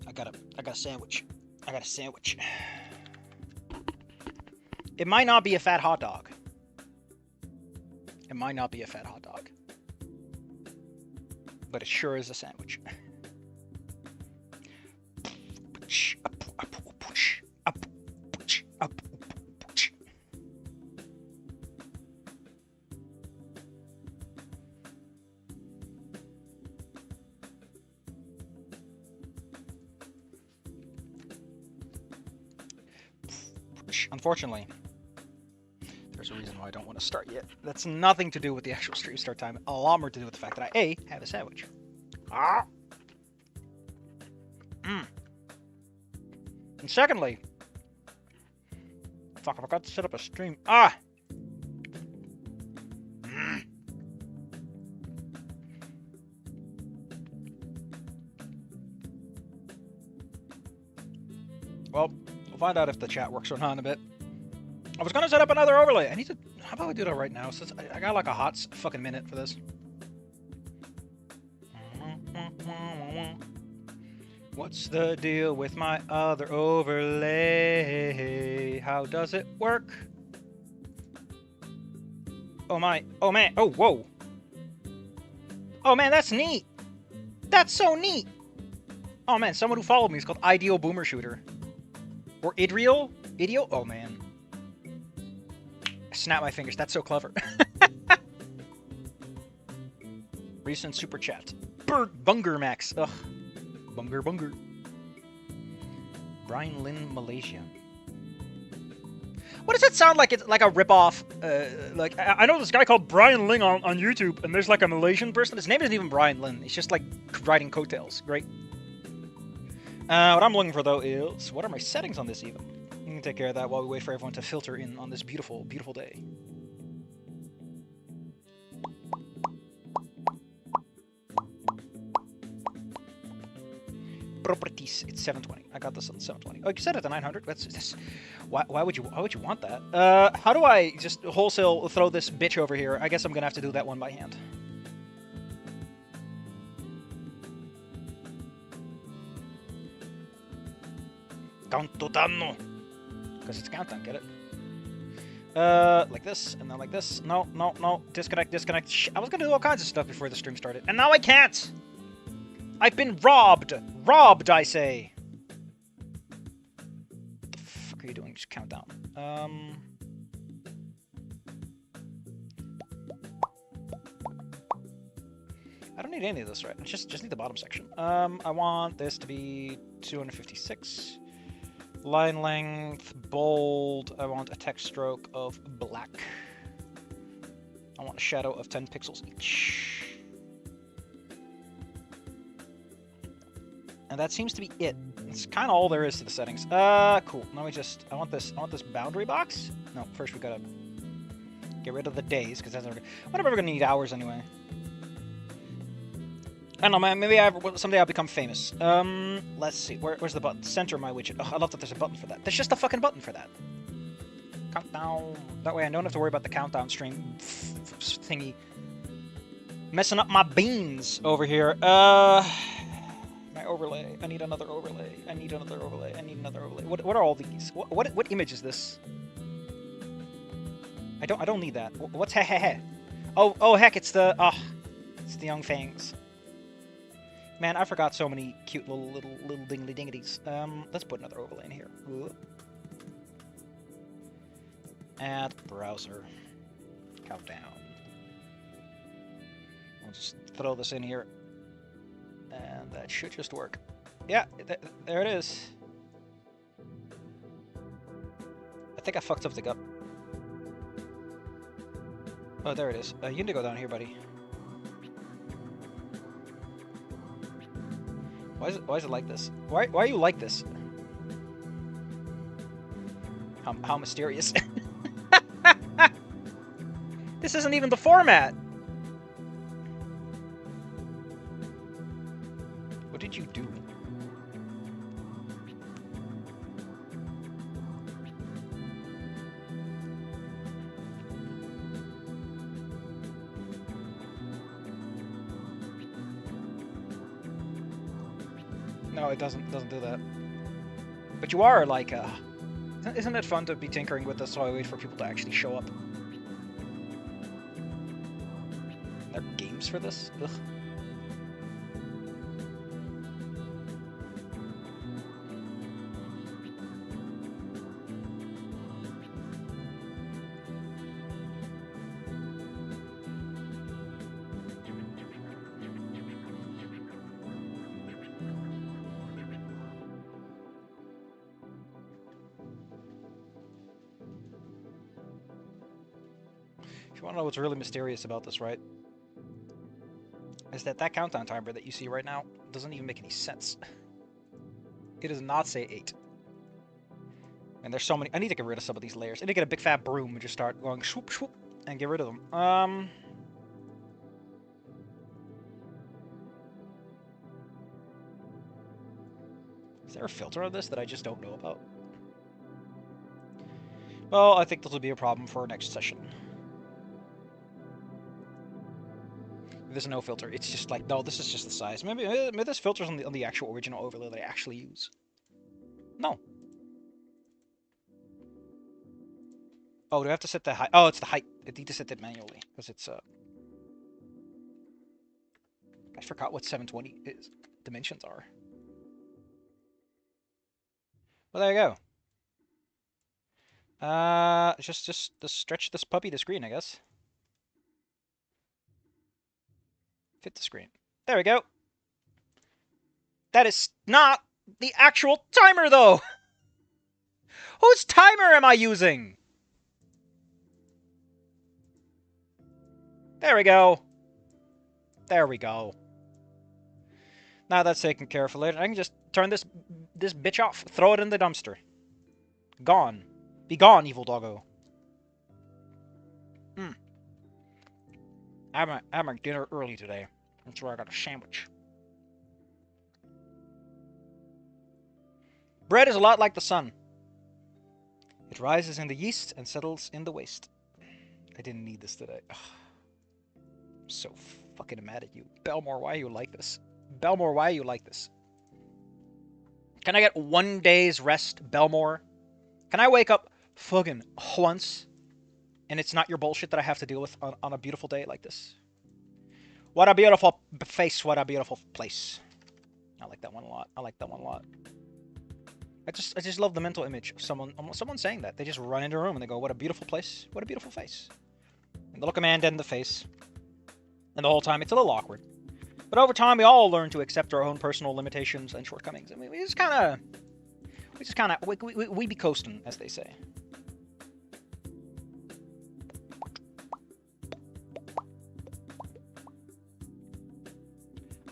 I got a sandwich. I got a sandwich. It might not be a fat hot dog. It might not be a fat hot dog. But it sure is a sandwich. Unfortunately, there's a reason why I don't want to start yet. That's nothing to do with the actual stream start time. A lot more to do with the fact that I, A, have a sandwich. Ah! And secondly, fuck, I forgot to set up a stream. Ah! Well, we'll find out if the chat works or not in a bit. I was gonna set up another overlay. I need to. How about we do that right now? Since I got like a hot fucking minute for this. What's the deal with my other overlay? How does it work? Oh my. Oh man. Oh, whoa. Oh man, that's neat. That's so neat. Oh man, someone who followed me is called Ideal Boomer Shooter. Or Idreal? Ideal? Oh man. I snap my fingers. That's so clever. Recent super chat. Bunger Max. Ugh. Bunger. Brian Lynn, Malaysia. What does it sound like? It's like a ripoff. Like I know this guy called Brian Lynn on YouTube, and there's like a Malaysian person. His name isn't even Brian Lynn. He's just like riding coattails. Great. What I'm looking for though is what are my settings on this even? We can take care of that while we wait for everyone to filter in on this beautiful, beautiful day. Properties. It's 720. I got this on 720. Oh, you set it to 900. That's this. Why would you want that? How do I just wholesale throw this bitch over here? I guess I'm gonna have to do that one by hand. Countdown. Because it's countdown. Get it? Like this, and then like this. No. Disconnect. I was gonna do all kinds of stuff before the stream started, and now I can't. I've been robbed! Robbed, I say! What the fuck are you doing? Just count down. I don't need any of this, right? I just need the bottom section. I want this to be 256. Line length, bold. I want a text stroke of black. I want a shadow of 10 pixels each. And that seems to be it. It's kind of all there is to the settings. Cool. Now I want this boundary box. No, first we gotta get rid of the days, because that's never gonna need hours anyway. I don't know, man. Maybe someday I'll become famous. Let's see. Where's the button? Center my widget. Oh, I love that there's a button for that. There's just a fucking button for that. Countdown. That way I don't have to worry about the countdown stream thingy messing up my beans over here. My overlay. I need another overlay. I need another overlay. I need another overlay. What are all these? What image is this? I don't need that. What's hehehe? Oh heck! It's the young fangs. Man, I forgot so many cute little dingly dingities. Let's put another overlay in here. Add browser. Countdown. I'll just throw this in here. And that should just work. Yeah, there it is. I think I fucked something up. Oh, there it is. You need to go down here, buddy. Why is it like this? Why are you like this? How mysterious. This isn't even the format. What did you do? No, it doesn't do that. But you are like, isn't it fun to be tinkering with this so I wait for people to actually show up? There are games for this? Ugh. If you want to know what's really mysterious about this, right? Is that countdown timer that you see right now doesn't even make any sense. It does not say 8. And there's so many. I need to get rid of some of these layers. I need to get a big fat broom and just start going swoop swoop and get rid of them. Is there a filter on this that I just don't know about? Well, I think this will be a problem for our next session. There's no filter. It's just like, no, this is just the size. Maybe there's filters on the actual original overlay that I actually use. No. Oh, do I have to set the height? Oh, it's the height. I need to set it manually because it's I forgot what 720 dimensions are. Well, there you go. Just stretch this puppy to screen, I guess. Fit the screen. There we go. That is not the actual timer, though. Whose timer am I using? There we go. There we go. Now that's taken care of for later. I can just turn this bitch off. Throw it in the dumpster. Gone. Be gone, evil doggo. I had my dinner early today. That's where I got a sandwich. Bread is a lot like the sun. It rises in the east and settles in the west. I didn't need this today. Ugh. I'm so fucking mad at you. Belmore, why are you like this? Belmore, why are you like this? Can I get 1 day's rest, Belmore? Can I wake up fucking once? And it's not your bullshit that I have to deal with on a beautiful day like this. What a beautiful face. What a beautiful place. I like that one a lot. I like that one a lot. I just love the mental image of someone saying that. They just run into a room and they go, what a beautiful place. What a beautiful face. And they look a man dead in the face. And the whole time it's a little awkward. But over time we all learn to accept our own personal limitations and shortcomings. I mean, we be coasting, as they say.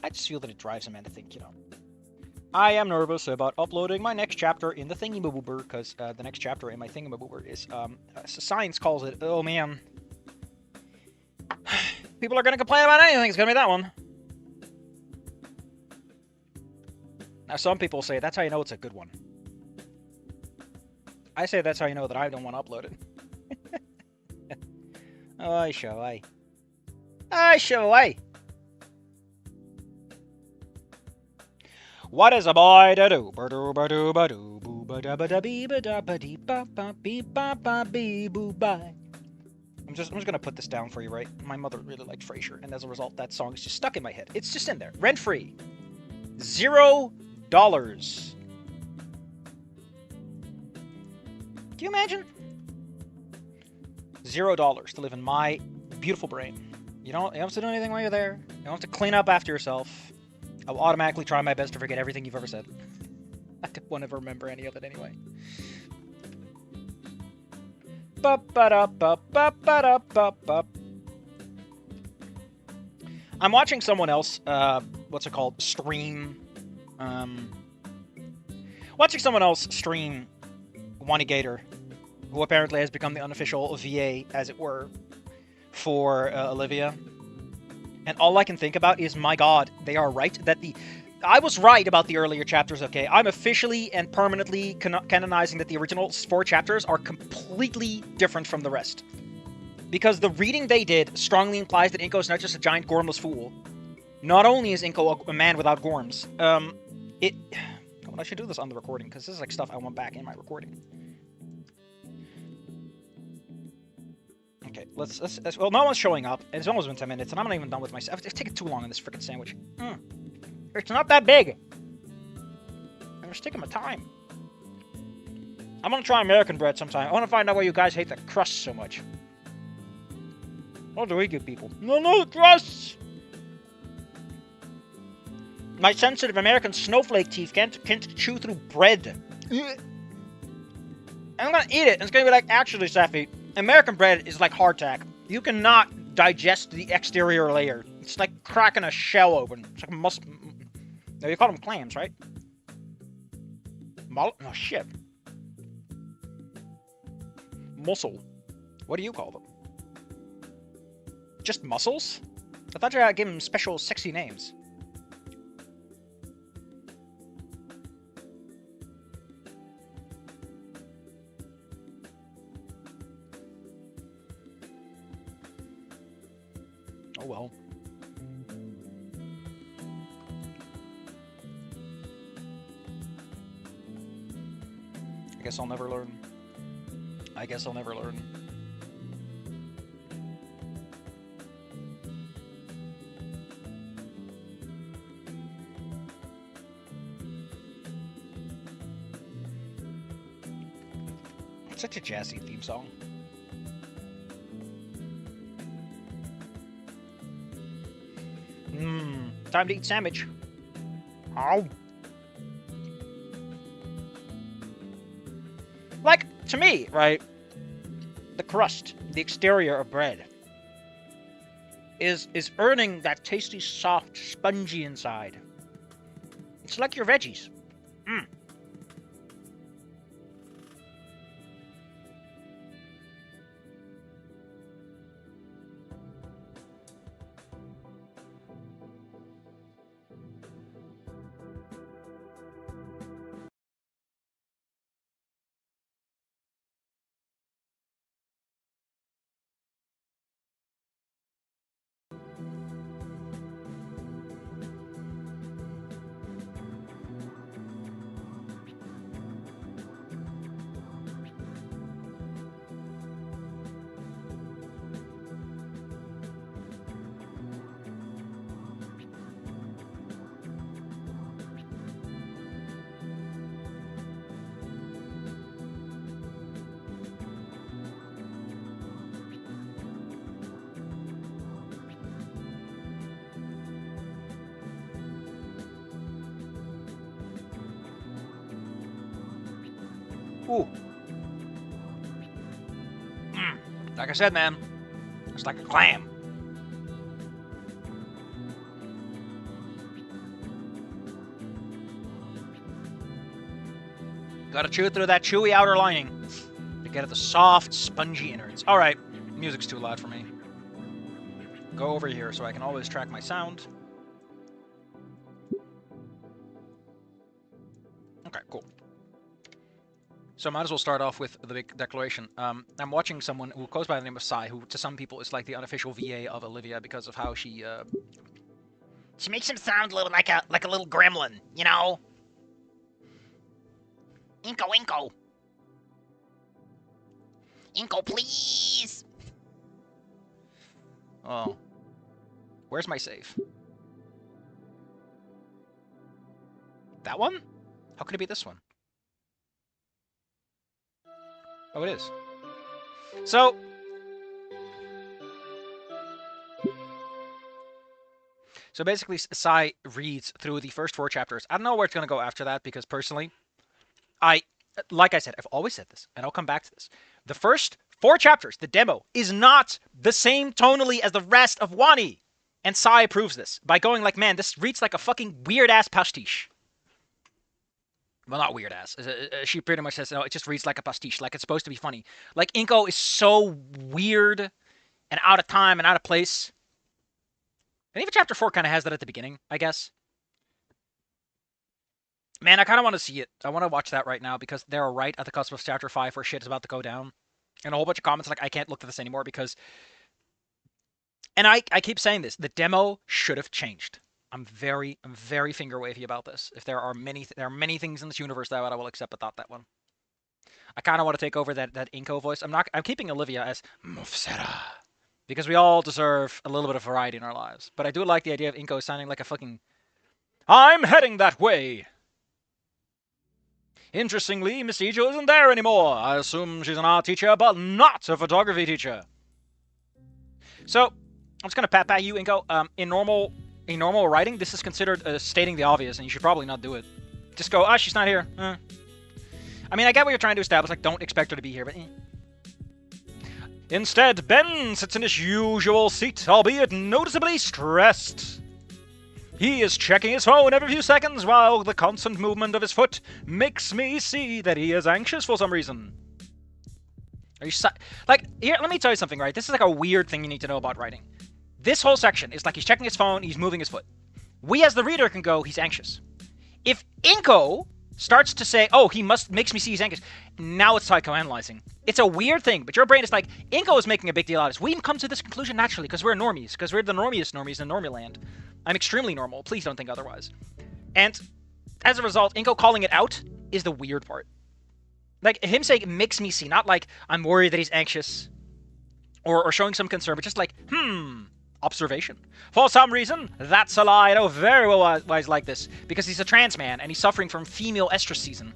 I just feel that it drives a man to think, you know. I am nervous about uploading my next chapter in the thingamaboober, because the next chapter in my thingamaboober is, science calls it, oh man. People are going to complain about anything, it's going to be that one. Now some people say that's how you know it's a good one. I say that's how you know that I don't want to upload it. I show I. What is a boy to do? I'm just gonna put this down for you, right? My mother really liked Frasier, and as a result, that song is just stuck in my head. It's just in there, rent free, $0. Can you imagine? $0 to live in my beautiful brain. You don't have to do anything while you're there. You don't have to clean up after yourself. I will automatically try my best to forget everything you've ever said. I don't want to remember any of it anyway. I'm watching someone else, what's it called? Stream. Watching someone else stream Wani Gator, who apparently has become the unofficial VA, as it were, for Olivia. And all I can think about is, my god, they are right. I was right about the earlier chapters, okay? I'm officially and permanently canonizing that the original 4 chapters are completely different from the rest. Because the reading they did strongly implies that Inko's not just a giant gormless fool. Not only is Inko a man without gorms, It. Well, I should do this on the recording because this is like stuff I want back in my recording. Okay, let's well, no one's showing up. It's almost been 10 minutes, and I'm not even done with myself. It's taking too long on this freaking sandwich. It's not that big. I'm just taking my time. I'm gonna try American bread sometime. I want to find out why you guys hate the crust so much. What do we give people? No, the crusts! My sensitive American snowflake teeth can't chew through bread. I'm gonna eat it, and it's gonna be like, actually, Safi, American bread is like hardtack. You cannot digest the exterior layer. It's like cracking a shell open. It's like No, you call them clams, right? Oh, shit. Mussel. What do you call them? Just mussels? I thought you gave them special sexy names. Oh well. I guess I'll never learn. I guess I'll never learn. It's such a jazzy theme song. Time to eat sandwich. Ow. Like, to me, right, the crust, the exterior of bread, is earning that tasty, soft, spongy inside. It's like your veggies. Ooh. Like I said, man, it's like a clam. Gotta chew through that chewy outer lining to get at the soft, spongy innards. Alright, music's too loud for me. Go over here so I can always track my sound. Okay, cool. So I might as well start off with the big declaration. I'm watching someone who goes by the name of Sai, who to some people is like the unofficial VA of Olivia because of how she makes him sound a little like a little gremlin, you know? Inko. Inko, please! Oh. Where's my save? That one? How could it be this one? Oh, it is. So basically, Sai reads through the first 4 chapters. I don't know where it's going to go after that, because personally, like I said, I've always said this, and I'll come back to this. The first 4 chapters, the demo, is not the same tonally as the rest of Wani. And Sai proves this by going like, man, this reads like a fucking weird-ass pastiche. Well, not weird ass. She pretty much says, no, it just reads like a pastiche, like it's supposed to be funny. Like, Inko is so weird and out of time and out of place. And even chapter 4 kind of has that at the beginning, I guess. Man, I kind of want to see it. I want to watch that right now because they're right at the cusp of chapter 5 where shit is about to go down. And a whole bunch of comments like, I can't look at this anymore because... And I keep saying this. The demo should have changed. I'm very finger wavy about this. If there are many things in this universe that I will accept, but not that one. I kind of want to take over that Inko voice. I'm keeping Olivia as Mufsera because we all deserve a little bit of variety in our lives. But I do like the idea of Inko sounding like a fucking I'm heading that way. Interestingly, Miss Ijo isn't there anymore. I assume she's an art teacher, but not a photography teacher. So, I'm just gonna pat you, Inko. In normal writing, this is considered stating the obvious, and you should probably not do it. Just go, she's not here. I mean, I get what you're trying to establish, like, don't expect her to be here, but Instead, Ben sits in his usual seat, albeit noticeably stressed. He is checking his phone every few seconds while the constant movement of his foot makes me see that he is anxious for some reason. Are you like, here, let me tell you something, right? This is like a weird thing you need to know about writing. This whole section is like he's checking his phone, he's moving his foot. We as the reader can go, he's anxious. If Inko starts to say, oh, makes me see he's anxious, now it's psychoanalyzing. It's a weird thing, but your brain is like, Inko is making a big deal out of this. We come to this conclusion naturally because we're normies, because we're the normies in Normie land. I'm extremely normal. Please don't think otherwise. And as a result, Inko calling it out is the weird part. Like, him saying it makes me see, not like, I'm worried that he's anxious or showing some concern, but just like, observation. For some reason, that's a lie. I know very well why he's like this. Because he's a trans man, and he's suffering from female estrus season.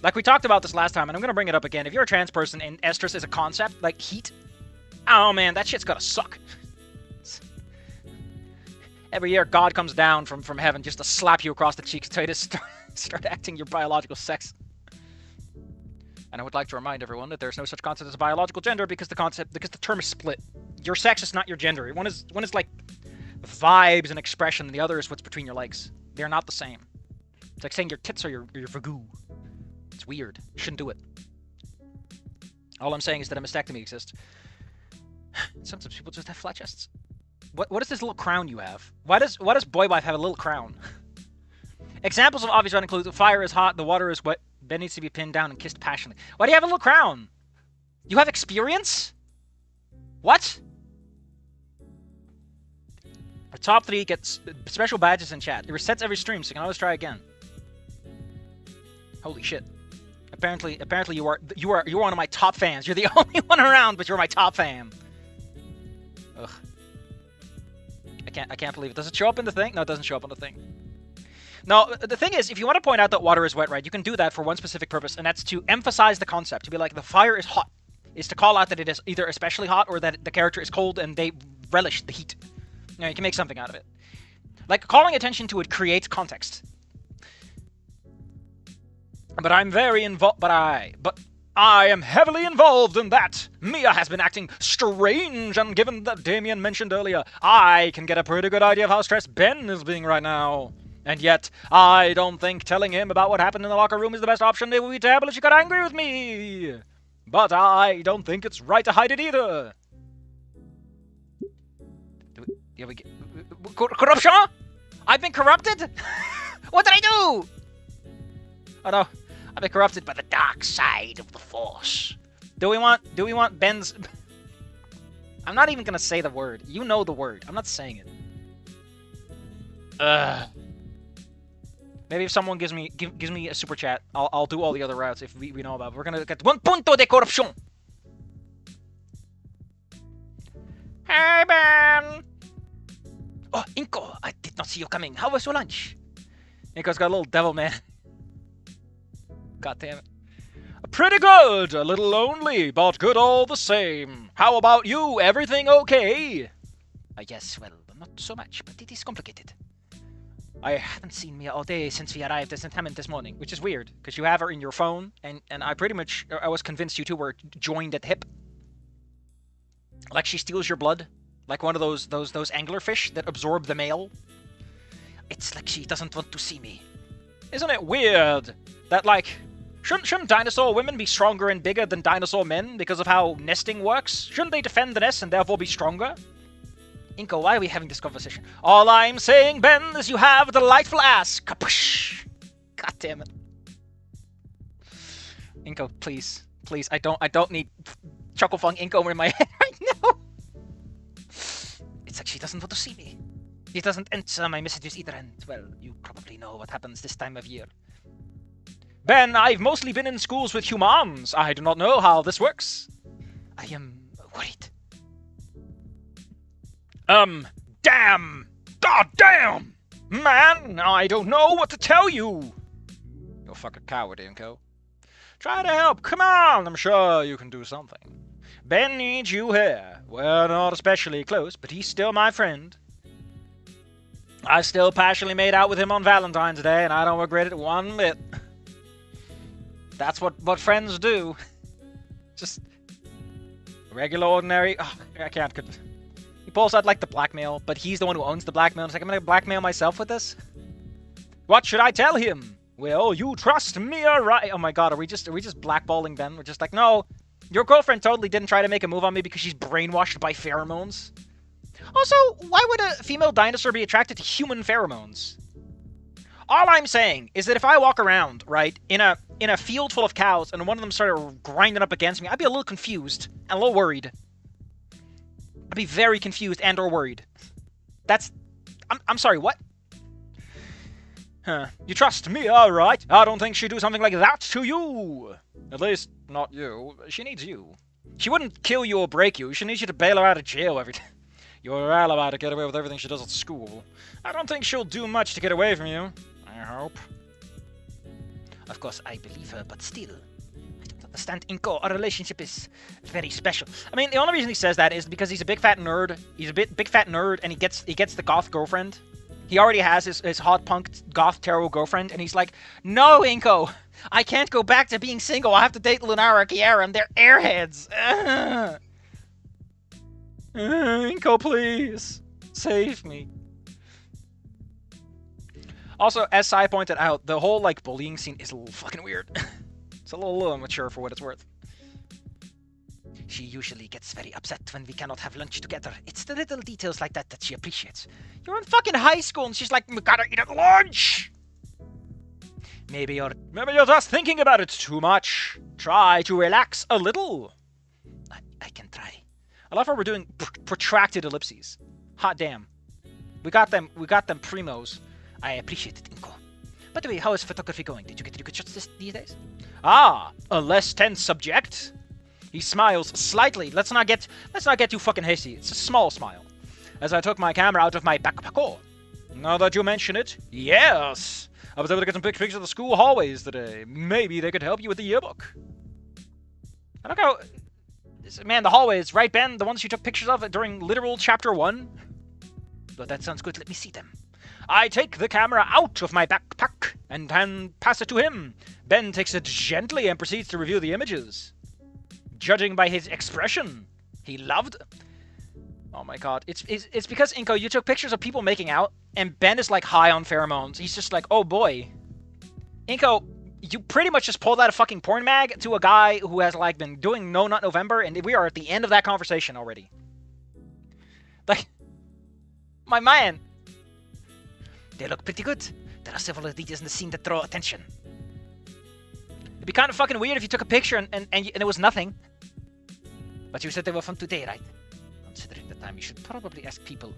Like, we talked about this last time, and I'm going to bring it up again. If you're a trans person and estrus is a concept, like heat, oh man, that shit's gotta suck. Every year, God comes down from heaven just to slap you across the cheeks, tell you to start acting your biological sex. And I would like to remind everyone that there's no such concept as a biological gender because the term is split. Your sex is not your gender. One is like vibes and expression, and the other is what's between your legs. They're not the same. It's like saying your tits are your vagoo. It's weird. You shouldn't do it. All I'm saying is that a mastectomy exists. Sometimes people just have flat chests. What is this little crown you have? Why does Boy Wife have a little crown? Examples of obvious include the fire is hot, the water is wet, Ben needs to be pinned down and kissed passionately. Why do you have a little crown? You have experience? What? Our top 3 gets special badges in chat. It resets every stream, so you can always try again. Holy shit. Apparently you are one of my top fans. You're the only one around, but you're my top fan. Ugh. I can't believe it. Does it show up in the thing? No, it doesn't show up on the thing. No, the thing is, if you want to point out that water is wet, right, you can do that for one specific purpose, and that's to emphasize the concept. To be like, the fire is hot. Is to call out that it is either especially hot or that the character is cold and they relish the heat. You know, you can make something out of it. Like, calling attention to it creates context. But I'm very involved, but I am heavily involved in that. Mia has been acting strange, and given that Damien mentioned earlier, I can get a pretty good idea of how stressed Ben is being right now. And yet, I don't think telling him about what happened in the locker room is the best option. It would be terrible if she got angry with me. But I don't think it's right to hide it either. Corruption? I've been corrupted? What did I do? Oh no. I've been corrupted by the dark side of the Force. Do we want Ben's... I'm not even gonna say the word. You know the word. I'm not saying it. Maybe if someone gives me a super chat, I'll do all the other routes if we know about it. We're gonna get one punto de corruption. Hey, Ben! Oh, Inko, I did not see you coming. How was your lunch? Inko's got a little devil man. God damn it. Pretty good. A little lonely, but good all the same. How about you? Everything okay? Yes, well, not so much, but it is complicated. I haven't seen Mia all day since we arrived at St. Hammond this morning, which is weird, because you have her in your phone, and I was convinced you two were joined at the hip. Like she steals your blood, like one of those anglerfish that absorb the male. It's like she doesn't want to see me. Isn't it weird that, like, shouldn't dinosaur women be stronger and bigger than dinosaur men because of how nesting works? Shouldn't they defend the nest and therefore be stronger? Inko, why are we having this conversation? All I'm saying, Ben, is you have a delightful ass. Kapoosh! God damn it. Inko, please. Please, I don't need Chuckle Funk Inko in my head right now. It's like she doesn't want to see me. He doesn't answer my messages either, and, well, you probably know what happens this time of year. Ben, I've mostly been in schools with humans. I do not know how this works. I am worried. Damn! God damn! Man, I don't know what to tell you! You're a fucking coward, Inko. Try to help, come on! I'm sure you can do something. Ben needs you here. We're not especially close, but he's still my friend. I still passionately made out with him on Valentine's Day, and I don't regret it one bit. That's what friends do. Just regular, ordinary... Oh, I can't... He pulls out, like, the blackmail, but he's the one who owns the blackmail. It's like, I'm gonna blackmail myself with this? What should I tell him? Well, you trust me, alright? Oh my god, are we just blackballing Ben? We're just like, no, your girlfriend totally didn't try to make a move on me because she's brainwashed by pheromones. Also, why would a female dinosaur be attracted to human pheromones? All I'm saying is that if I walk around, right, in a field full of cows and one of them started grinding up against me, I'd be a little confused and a little worried. I'd be very confused and or worried. That's... I'm sorry, what? Huh. You trust me, alright. I don't think she'd do something like that to you. At least, not you. She needs you. She wouldn't kill you or break you. She needs you to bail her out of jail every day. Your alibi to get away with everything she does at school. I don't think she'll do much to get away from you. I hope. Of course, I believe her, but still... I don't understand, Inko. Our relationship is very special. I mean, the only reason he says that is because he's a big fat nerd. He's a big fat nerd, and he gets the goth girlfriend. He already has his hot punk goth tarot girlfriend, and he's like, no, Inko, I can't go back to being single. I have to date Lunara, Kiara, and they're airheads. Inko, please, save me. Also, as Sai pointed out, the whole, like, bullying scene is a little fucking weird. It's a little immature for what it's worth. She usually gets very upset when we cannot have lunch together. It's the little details like that that she appreciates. You're in fucking high school and she's like, we gotta eat at lunch! Maybe you're just thinking about it too much. Try to relax a little. I can try. I love how we're doing protracted ellipses. Hot damn. We got them primos. I appreciate it, Inko. By the way, how is photography going? Did you get any good shots these days? Ah, a less tense subject. He smiles slightly. Let's not get too fucking hasty. It's a small smile. As I took my camera out of my backpack. Now that you mention it, yes. I was able to get some pictures of the school hallways today. Maybe they could help you with the yearbook. I don't know. Man, the hallways, right, Ben? The ones you took pictures of during literal chapter 1? But that sounds good. Let me see them. I take the camera out of my backpack and pass it to him. Ben takes it gently and proceeds to review the images. Judging by his expression, he loved... Oh my god. It's because, Inko, you took pictures of people making out, and Ben is, like, high on pheromones. He's just like, oh boy. Inko, you pretty much just pulled out a fucking porn mag to a guy who has, like, been doing No Nut November, and we are at the end of that conversation already. Like, my man. They look pretty good. There are several details in the scene that draw attention. It'd be kind of fucking weird if you took a picture and it was nothing. But you said they were from today, right? Considering the time, you should probably ask people.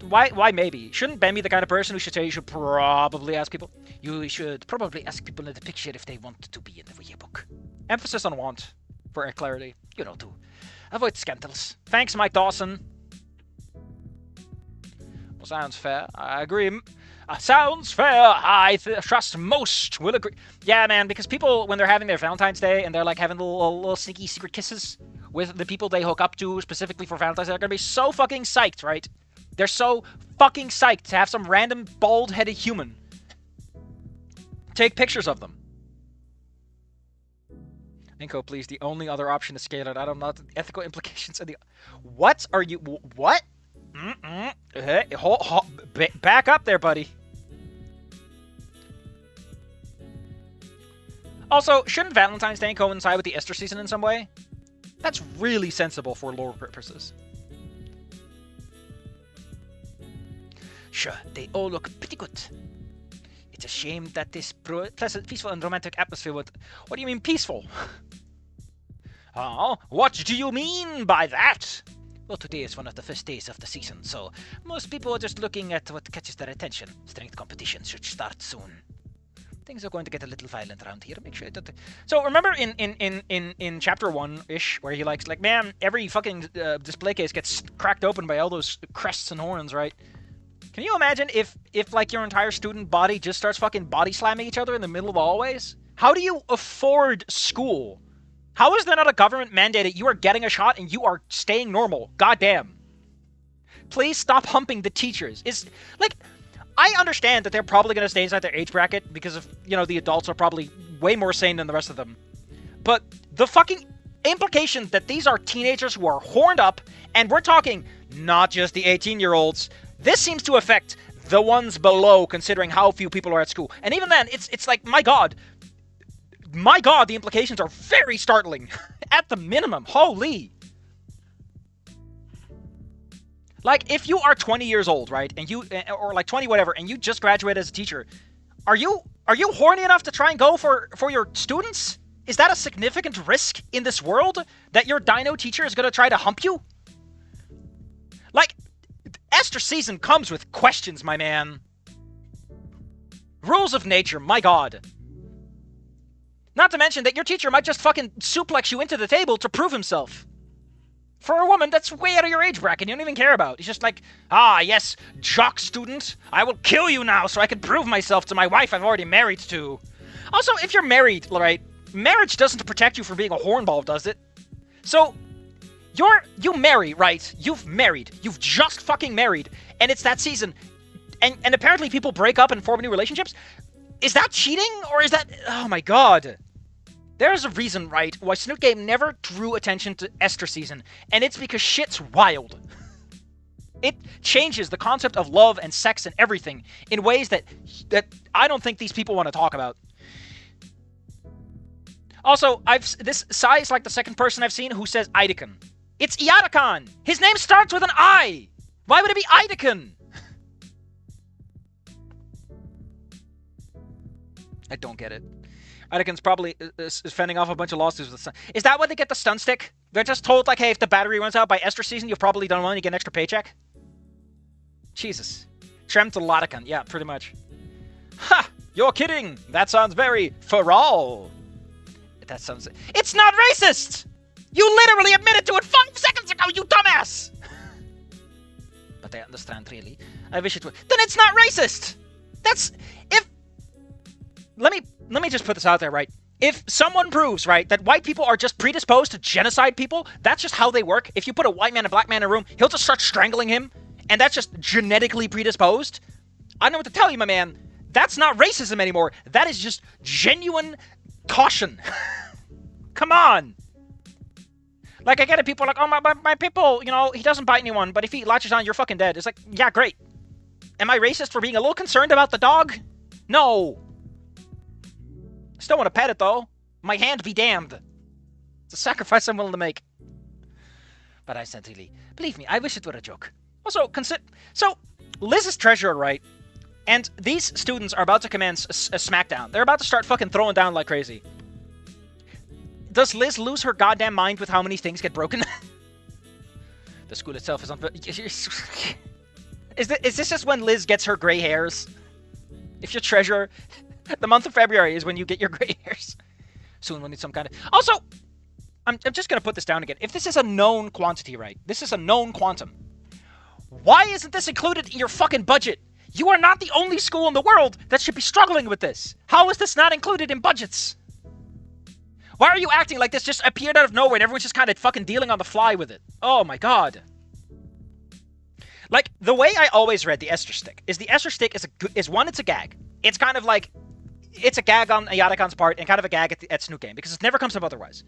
Why maybe? Shouldn't Ben be the kind of person who should say you should probably ask people? You should probably ask people in the picture if they want to be in the yearbook. Emphasis on want, for clarity. You know, to avoid scandals. Thanks, Mike Dawson. Well, sounds fair. I agree. Sounds fair. I trust most will agree. Yeah, man, because people, when they're having their Valentine's Day and they're like having little sneaky secret kisses with the people they hook up to specifically for Valentine's Day, they're gonna be so fucking psyched, right? They're so fucking psyched to have some random bald-headed human take pictures of them. Inko, please, the only other option is scale it. I don't know the ethical implications of the... What are you... What? Hey, back up there, buddy. Also, shouldn't Valentine's Day coincide with the Estrus season in some way? That's really sensible for lore purposes. Sure, they all look pretty good. It's a shame that this pleasant, peaceful, and romantic atmosphere would... What do you mean, peaceful? Oh, what do you mean by that? Well, today is one of the first days of the season, so most people are just looking at what catches their attention. Strength competition should start soon. Things are going to get a little violent around here. Make sure that. So remember in chapter 1-ish, where he like, man, every fucking display case gets cracked open by all those crests and horns, right? Can you imagine if like your entire student body just starts fucking body slamming each other in the middle of the hallways? How do you afford school? How is there not a government mandated you are getting a shot and you are staying normal? Goddamn. Please stop humping the teachers. Like, I understand that they're probably going to stay inside their age bracket because of, you know, the adults are probably way more sane than the rest of them. But the fucking implication that these are teenagers who are horned up, and we're talking not just the 18-year-olds, this seems to affect the ones below, considering how few people are at school. And even then, it's like, my god, the implications are very startling. At the minimum, holy. Like, if you are 20 years old, right, and you, or like 20 whatever, and you just graduated as a teacher, are you horny enough to try and go for your students? Is that a significant risk in this world, that your dino teacher is going to try to hump you? Like, Estrus season comes with questions, my man. Rules of nature, my god. Not to mention that your teacher might just fucking suplex you into the table to prove himself. For a woman, that's way out of your age bracket you don't even care about. He's just like, ah, yes, jock student, I will kill you now so I can prove myself to my wife I've already married to. Also, if you're married, right, marriage doesn't protect you from being a hornball, does it? So, you marry, right? You've married. You've just fucking married. And it's that season. And apparently people break up and form new relationships. Is that cheating? Or is that... Oh my god. There's a reason, right, why Snoot Game never drew attention to Estrus season. And it's because shit's wild. It changes the concept of love and sex and everything in ways that I don't think these people want to talk about. Also, this Sai is like the second person I've seen who says Idacon. It's Iadakan! His name starts with an I! Why would it be Idacon? I don't get it. Idacon's probably is fending off a bunch of lawsuits with the stun. Is that why they get the stun stick? They're just told, like, hey, if the battery runs out by Estrus season, you've probably done well and you get an extra paycheck? Jesus. Trem to Latican. Yeah, pretty much. Ha! You're kidding! That sounds very feral. That sounds... It's not racist! You literally admitted to it 5 seconds ago, you dumbass! But I understand, really. I wish it would... Then it's not racist! That's... If... Let me just put this out there, right? If someone proves, right, that white people are just predisposed to genocide people, that's just how they work. If you put a white man and a black man in a room, he'll just start strangling him, and that's just genetically predisposed. I don't know what to tell you, my man. That's not racism anymore. That is just genuine caution. Come on. Like, I get it, people are like, oh, my people, you know, he doesn't bite anyone, but if he latches on, you're fucking dead. It's like, yeah, great. Am I racist for being a little concerned about the dog? No. Still want to pet it, though. My hand be damned. It's a sacrifice I'm willing to make. But I said, really, believe me, I wish it were a joke. Also, so, Liz is treasurer, right? And these students are about to commence a smackdown. They're about to start fucking throwing down like crazy. Does Liz lose her goddamn mind with how many things get broken? The school itself is on... Is this just when Liz gets her gray hairs? If you're treasurer, the month of February is when you get your gray hairs. Soon we'll need some kind of... Also, I'm just going to put this down again. If this is a known quantity, right? This is a known quantum. Why isn't this included in your fucking budget? You are not the only school in the world that should be struggling with this. How is this not included in budgets? Why are you acting like this just appeared out of nowhere and everyone's just kind of fucking dealing on the fly with it? Oh my god. Like, the way I always read the Estrus stick is the Estrus stick is one, it's a gag. It's kind of like, it's a gag on Iadakon's part and kind of a gag at Snoot Game because it never comes up otherwise.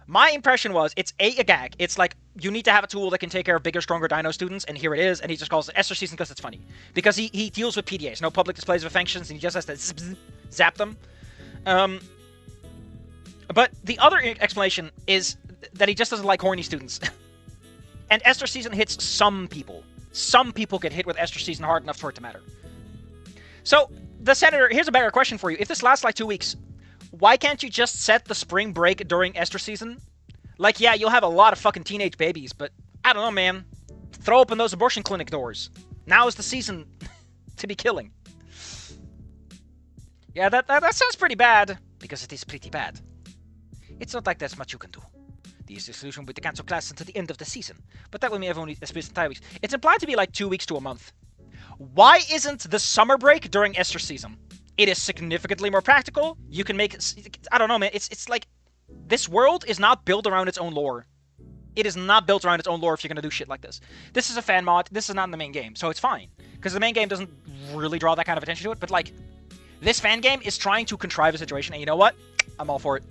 My impression was, it's a gag. It's like, you need to have a tool that can take care of bigger, stronger dino students, and here it is, and he just calls it Estrus season because it's funny. Because he deals with PDAs, no public displays of affections, and he just has to zap them. But the other explanation is that he just doesn't like horny students. And Estrus season hits some people. Some people get hit with Estrus season hard enough for it to matter. So, the senator, here's a better question for you. If this lasts like 2 weeks, why can't you just set the spring break during Estrus season? Like, yeah, you'll have a lot of fucking teenage babies, but I don't know, man. Throw open those abortion clinic doors. Now is the season to be killing. Yeah, that sounds pretty bad. Because it is pretty bad. It's not like there's much you can do. The easiest solution would be to cancel class until the end of the season. But that would mean everyone needs a space in 5 weeks. It's implied to be like 2 weeks to a month. Why isn't the summer break during Estrus season? It is significantly more practical. You can make... I don't know, man. It's like... This world is not built around its own lore. It is not built around its own lore if you're going to do shit like this. This is a fan mod. This is not in the main game, so it's fine. Because the main game doesn't really draw that kind of attention to it. But, like, this fan game is trying to contrive a situation, and you know what? I'm all for it.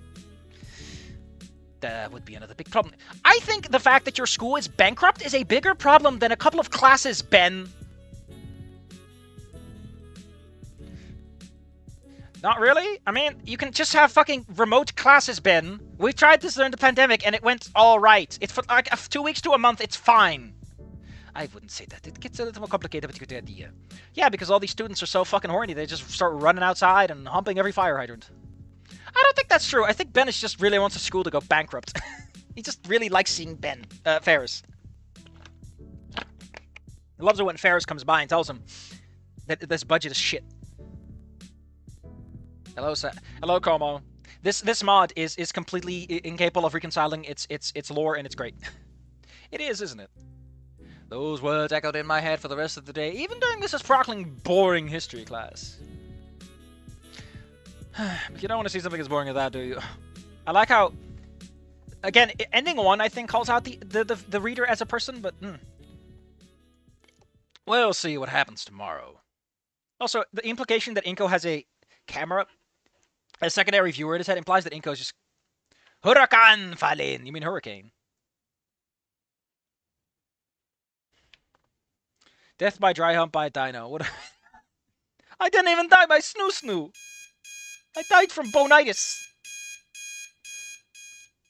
That would be another big problem. I think the fact that your school is bankrupt is a bigger problem than a couple of classes, Ben. Not really? I mean, you can just have fucking remote classes, Ben. We tried this during the pandemic, and it went alright. It's for like 2 weeks to a month, it's fine. I wouldn't say that. It gets a little more complicated, but you get the idea. Yeah, because all these students are so fucking horny, they just start running outside and humping every fire hydrant. I don't think that's true. I think Ben just really wants a school to go bankrupt. He just really likes seeing Ferris. He loves it when Ferris comes by and tells him that this budget is shit. Hello, hello, Como. This mod is completely incapable of reconciling its lore, and it's great. It is, isn't it? Those words echoed in my head for the rest of the day, even during Mrs. Prockling's boring history class. But you don't want to see something as boring as that, do you? I like how, again, ending 1, I think, calls out the reader as a person, but we'll see what happens tomorrow. Also, the implication that Inko has a camera, a secondary viewer in his head, implies that Inko is just Huracan fallen. You mean hurricane? Death by dry hump by a dino. What? I didn't even die by snoo. I died from bonitis.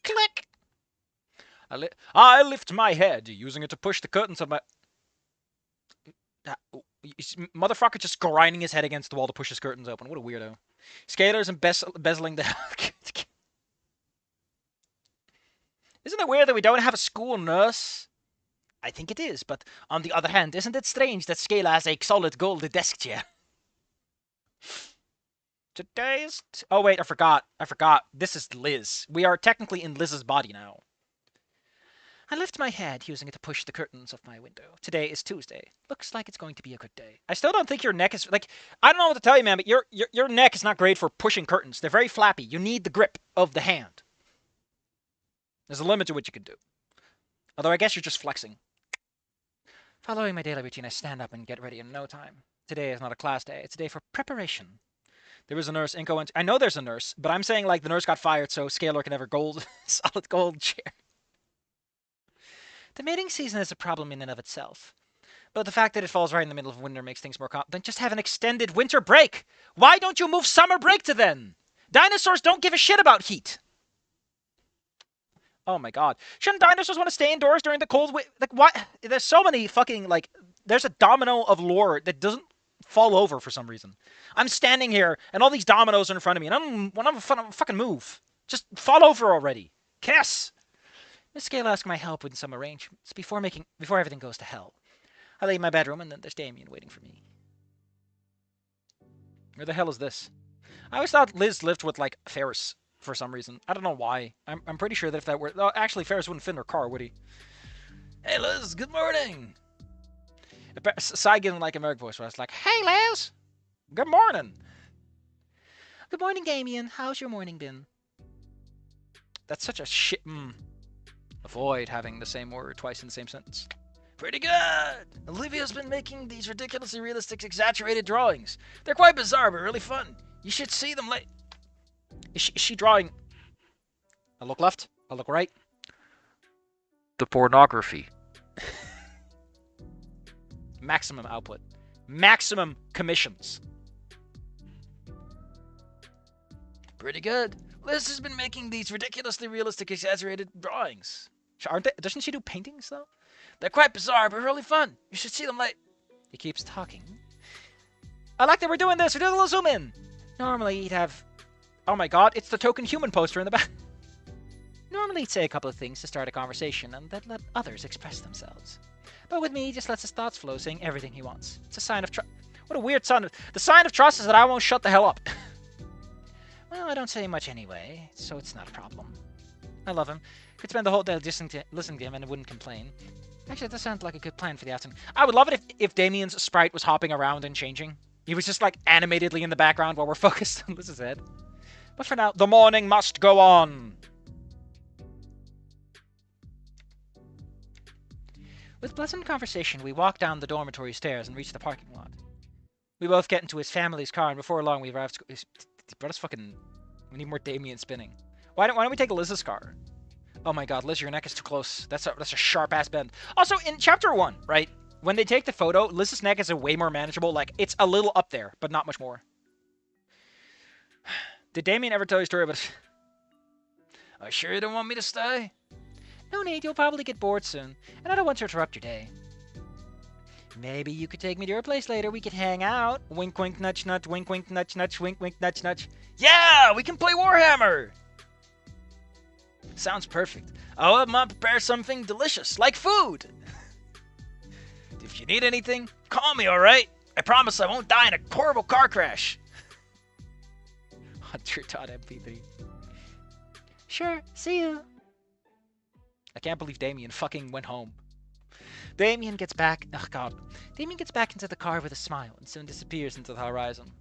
Click. I lift my head, using it to push the curtains of my... Motherfucker just grinding his head against the wall to push his curtains open. What a weirdo. Scalers embezzling the... Isn't it weird that we don't have a school nurse? I think it is, but on the other hand, isn't it strange that Scala has a solid gold desk chair? Today's... Oh, wait, I forgot. This is Liz. We are technically in Liz's body now. I lift my head, using it to push the curtains of my window. Today is Tuesday. Looks like it's going to be a good day. I still don't think your neck is... Like, I don't know what to tell you, man, but your neck is not great for pushing curtains. They're very flappy. You need the grip of the hand. There's a limit to what you can do. Although I guess you're just flexing. Following my daily routine, I stand up and get ready in no time. Today is not a class day. It's a day for preparation. There is a nurse. Inko went... I know there's a nurse, but I'm saying, like, the nurse got fired, so Scalar can have her solid gold chair. The mating season is a problem in and of itself. But the fact that it falls right in the middle of winter makes things more then just have an extended winter break. Why don't you move summer break to then? Dinosaurs don't give a shit about heat. Oh my god. Shouldn't dinosaurs want to stay indoors during the cold winter? Like, why? There's so many fucking, like, there's a domino of lore that doesn't fall over for some reason. I'm standing here, and all these dominoes are in front of me, and I'm fucking move. Just fall over already. Kiss! Miss Scale asked my help with some arrangements before everything goes to hell. I lay in my bedroom, and then there's Damien waiting for me. Where the hell is this? I always thought Liz lived with, like, Ferris for some reason. I don't know why. I'm pretty sure that if that were... Oh, actually, Ferris wouldn't fit in her car, would he? Hey, Liz, good morning! Sai gave him, like, a American voice, where I was like, hey, Liz! Good morning! Good morning, Damien. How's your morning been? That's such a shit... Avoid having the same word twice in the same sentence. Pretty good! Olivia's been making these ridiculously realistic, exaggerated drawings. They're quite bizarre, but really fun. You should see them later. Is she drawing... I look left. I look right. The pornography. Maximum output. Maximum commissions. Pretty good. Liz has been making these ridiculously realistic, exaggerated drawings. Doesn't she do paintings, though? They're quite bizarre, but really fun. You should see them later. He keeps talking. I like that we're doing this. We're doing a little zoom in. Normally, you'd have... Oh my god, it's the token human poster in the back. Normally he'd say a couple of things to start a conversation and then let others express themselves. But with me, he just lets his thoughts flow, saying everything he wants. It's a sign of trust. What a weird sign. The sign of trust is that I won't shut the hell up. Well, I don't say much anyway, so it's not a problem. I love him. Could spend the whole day listening to him and I wouldn't complain. Actually, that sounds like a good plan for the afternoon. I would love it if Damien's sprite was hopping around and changing. He was just like animatedly in the background while we're focused on Liz's head. But for now, the morning must go on. With pleasant conversation, we walk down the dormitory stairs and reach the parking lot. We both get into his family's car, and before long we arrive. Bro, that's fucking. We need more Damien spinning. Why don't we take Liz's car? Oh my god, Liz, your neck is too close. That's a sharp ass bend. Also, in chapter 1, right? When they take the photo, Liz's neck is a way more manageable. Like, it's a little up there, but not much more. Did Damien ever tell you a story about... Are you sure you don't want me to stay? No, Nate, you'll probably get bored soon, and I don't want to interrupt your day. Maybe you could take me to your place later. We could hang out. Wink, wink, nudge, nudge, wink, wink, nudge, nudge, wink, wink, nudge, nudge. Yeah, we can play Warhammer! Sounds perfect. I'll prepare something delicious, like food. If you need anything, call me, alright? I promise I won't die in a horrible car crash. Hunter.mp3. Sure, see you. I can't believe Damien fucking went home. Damien gets back... Oh, God. Damien gets back into the car with a smile and soon disappears into the horizon.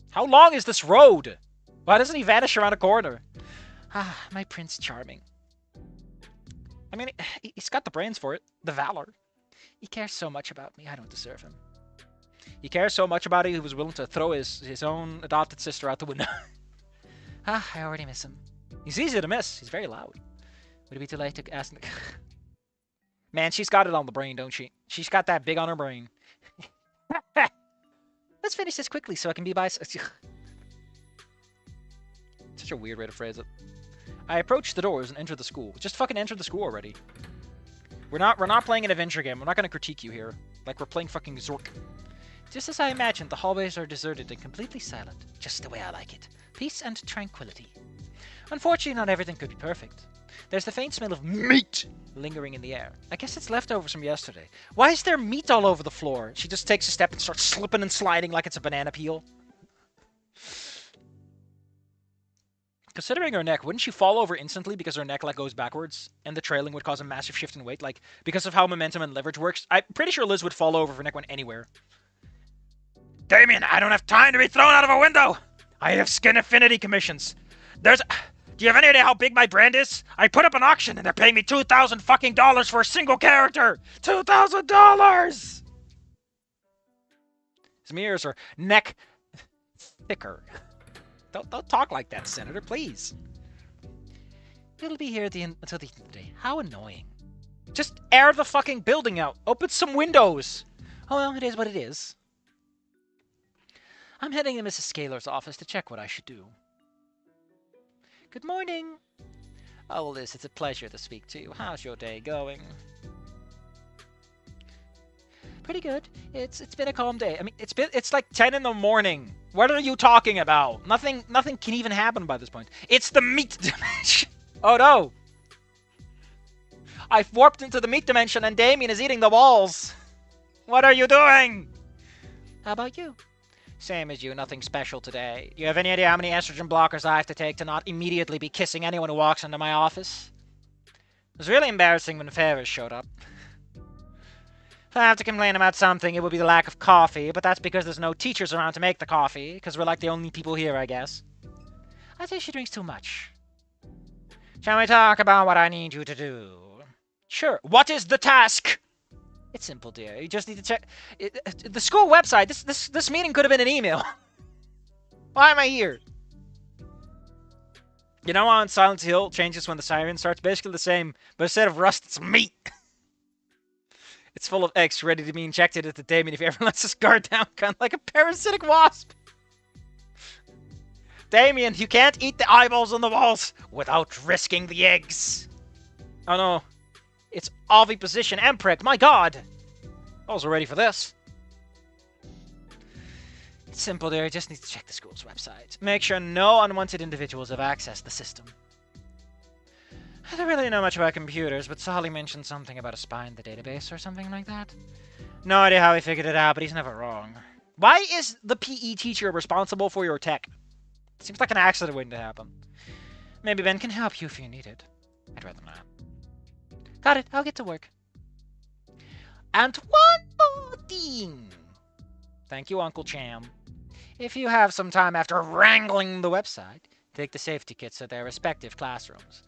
How long is this road? Why doesn't he vanish around a corner? Ah, my Prince Charming. I mean, he's got the brains for it. The valor. He cares so much about me, I don't deserve him. He cares so much about it, he was willing to throw his own adopted sister out the window. Ah, I already miss him. He's easy to miss. He's very loud. Would it be too late to ask... Man, she's got it on the brain, don't she? She's got that big on her brain. Let's finish this quickly so I can be by... Such a weird way to phrase it. I approach the doors and enter the school. Just fucking enter the school already. We're not playing an adventure game. We're not going to critique you here. Like we're playing fucking Zork. Just as I imagined, the hallways are deserted and completely silent. Just the way I like it. Peace and tranquility. Unfortunately, not everything could be perfect. There's the faint smell of meat lingering in the air. I guess it's leftovers from yesterday. Why is there meat all over the floor? She just takes a step and starts slipping and sliding like it's a banana peel. Considering her neck, wouldn't she fall over instantly because her neck like goes backwards and the trailing would cause a massive shift in weight? Like, because of how momentum and leverage works, I'm pretty sure Liz would fall over if her neck went anywhere. Damien, I don't have time to be thrown out of a window! I have skin affinity commissions. Do you have any idea how big my brand is? I put up an auction and they're paying me $2,000 fucking dollars for a single character! $2,000! Smears her neck thicker. Don't talk like that, Senator, please. It'll be here until the end of the day. How annoying. Just air the fucking building out. Open some windows. Oh, well, it is what it is. I'm heading to Mrs. Scalar's office to check what I should do. Good morning. Oh, Liz, it's a pleasure to speak to you. How's your day going? Pretty good. It's been a calm day. I mean, it's like 10 in the morning. What are you talking about? Nothing can even happen by this point. It's the meat dimension. Oh no. I've warped into the meat dimension and Damien is eating the walls. What are you doing? How about you? Same as you, nothing special today. You have any idea how many estrogen blockers I have to take to not immediately be kissing anyone who walks into my office? It was really embarrassing when Ferris showed up. If I have to complain about something, it would be the lack of coffee, but that's because there's no teachers around to make the coffee, because we're like the only people here, I guess. I think she drinks too much. Shall we talk about what I need you to do? Sure. What is the task? It's simple, dear. You just need to check... the school website. This meeting could have been an email. Why am I here? You know how in Silent Hill changes when the siren starts? Basically the same, but instead of rust, it's meat. It's full of eggs ready to be injected into Damien if he ever lets his guard down, kind of like a parasitic wasp. Damien, you can't eat the eyeballs on the walls without risking the eggs. Oh no. It's oviposition and prick. My god. I was ready for this. It's simple there. You just need to check the school's website. Make sure no unwanted individuals have accessed the system. I don't really know much about computers, but Solly mentioned something about a spy in the database or something like that. No idea how he figured it out, but he's never wrong. Why is the PE teacher responsible for your tech? Seems like an accident waiting to happen. Maybe Ben can help you if you need it. I'd rather not. Got it. I'll get to work. And one more thing. Thank you, Uncle Cham. If you have some time after wrangling the website, take the safety kits to their respective classrooms.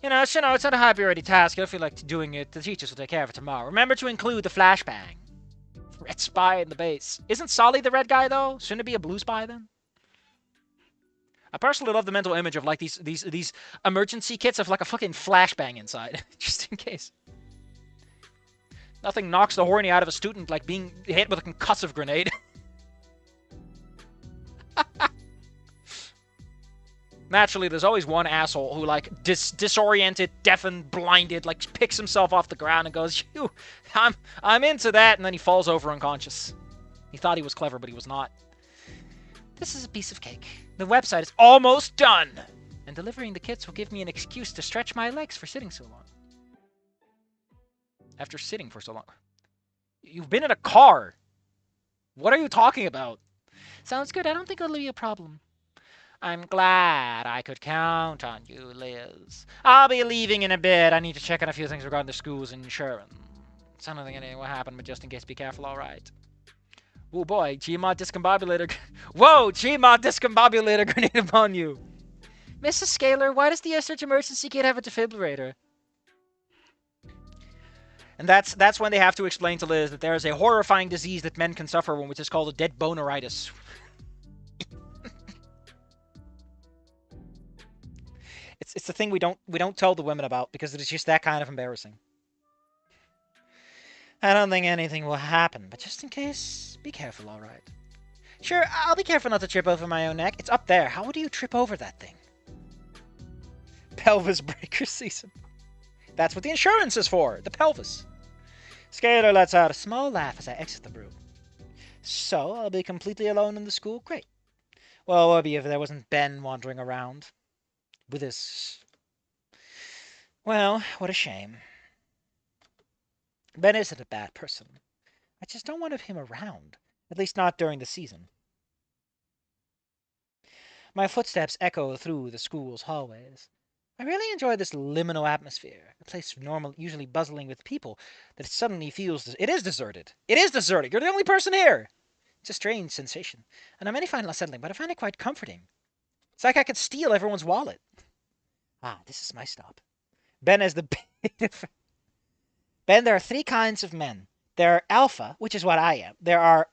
You know, it's not a high-priority task. You'll feel like doing it. The teachers will take care of it tomorrow. Remember to include the flashbang. Red spy in the base. Isn't Solly the red guy, though? Shouldn't it be a blue spy, then? I personally love the mental image of, like, these emergency kits of, like, a fucking flashbang inside. Just in case. Nothing knocks the horny out of a student like being hit with a concussive grenade. Naturally, there's always one asshole who, like, disoriented, deafened, blinded, like, picks himself off the ground and goes, I'm into that, and then he falls over unconscious. He thought he was clever, but he was not. This is a piece of cake. The website is almost done, and delivering the kits will give me an excuse to stretch my legs for sitting so long. After sitting for so long. You've been in a car. What are you talking about? Sounds good. I don't think it'll be a problem. I'm glad I could count on you, Liz. I'll be leaving in a bit. I need to check on a few things regarding the school's insurance. I don't think anything will happen, but just in case, be careful, alright? Oh boy, Gmod discombobulator. Whoa, Gmod discombobulator grenade upon you. Mrs. Scalar, why does the Estrus emergency kit have a defibrillator? And that's when they have to explain to Liz that there is a horrifying disease that men can suffer from, which is called a dead boneritis. It's the thing we don't tell the women about because it is just that kind of embarrassing. I don't think anything will happen, but just in case, be careful, all right? Sure, I'll be careful not to trip over my own neck. It's up there. How would you trip over that thing? Pelvis breaker season. That's what the insurance is for, the pelvis. Scalar lets out a small laugh as I exit the room. So, I'll be completely alone in the school? Great. Well, what would be if there wasn't Ben wandering around? With his... Well, what a shame. Ben isn't a bad person. I just don't want him around. At least not during the season. My footsteps echo through the school's hallways. I really enjoy this liminal atmosphere. A place usually bustling with people, that it suddenly feels... It is deserted. It is deserted. You're the only person here. It's a strange sensation, and many find it unsettling, but I find it quite comforting. It's like I could steal everyone's wallet. Ah, this is my stop. Ben as the... Ben, there are three kinds of men. There are alpha, which is what I am. There are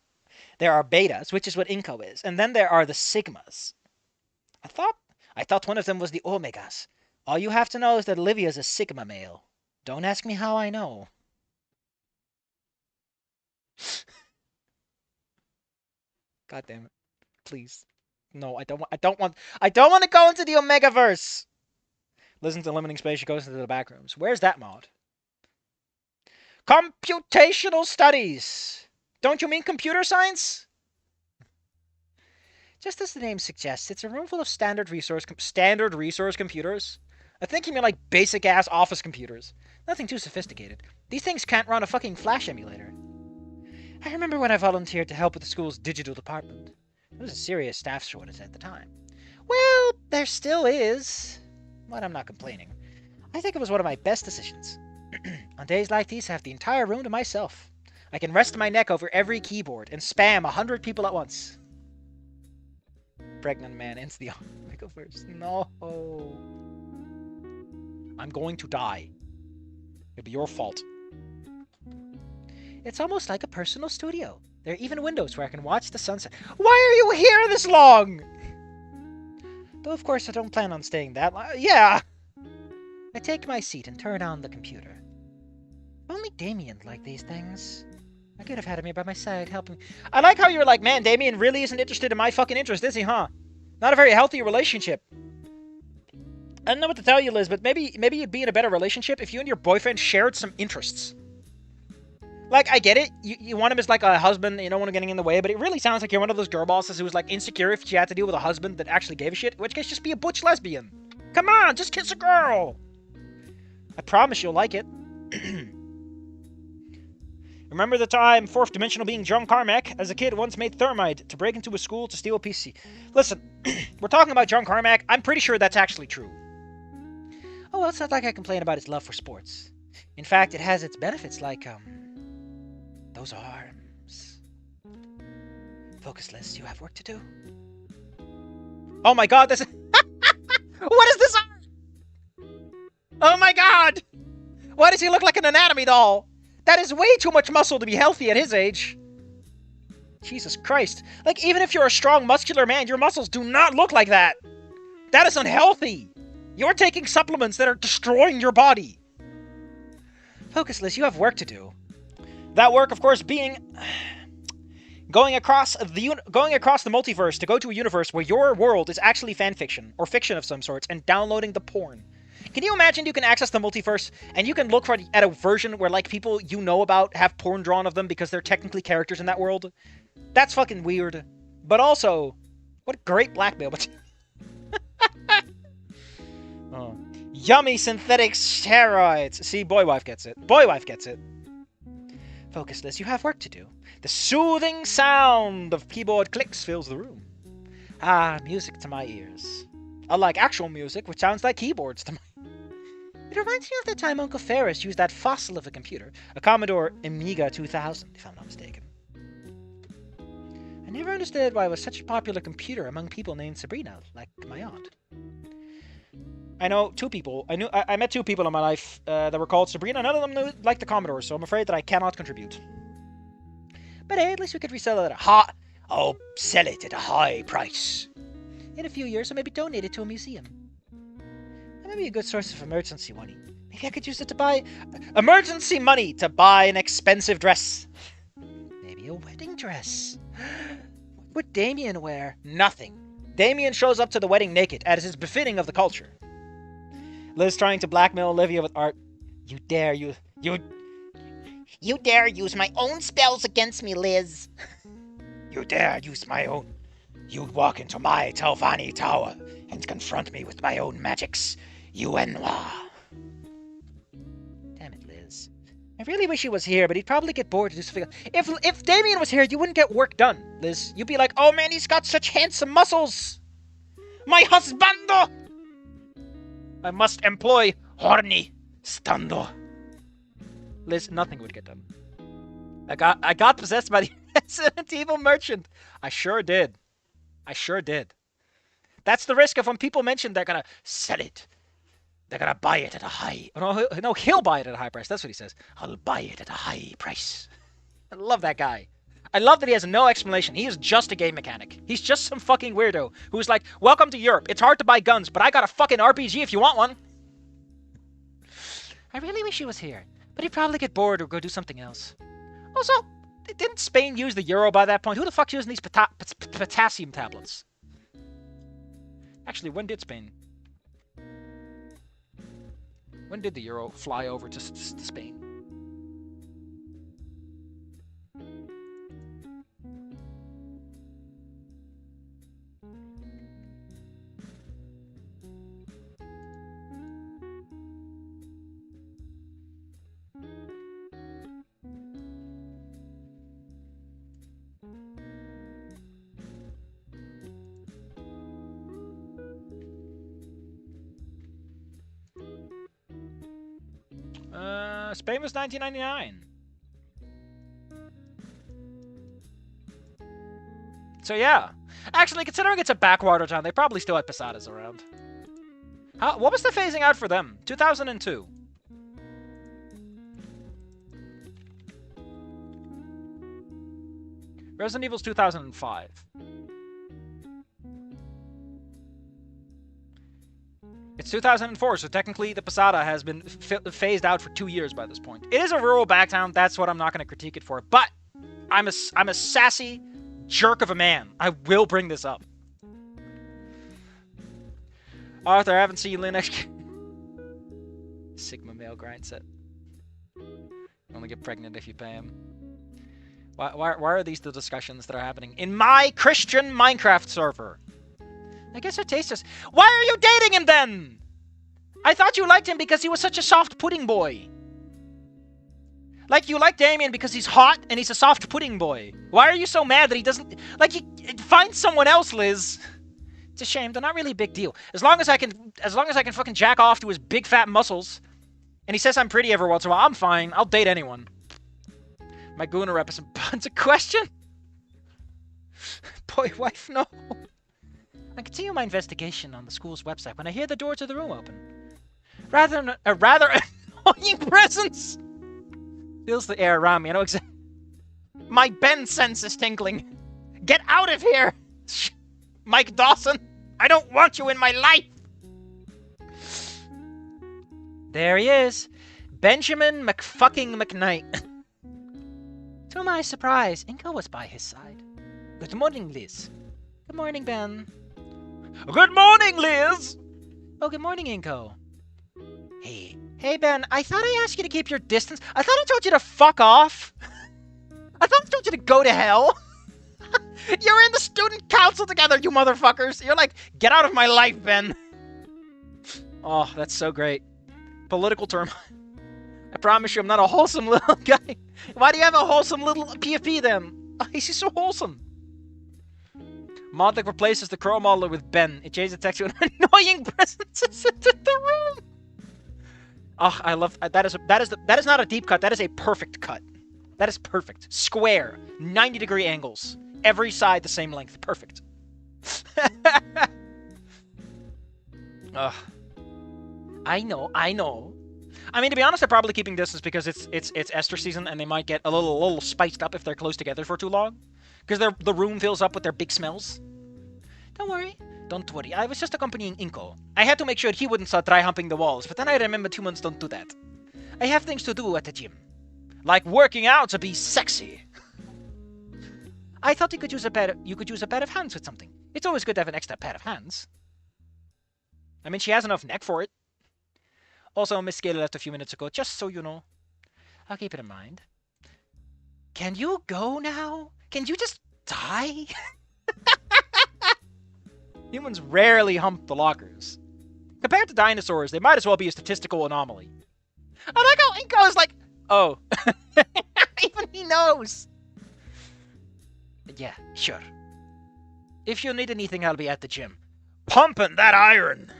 betas, which is what Inko is. And then there are the sigmas. I thought one of them was the omegas. All you have to know is that Olivia's a sigma male. Don't ask me how I know. God damn it. Please. No, I don't want to go into the Omegaverse. Listen to Limiting Space, she goes into the back rooms. Where's that mod? Computational studies. Don't you mean computer science? Just as the name suggests, it's a room full of standard resource computers. I think you mean like basic-ass office computers. Nothing too sophisticated. These things can't run a fucking Flash emulator. I remember when I volunteered to help with the school's digital department. There was a serious staff shortage at the time. Well, there still is. But I'm not complaining. I think it was one of my best decisions. On days like these, I have the entire room to myself. I can rest my neck over every keyboard and spam 100 people at once. Pregnant man ends the Omegaverse. No. I'm going to die. It'll be your fault. It's almost like a personal studio. There are even windows where I can watch the sunset. Why are you here this long? Though, of course, I don't plan on staying that long. Yeah! I take my seat and turn on the computer. Only Damien liked these things. I could have had him here by my side, helping... I like how you're like, man, Damien really isn't interested in my fucking interest, is he, huh? Not a very healthy relationship. I don't know what to tell you, Liz, but maybe you'd be in a better relationship if you and your boyfriend shared some interests. Like, I get it. You want him as, like, a husband. You don't want him getting in the way. But it really sounds like you're one of those girl bosses who was, like, insecure if she had to deal with a husband that actually gave a shit. In which case, just be a butch lesbian. Come on, just kiss a girl. I promise you'll like it. Remember the time fourth dimensional being John Carmack as a kid once made thermite to break into a school to steal a PC. Listen, we're talking about John Carmack. I'm pretty sure that's actually true. Oh, well, it's not like I complain about his love for sports. In fact, it has its benefits like, those arms. Focus, Liz, you have work to do. Oh my god, this is... What is this arm? Oh my god! Why does he look like an anatomy doll? That is way too much muscle to be healthy at his age. Jesus Christ. Like, even if you're a strong, muscular man, your muscles do not look like that. That is unhealthy. You're taking supplements that are destroying your body. Focus, Liz, you have work to do. That work, of course, being... going across the multiverse to go to a universe where your world is actually fanfiction, or fiction of some sorts, and downloading the porn. Can you imagine you can access the multiverse, and you can look at a version where, like, people you know about have porn drawn of them because they're technically characters in that world? That's fucking weird. But also, what great blackmail. Oh. Yummy synthetic steroids. See, boy wife gets it. Boy wife gets it. Focus, Liz, you have work to do. The soothing sound of keyboard clicks fills the room. Ah, music to my ears. Unlike actual music, which sounds like keyboards to my... It reminds me of the time Uncle Ferris used that fossil of a computer, a Commodore Amiga 2000, if I'm not mistaken. I never understood why it was such a popular computer among people named Sabrina, like my aunt. I know two people. I met two people in my life that were called Sabrina. None of them liked the Commodore, so I'm afraid that I cannot contribute. But hey, at least we could resell it at I'll sell it at a high price. In a few years, or maybe donate it to a museum. That may be a good source of emergency money. Maybe I could use it to buy... Emergency money to buy an expensive dress. Maybe a wedding dress. What would Damien wear? Nothing. Damien shows up to the wedding naked, as is befitting of the culture. Liz trying to blackmail Olivia with art. You dare use my own spells against me, Liz. You dare use my own. You'd walk into my Telvanni tower and confront me with my own magics. You Enoir. Damn it, Liz. I really wish he was here, but he'd probably get bored to do something else. If Damien was here, you wouldn't get work done, Liz. You'd be like, oh man, he's got such handsome muscles. My husbando! I must employ horny stando. Liz, nothing would get done. I got possessed by the Resident Evil merchant. I sure did. That's the risk of when people mention they're gonna sell it. They're gonna buy it at a high... No, he'll buy it at a high price. That's what he says. I'll buy it at a high price. I love that guy. I love that he has no explanation. He is just a game mechanic. He's just some fucking weirdo who's like, welcome to Europe. It's hard to buy guns, but I got a fucking RPG if you want one. I really wish he was here, but he'd probably get bored or go do something else. Also, didn't Spain use the euro by that point? Who the fuck's using these potassium tablets? Actually, when did Spain... When did the euro fly over to Spain? Spain was 1999. So yeah. Actually, considering it's a backwater town, they probably still had posadas around. What was the phasing out for them? 2002. Resident Evil's 2005. It's 2004, so technically the posada has been phased out for 2 years by this point. It is a rural backtown, that's what I'm not going to critique it for, but I'm a sassy jerk of a man. I will bring this up. Arthur, I haven't seen you next... Sigma male grind set. Only get pregnant if you pay him. Why are these the discussions that are happening in my Christian Minecraft server? I guess her taste is... Why are you dating him then? I thought you liked him because he was such a soft pudding boy. Like, you like Damien because he's hot and he's a soft pudding boy. Why are you so mad that he doesn't... Like, find someone else, Liz. It's a shame. They're not really a big deal. As long as I can fucking jack off to his big fat muscles, and he says I'm pretty every once in a while, I'm fine. I'll date anyone. My Gooner rep is a question? Boy, wife, no. I continue my investigation on the school's website when I hear the door to the room open. A rather annoying presence fills the air around me. I know exactly. My Ben sense is tingling. Get out of here, Mike Dawson. I don't want you in my life. There he is, Benjamin McFucking McKnight. To my surprise, Inko was by his side. Good morning, Liz. Good morning, Ben. Good morning, Liz. Oh, good morning, Inko. Hey, Ben, I thought I asked you to keep your distance. I thought I told you to fuck off. I thought I told you to go to hell. You're in the student council together, you motherfuckers. You're like, get out of my life, Ben. Oh, that's so great. Political term. I promise you I'm not a wholesome little guy. Why do you have a wholesome little PFP then? Oh, he's so wholesome. Modlic replaces the crow modeler with Ben. It changes the text to an annoying presence into the room. Oh, I love that is not a deep cut. That is a perfect cut. That is perfect. Square, 90-degree angles, every side the same length. Perfect. Ugh. I know. I mean, to be honest, they're probably keeping distance because it's Estrus season, and they might get a little spiced up if they're close together for too long, because the room fills up with their big smells. Don't worry. I was just accompanying Inko. I had to make sure he wouldn't start dry humping the walls, but then I remembered humans don't do that. I have things to do at the gym, like working out to be sexy. I thought you could use a pair of hands with something. It's always good to have an extra pair of hands. I mean, she has enough neck for it. Also, Miss Scaly left a few minutes ago, just so you know. I'll keep it in mind. Can you go now? Can you just die? Humans rarely hump the lockers. Compared to dinosaurs, they might as well be a statistical anomaly. I like how Inko is like, oh. Even he knows. Yeah, sure. If you need anything, I'll be at the gym. Pumping that iron.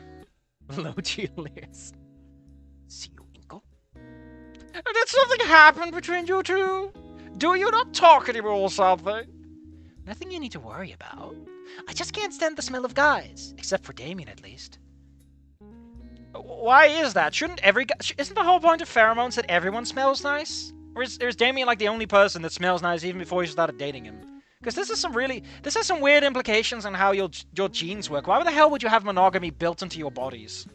Low cheerleaders. See you, Inko. Did something happen between you two? Do you not talk anymore or something? Nothing you need to worry about. I just can't stand the smell of guys. Except for Damien, at least. Why is that? Shouldn't every guy... Isn't the whole point of pheromones that everyone smells nice? Or is Damien like the only person that smells nice even before you started dating him? Because this has some weird implications on how your genes work. Why the hell would you have monogamy built into your bodies?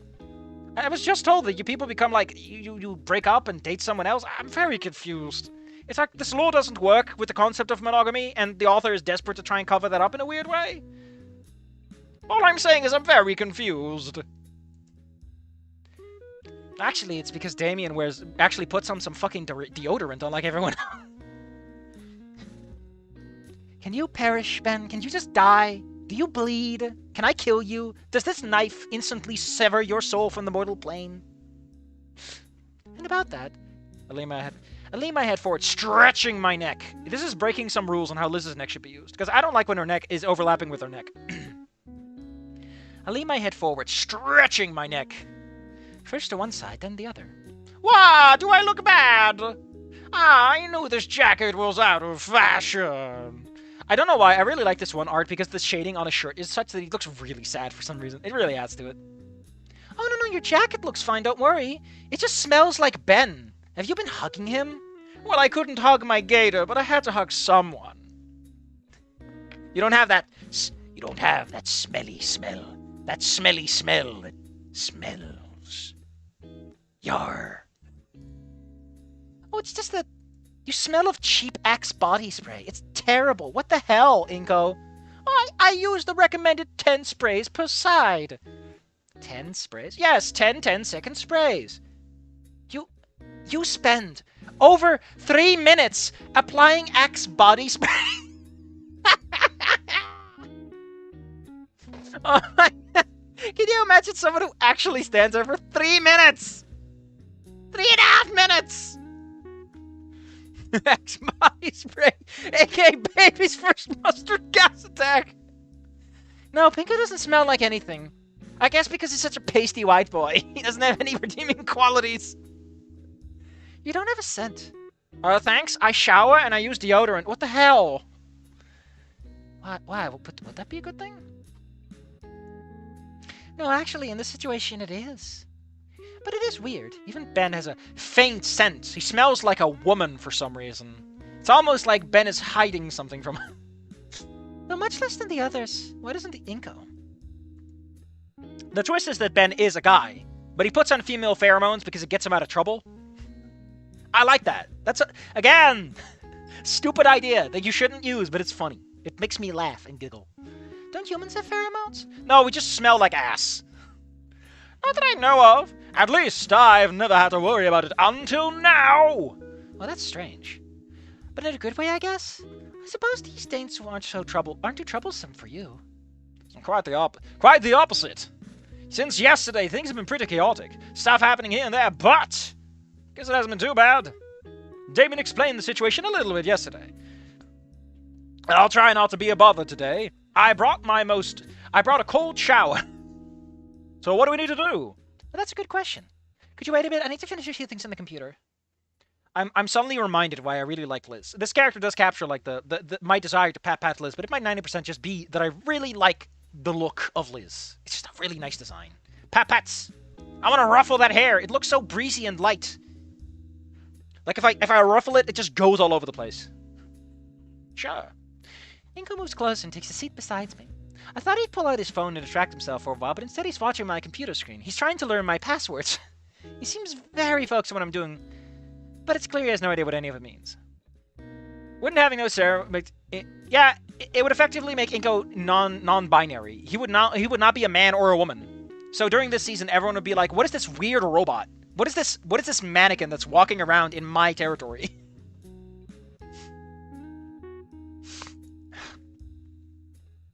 I was just told that you people become like... You break up and date someone else. I'm very confused. It's like this law doesn't work with the concept of monogamy, and the author is desperate to try and cover that up in a weird way. All I'm saying is I'm very confused. Actually, it's because Damien actually puts on some fucking deodorant, unlike everyone else. Can you perish, Ben? Can you just die? Do you bleed? Can I kill you? Does this knife instantly sever your soul from the mortal plane? And about that, I lean my head forward, stretching my neck. This is breaking some rules on how Liz's neck should be used, because I don't like when her neck is overlapping with her neck. I lean my head forward, stretching my neck. First to one side, then the other. Wah! Do I look bad? Ah, I knew this jacket was out of fashion. I don't know why, I really like this one art because the shading on his shirt is such that he looks really sad for some reason. It really adds to it. Oh, no, your jacket looks fine, don't worry. It just smells like Ben. Have you been hugging him? Well, I couldn't hug my gator, but I had to hug someone. You don't have that smelly smell. That smelly smell that smells. Yar. Oh, it's just that you smell of cheap Axe body spray. It's terrible. What the hell, Inko? I use the recommended 10 sprays per side. 10 sprays? Yes, 10 10-second sprays. You spend over 3 minutes applying Axe body spray. Oh my God. Can you imagine imagine someone who actually stands there for 3 minutes! 3.5 minutes! Ex-body spray, aka baby's first mustard gas attack! No, Pinko doesn't smell like anything. I guess because he's such a pasty white boy. He doesn't have any redeeming qualities. You don't have a scent. Thanks. I shower and I use deodorant. What the hell? Why? Would that be a good thing? No, actually, in this situation, it is. But it is weird. Even Ben has a faint scent. He smells like a woman for some reason. It's almost like Ben is hiding something from her. Though much less than the others. Why doesn't the Inko? The twist is that Ben is a guy, but he puts on female pheromones because it gets him out of trouble. I like that. That's, again, stupid idea that you shouldn't use, but it's funny. It makes me laugh and giggle. Don't humans have pheromones? No, we just smell like ass. Not that I know of. At least I've never had to worry about it until now. Well, that's strange. But in a good way, I guess? I suppose these dates aren't too troublesome for you. Quite the opposite. Since yesterday, things have been pretty chaotic. Stuff happening here and there, but guess it hasn't been too bad. Damien explained the situation a little bit yesterday. I'll try not to be a bother today. I brought a cold shower. So what do we need to do? Well, that's a good question. Could you wait a bit? I need to finish a few things on the computer. I'm suddenly reminded why I really like Liz. This character does capture like my desire to pat Liz, but it might 90% just be that I really like the look of Liz. It's just a really nice design. Pats. I want to ruffle that hair. It looks so breezy and light. Like if I ruffle it, it just goes all over the place. Sure. Inko moves closer and takes a seat beside me. I thought he'd pull out his phone and distract himself for a while, but instead he's watching my computer screen. He's trying to learn my passwords. He seems very focused on what I'm doing, but it's clear he has no idea what any of it means. Wouldn't having no ceremony... Yeah, it would effectively make Inko non-binary. He would not be a man or a woman. So during this season, everyone would be like, what is this weird robot? What is this mannequin that's walking around in my territory?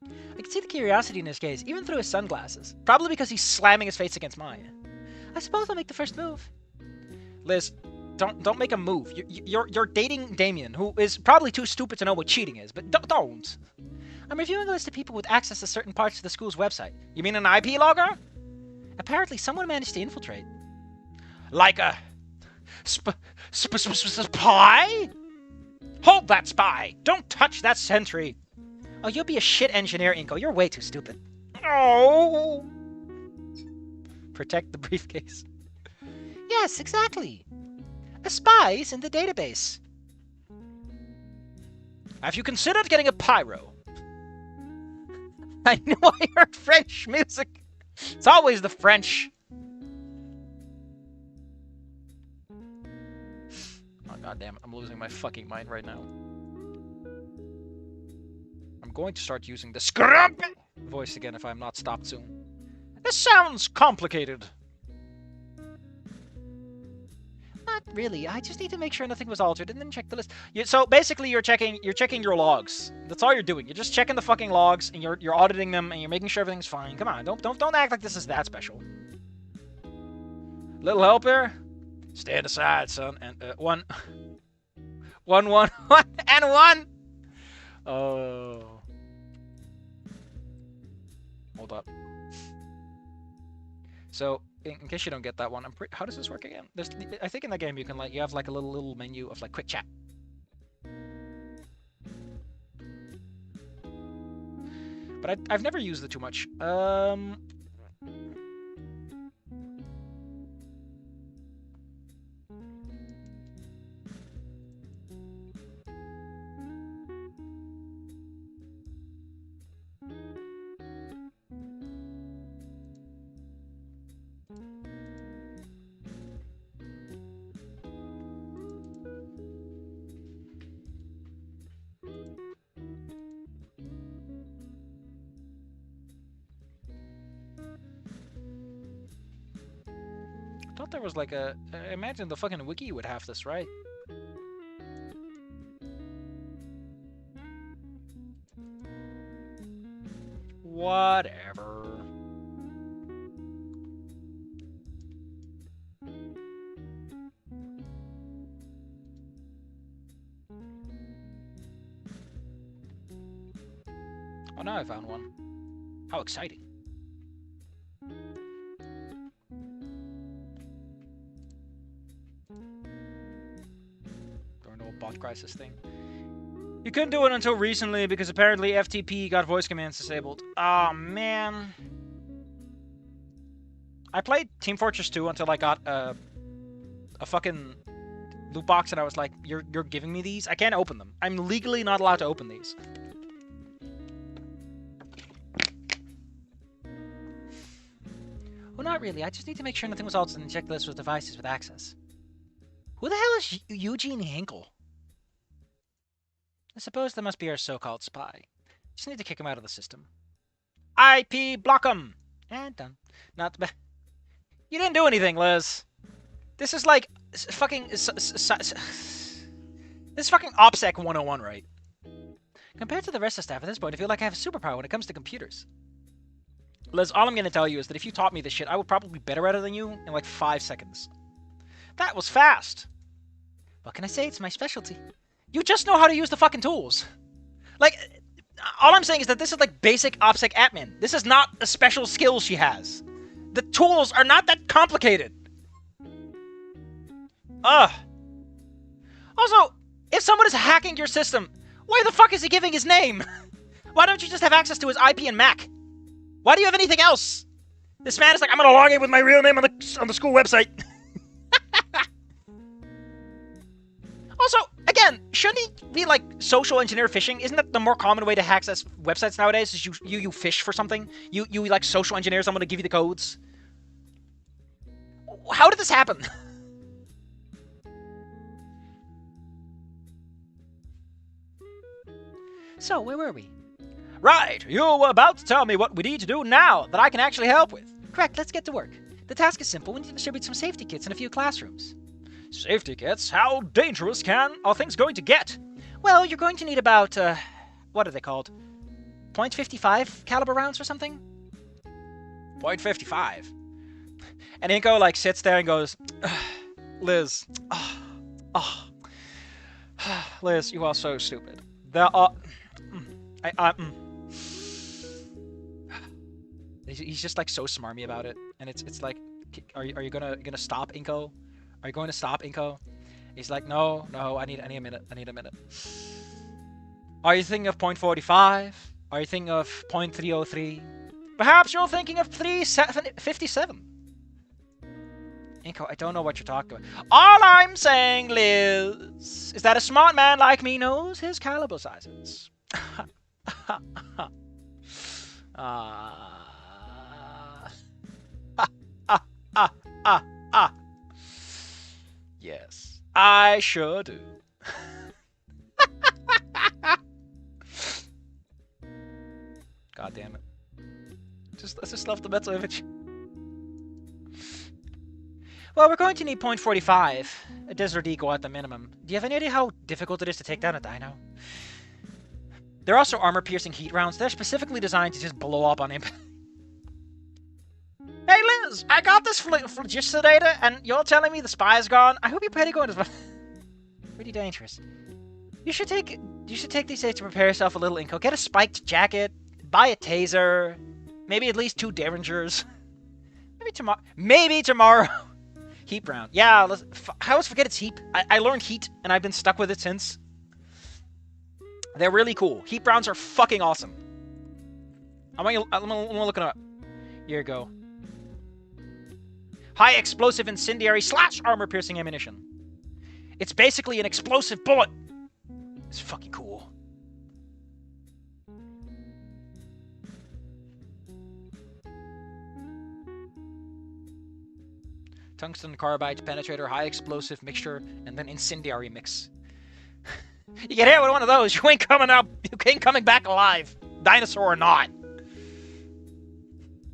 I can see the curiosity in his gaze, even through his sunglasses. Probably because he's slamming his face against mine. I suppose I'll make the first move. Liz, don't make a move. You're dating Damien, who is probably too stupid to know what cheating is, but don't. I'm reviewing a list of people with access to certain parts of the school's website. You mean an IP logger? Apparently, someone managed to infiltrate. Like a... spy? Hold that spy! Don't touch that sentry! Oh, you'll be a shit engineer, Inko. You're way too stupid. Oh! Protect the briefcase. Yes, exactly. A spy is in the database. Have you considered getting a pyro? I know I heard French music. It's always the French. Oh, goddamn it. I'm losing my fucking mind right now. I'm going to start using the scrumpy voice again if I'm not stopped soon. This sounds complicated. Not really. I just need to make sure nothing was altered and then check the list. So basically, you're checking your logs. That's all you're doing. You're just checking the fucking logs and you're auditing them and you're making sure everything's fine. Come on, don't act like this is that special. Little help here. Stand aside, son. And one, and one. Oh. Hold up. So, in case you don't get that one, how does this work again? I think in that game you can you have like a little menu of like quick chat. But I've never used it too much. I thought there was like I imagine the fucking wiki would have this, right? Whatever. Oh, now I found one. How exciting. Or no bot crisis thing. You couldn't do it until recently because apparently FTP got voice commands disabled. Oh man. I played Team Fortress 2 until I got a fucking loot box and I was like, you're giving me these? I can't open them. I'm legally not allowed to open these. Well, not really. I just need to make sure nothing was altered in the checklist with devices with access. Who the hell is Eugene Hinkle? I suppose that must be our so-called spy. Just need to kick him out of the system. IP block him! And done. Not bad. You didn't do anything, Liz. This is like fucking... This is fucking OPSEC 101, right? Compared to the rest of the staff at this point, I feel like I have a superpower when it comes to computers. Liz, all I'm going to tell you is that if you taught me this shit, I would probably be better at it than you in like 5 seconds. That was fast! What can I say? It's my specialty. You just know how to use the fucking tools. Like, all I'm saying is that this is like basic OPSEC admin. This is not a special skill she has. The tools are not that complicated. Ugh. Also, if someone is hacking your system, why the fuck is he giving his name? Why don't you just have access to his IP and MAC? Why do you have anything else? This man is like, I'm gonna log in with my real name on the school website. Also, again, shouldn't he be like social engineer phishing? Isn't that the more common way to hack websites nowadays? Is you fish for something? You like social engineer someone to give you the codes? How did this happen? So, where were we? Right, you were about to tell me what we need to do now that I can actually help with. Correct, let's get to work. The task is simple. We need to distribute some safety kits in a few classrooms. Safety kits? How dangerous are things going to get? Well, you're going to need about, what are they called? .55 caliber rounds or something? .55. And Inko, like, sits there and goes, Liz, Liz, you are so stupid. There are... He's just, like, so smarmy about it. And it's like, are you gonna stop, Inko? Are you going to stop, Inko? He's like, no, I need a minute. Are you thinking of .45? Are you thinking of .303? Perhaps you're thinking of 357. Inko, I don't know what you're talking about. All I'm saying, Liz, is that a smart man like me knows his caliber sizes. Yes, I sure do. God damn it. Let's just love the mental image. Well, we're going to need .45, a Desert Eagle at the minimum. Do you have any idea how difficult it is to take down a dino? There are also armor-piercing heat rounds. They're specifically designed to just blow up on impact. Hey Liz, I got this phlogistidator, and you're telling me the spy is gone? I hope you're pretty going as pretty dangerous. You should take these days to prepare yourself a little, Inko. Get a spiked jacket, buy a taser, maybe at least 2 derringers. Maybe tomorrow. Heat round. Yeah, I always forget it's heat. I learned heat, and I've been stuck with it since. They're really cool. Heat rounds are fucking awesome. I'm gonna look it up. Here you go. High explosive incendiary / armor-piercing ammunition. It's basically an explosive bullet. It's fucking cool. Tungsten carbide penetrator, high explosive mixture, and then incendiary mix. You get hit with one of those, you ain't coming back alive. Dinosaur or not.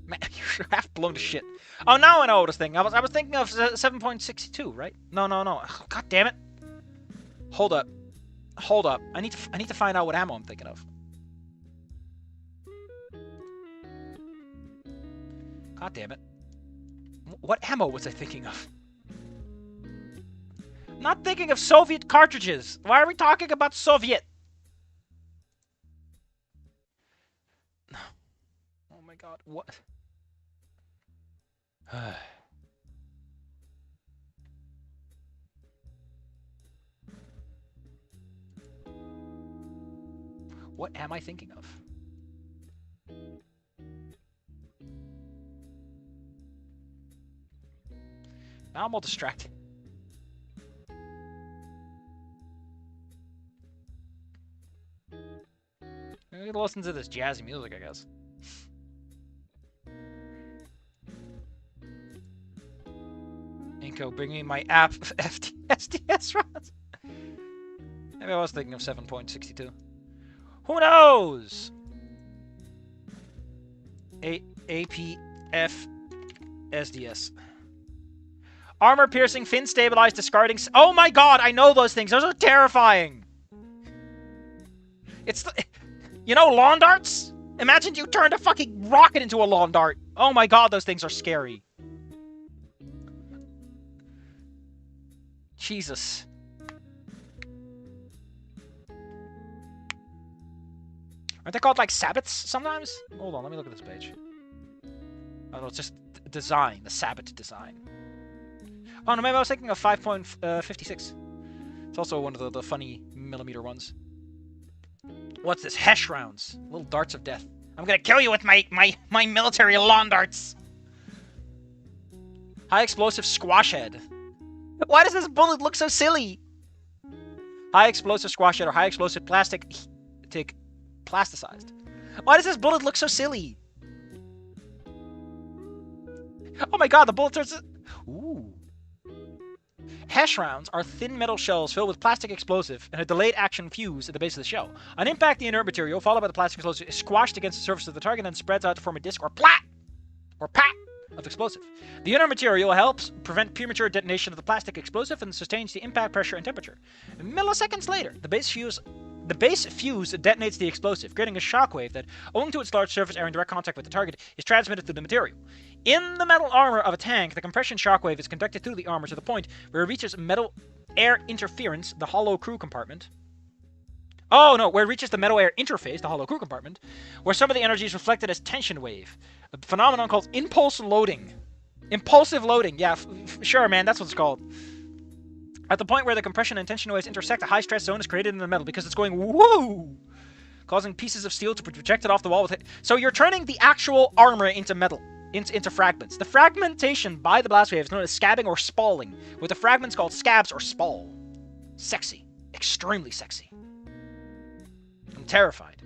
Man, you're half blown to shit. Oh, now I know what I was thinking. I was thinking of 7.62, right? No. God damn it. Hold up. I need to find out what ammo I'm thinking of. God damn it. What ammo was I thinking of? I'm not thinking of Soviet cartridges. Why are we talking about Soviet? my god, what? What am I thinking of? Now I'm all distracted. I'm gonna listen to this jazzy music, I guess. Inco, bring me my app SDS runs. Maybe I was thinking of 7.62. Who knows? APF SDS. Armor piercing, fin stabilized, discarding. Oh my god, I know those things. Those are terrifying. It's the, you know, lawn darts? Imagine you turned a fucking rocket into a lawn dart. Oh my god, those things are scary. Jesus. Aren't they called like sabbats sometimes? Hold on, let me look at this page. Oh no, it's just design, the sabbat design. Oh no, maybe I was thinking of 5.56. It's also one of the funny millimeter ones. What's this? Hesh rounds. Little darts of death. I'm gonna kill you with my military lawn darts. High explosive squash head. Why does this bullet look so silly? High explosive squash head or high explosive plasticized. Why does this bullet look so silly? Oh my god, the bullet turns... Ooh. Hesh rounds are thin metal shells filled with plastic explosive and a delayed action fuse at the base of the shell. On impact, the inert material, followed by the plastic explosive, is squashed against the surface of the target and then spreads out to form a disc or plat or pat of explosive. The inert material helps prevent premature detonation of the plastic explosive and sustains the impact pressure and temperature. Milliseconds later, the base fuse detonates the explosive, creating a shockwave that, owing to its large surface area in direct contact with the target, is transmitted through the material. In the metal armor of a tank, the compression shockwave is conducted through the armor to the point where it reaches metal air interference, the hollow crew compartment. Oh no, where it reaches the metal air interface, the hollow crew compartment, where some of the energy is reflected as tension wave, a phenomenon called impulse loading. Impulsive loading, yeah, sure man, that's what it's called. At the point where the compression and tension waves intersect, a high-stress zone is created in the metal because it's going woo, causing pieces of steel to be projected off the wall. So you're turning the actual armor into metal, into fragments. The fragmentation by the blast wave is known as scabbing or spalling, with the fragments called scabs or spall. Sexy. Extremely sexy. I'm terrified.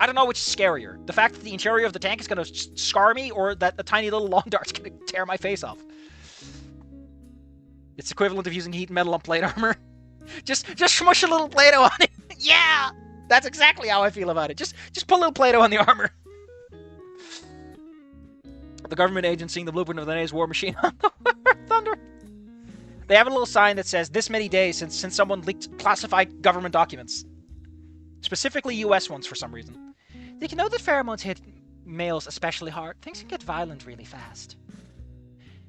I don't know which is scarier. The fact that the interior of the tank is going to scar me, or that the tiny little lawn dart's going to tear my face off. It's equivalent of using heat metal on plate armor. Just smush a little Play-Doh on it. Yeah! That's exactly how I feel about it. Just put a little Play-Doh on the armor. The government agent seeing the blueprint of the NA's war machine on the Thunder. They have a little sign that says, this many days since someone leaked classified government documents. Specifically US ones for some reason. Did you know that pheromones hit males especially hard? Things can get violent really fast.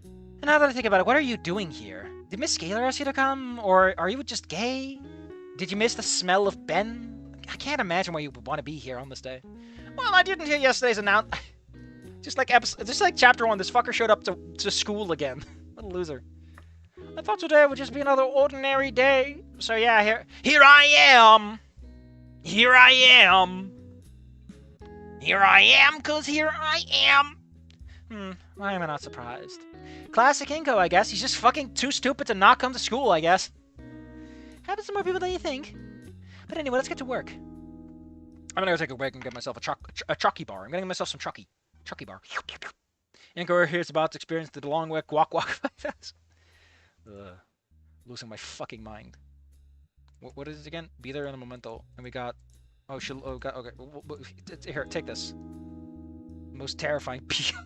And now that I think about it, what are you doing here? Did Miss Scalar ask you to come? Or are you just gay? Did you miss the smell of Ben? I can't imagine why you would want to be here on this day. Well, I didn't hear yesterday's announcement. Just like chapter 1, this fucker showed up to school again. What a loser. I thought today would just be another ordinary day. So yeah, here I am. Here I am. Here I am, 'cause here I am. Why am I not surprised? Classic Inko, I guess. He's just fucking too stupid to not come to school, I guess. Happens to more people than you think. But anyway, let's get to work. I'm gonna go take a break and get myself a Chucky bar. I'm getting myself some Chucky bar. Inko here is about to experience the long wet guac 5000. Losing my fucking mind. What is it again? Be there in a momento. And we got... Oh, God, okay. Here, take this. Most terrifying PO.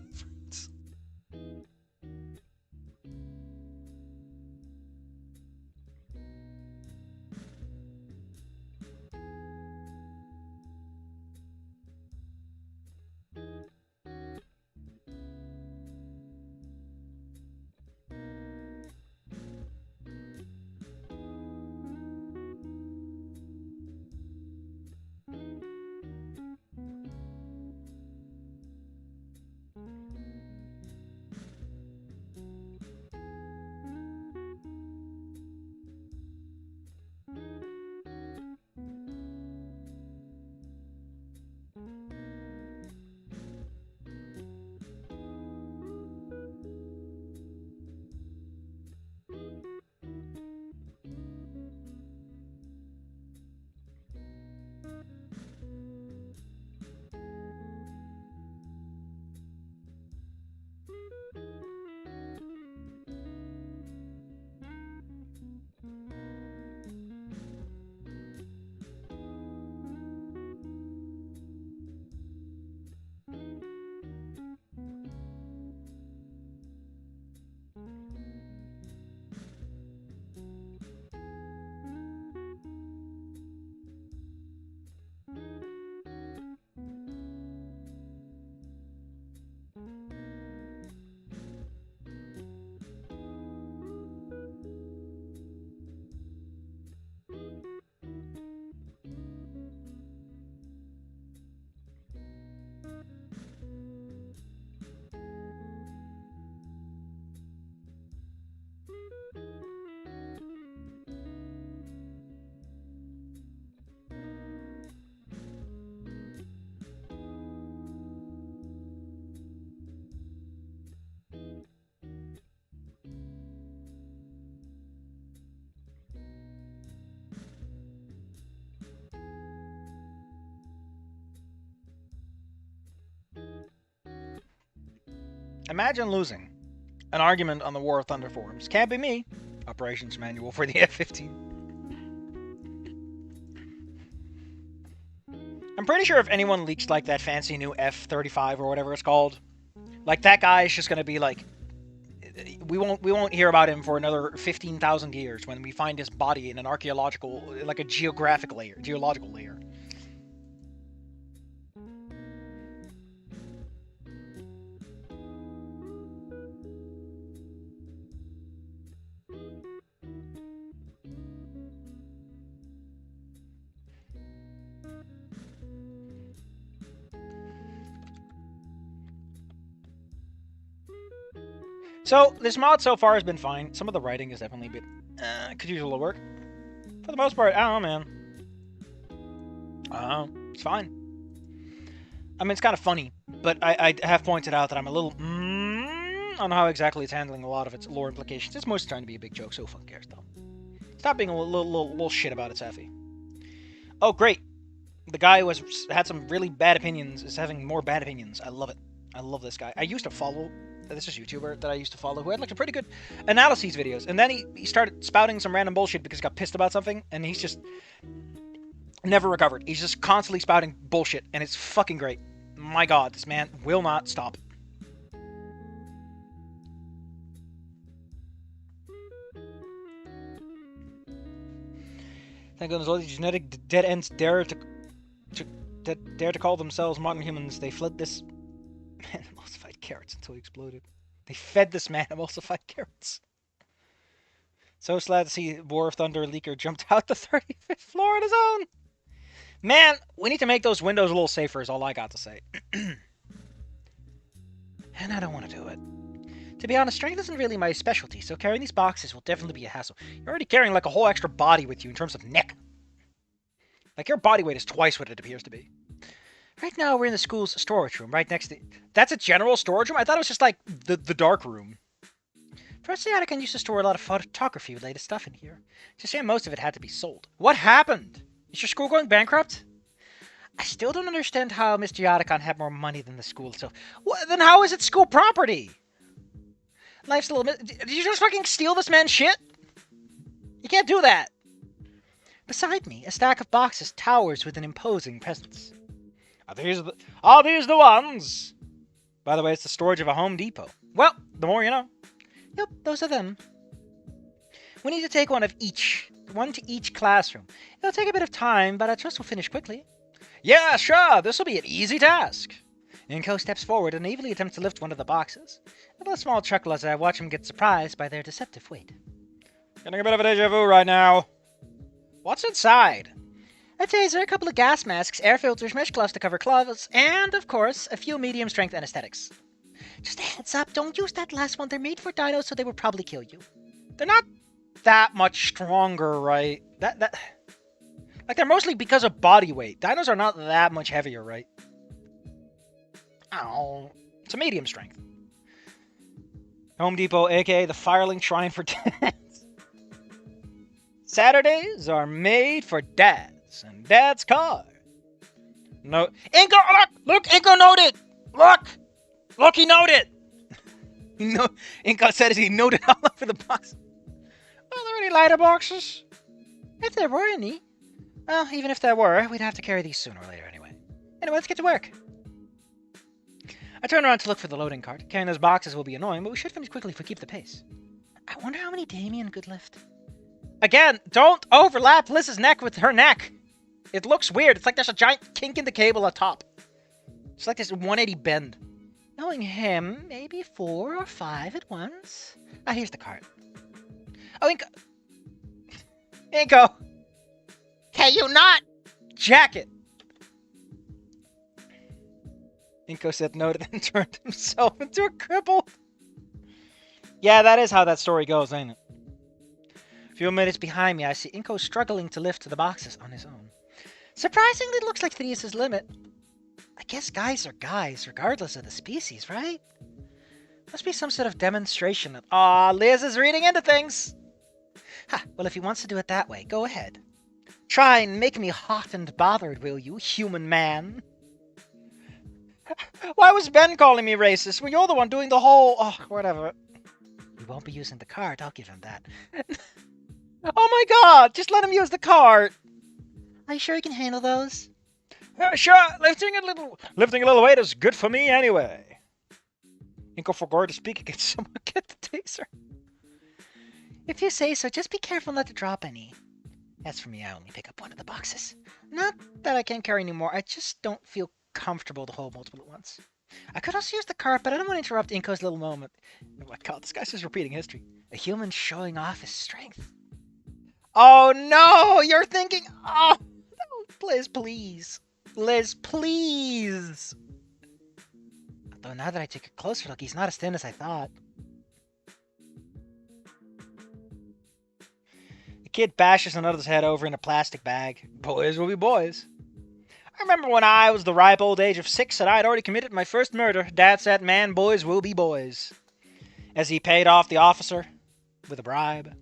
Imagine losing an argument on the War of Thunder forums. Can't be me. Operations manual for the F-15. I'm pretty sure if anyone leaks like that fancy new F-35 or whatever it's called, like that guy is just gonna be like, we won't hear about him for another 15,000 years when we find his body in an archaeological, like a geological layer. So, this mod so far has been fine. Some of the writing is definitely a bit... could use a little work. For the most part, I don't know, man. It's fine. I mean, it's kind of funny, but I have pointed out that I'm a little... on how exactly it's handling a lot of its lore implications. It's mostly trying to be a big joke, so who fucking cares, though. Stop being a little shit about it, Safi. Oh, great. The guy who had some really bad opinions is having more bad opinions. I love it. I love this guy. I used to follow... This is a YouTuber that I used to follow who had like some pretty good analyses videos. And then he started spouting some random bullshit because he got pissed about something. And he's just never recovered. He's just constantly spouting bullshit. And it's fucking great. My god, this man will not stop. Thank goodness all these genetic dead ends dare to call themselves modern humans. They fled this... Man, emulsified carrots until he exploded. They fed this man emulsified carrots. So glad to see War of Thunder leaker jumped out the 35th floor on his own. Man, we need to make those windows a little safer is all I got to say. And I don't want to do it. To be honest, strength isn't really my specialty, so carrying these boxes will definitely be a hassle. You're already carrying like a whole extra body with you in terms of neck. Like your body weight is twice what it appears to be. Right now, we're in the school's storage room, right next to... That's a general storage room? I thought it was just, like, the dark room. First, the attic used to store a lot of photography-related stuff in here. It's a shame most of it had to be sold. What happened? Is your school going bankrupt? I still don't understand how Mr. Yadakon had more money than the school itself. Then how is it school property? Life's a little bit... Did you just fucking steal this man's shit? You can't do that. Beside me, a stack of boxes towers with an imposing presence. Are these the ones? By the way, it's the storage of a Home Depot. Well, the more you know. Yep, those are them. We need to take one to each classroom. It'll take a bit of time, but I trust we'll finish quickly. Yeah, sure, this will be an easy task. Inko steps forward and naively attempts to lift one of the boxes. With a small chuckle as I watch him get surprised by their deceptive weight. Getting a bit of a deja vu right now. What's inside? A taser, a couple of gas masks, air filters, mesh gloves to cover clothes, and, of course, a few medium-strength anesthetics. Just a heads up, don't use that last one. They're made for dinos, so they will probably kill you. They're not that much stronger, right? Like, they're mostly because of body weight. Dinos are not that much heavier, right? Oh, it's a medium strength. Home Depot, aka the Firelink Shrine for Dads. Saturdays are made for dads and dad's car. No, Inko, look, Inko noted. Look, he noted. Inko said as he noted all over the box. Are there any lighter boxes? If there were any. Well, even if there were, we'd have to carry these sooner or later anyway. Anyway, let's get to work. I turn around to look for the loading cart. Carrying those boxes will be annoying, but we should finish quickly if we keep the pace. I wonder how many Damien could lift. Again, don't overlap Liz's neck with her neck. It looks weird. It's like there's a giant kink in the cable at top. It's like this 180 bend. Knowing him, maybe 4 or 5 at once. Ah, here's the cart. Oh, Inko! Can you not? Jacket! Inko said no and turned himself into a cripple. Yeah, that is how that story goes, ain't it? A few minutes behind me, I see Inko struggling to lift the boxes on his own. Surprisingly, it looks like 3 is his limit. I guess guys are guys, regardless of the species, right? Must be some sort of demonstration. Aw, Liz is reading into things. Ha, well, if he wants to do it that way, go ahead. Try and make me hot and bothered, will you, human man? Why was Ben calling me racist when you're the one doing the whole... Oh, whatever. He won't be using the cart, I'll give him that. Oh my god, just let him use the cart. Are you sure you can handle those? Sure, lifting a little weight is good for me anyway. Inko forgot to speak against someone. Get the taser. If you say so, just be careful not to drop any. As for me, I only pick up one of the boxes. Not that I can't carry any more, I just don't feel comfortable to hold multiple at once. I could also use the cart, but I don't want to interrupt Inko's little moment. Oh my god, this guy's just repeating history. A human showing off his strength. Oh no, you're thinking... Oh, no, Liz, please. Liz, please. Though now that I take a closer look, he's not as thin as I thought. The kid bashes another's head over in a plastic bag. Boys will be boys. I remember when I was the ripe old age of 6 and I had already committed my first murder. Dad said, man, boys will be boys. As he paid off the officer with a bribe.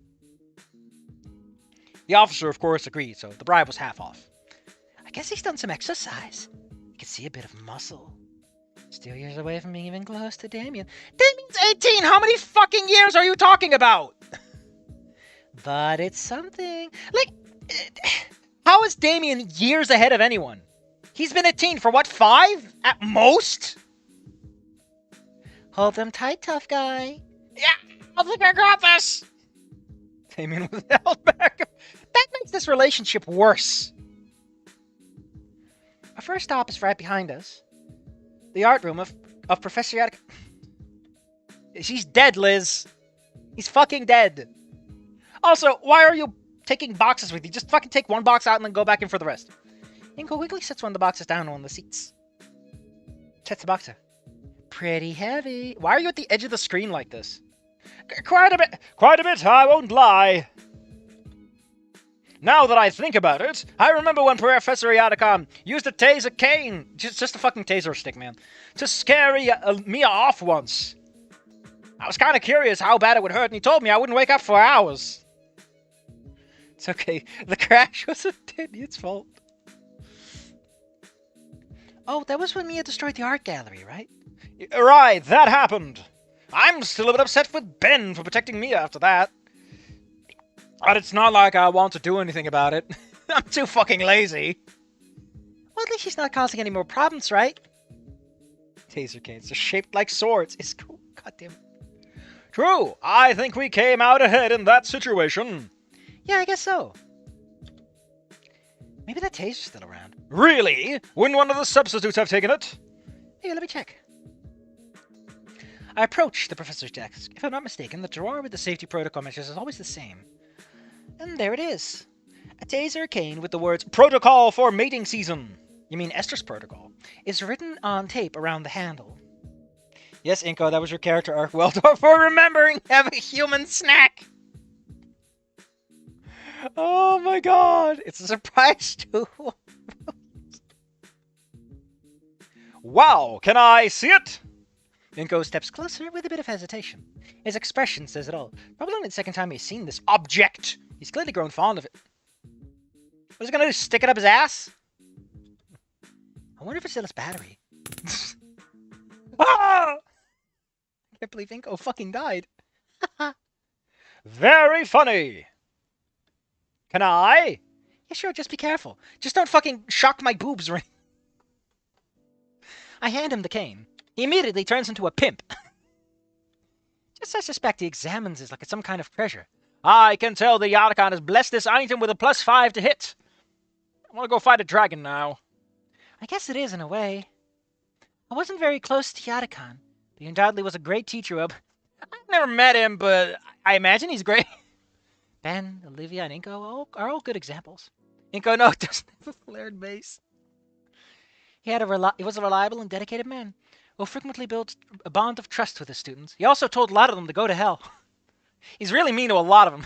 The officer, of course, agreed, so the bribe was half off. I guess he's done some exercise. You can see a bit of muscle. Still years away from being even close to Damien. Damien's 18! How many fucking years are you talking about? But it's something. Like, how is Damien years ahead of anyone? He's been a teen for what, 5? At most? Hold them tight, tough guy. Yeah, I think I got this. Damien was held back. That makes this relationship worse. Our first stop is right behind us. The art room of Professor Yatka. She's dead, Liz. He's fucking dead. Also, why are you taking boxes with you? Just fucking take one box out and then go back in for the rest. Inko Wiggly sets one of the boxes down on one of the seats. Sets the box down. Pretty heavy. Why are you at the edge of the screen like this? Quite a bit, I won't lie. Now that I think about it, I remember when Professor Yatacon used a taser cane, just a fucking taser stick, man, to scare Mia off once. I was kind of curious how bad it would hurt, and he told me I wouldn't wake up for hours. It's okay. The crash wasn't Idiot's fault. Oh, that was when Mia destroyed the art gallery, right? Right, that happened. I'm still a bit upset with Ben for protecting Mia after that. But it's not like I want to do anything about it. I'm too fucking lazy. Well, at least she's not causing any more problems, right? Taser canes are shaped like swords. It's cool. God damn it. True. I think we came out ahead in that situation. Yeah, I guess so. Maybe that taser's still around. Really? Wouldn't one of the substitutes have taken it? Here, let me check. I approach the professor's desk. If I'm not mistaken, the drawer with the safety protocol measures is always the same. And there it is. A taser cane with the words, Protocol for Mating Season. You mean Estrus Protocol. Is written on tape around the handle. Yes, Inko, that was your character arc. Well done for remembering have a human snack. Oh my god. It's a surprise too. Wow, can I see it? Inko steps closer with a bit of hesitation. His expression says it all. Probably only the second time he's seen this object. He's clearly grown fond of it. What's he gonna do, stick it up his ass? I wonder if it's still his battery. Ah! I can't believe Inko fucking died. Very funny. Can I? Yeah, sure, just be careful. Just don't fucking shock my boobs or anything. I hand him the cane. He immediately turns into a pimp. Just I suspect he examines it like it's some kind of treasure. I can tell the Yatacon has blessed this item with a +5 to hit. I want to go fight a dragon now. I guess it is in a way. I wasn't very close to Yatacon, but he undoubtedly was a great teacher. I've never met him, but I imagine he's great. Ben, Olivia, and Inko are all good examples. Inko, no, doesn't have a flared base. He was a reliable and dedicated man who frequently built a bond of trust with his students. He also told a lot of them to go to hell. He's really mean to a lot of them.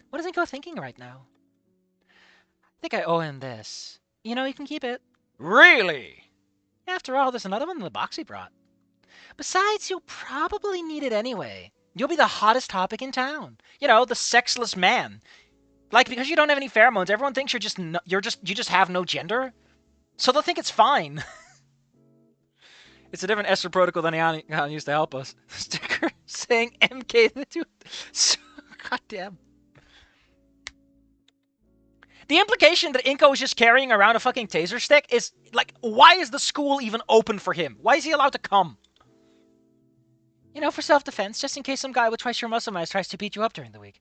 What is Inko thinking right now? I think I owe him this. You know, you can keep it. Really? After all, there's another one in the box he brought. Besides, you'll probably need it anyway. You'll be the hottest topic in town. You know, the sexless man. Like, because you don't have any pheromones, everyone thinks you just have no gender. So they'll think it's fine. It's a different Esther protocol than Ian used to help us. Sticker saying MK the two. God damn. The implication that Inko is just carrying around a fucking taser stick is, like, why is the school even open for him? Why is he allowed to come? You know, for self-defense, just in case some guy with twice your muscle mass tries to beat you up during the week.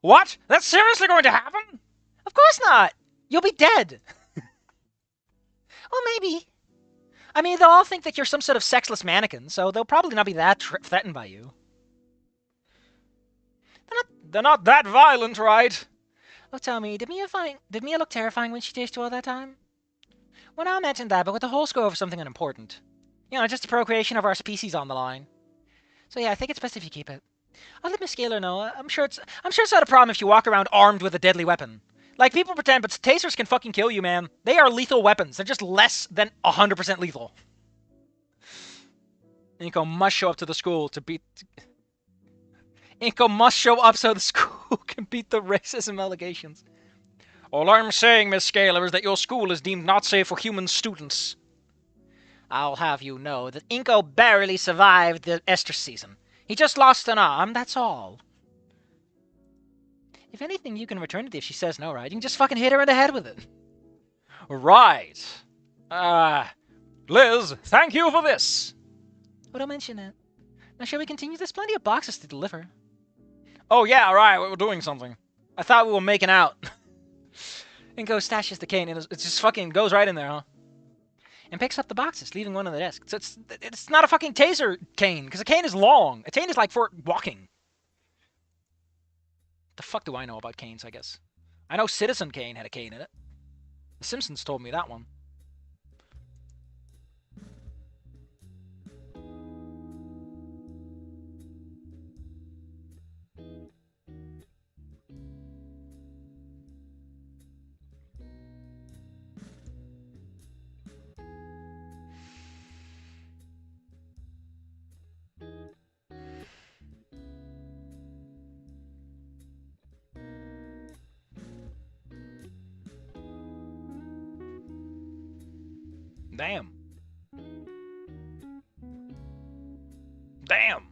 What? That's seriously going to happen? Of course not! You'll be dead! Well, maybe. I mean, they'll all think that you're some sort of sexless mannequin, so they'll probably not be that threatened by you. They're not that violent, right? Oh, tell me, did Mia look terrifying when she chased you all that time? Well, I mentioned that, but with the whole score of something unimportant. You know, just the procreation of our species on the line. So yeah, I think it's best if you keep it. I'll let Miss Scaler know. I'm sure it's not a problem if you walk around armed with a deadly weapon. Like, people pretend, but tasers can fucking kill you, man. They are lethal weapons. They're just less than 100% lethal. Inko must show up to the school to beat... Inko must show up so the school can beat the racism allegations. All I'm saying, Miss Scaler, is that your school is deemed not safe for human students. I'll have you know that Inko barely survived the Estrus season. He just lost an arm, that's all. If anything, you can return it if she says no, right? You can just fucking hit her in the head with it. Right. Liz, thank you for this. Oh, don't mention it. Now, shall we continue? There's plenty of boxes to deliver. Oh, yeah, right, we're doing something. I thought we were making out. Inko stashes the cane, and it just fucking goes right in there, huh? And picks up the boxes, leaving one on the desk. So it's not a fucking taser cane, because a cane is long. A cane is like for walking. The fuck do I know about canes, I guess? I know Citizen Kane had a cane in it. The Simpsons told me that one. Damn. Damn.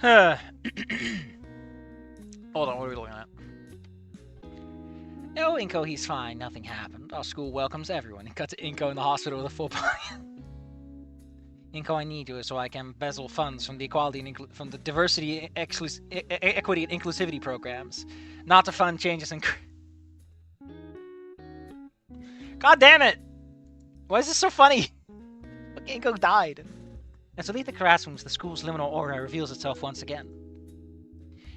Hold on, what are we looking at? No, Inko, he's fine. Nothing happened. Our school welcomes everyone. He cut to Inko in the hospital with a full body. Inko, I need you so I can embezzle funds from the equality and from the diversity, equity, and inclusivity programs, not to fund changes in. God damn it! Why is this so funny? Look, Inko died. And so leave the classrooms, the school's liminal aura reveals itself once again.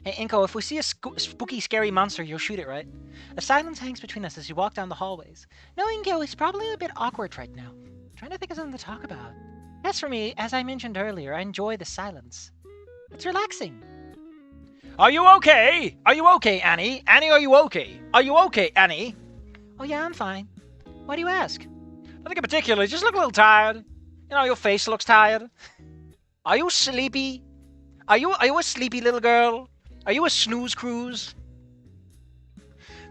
Hey, Inko, if we see a spooky, scary monster, you'll shoot it, right? A silence hangs between us as you walk down the hallways. No, Inko, it's probably a bit awkward right now. I'm trying to think of something to talk about. As for me, as I mentioned earlier, I enjoy the silence. It's relaxing. Are you okay? Are you okay, Annie? Annie, are you okay? Are you okay, Annie? Oh, yeah, I'm fine. Why do you ask? Nothing in particular. You just look a little tired. You know, your face looks tired. Are you sleepy? Are you a sleepy little girl? Are you a snooze cruise?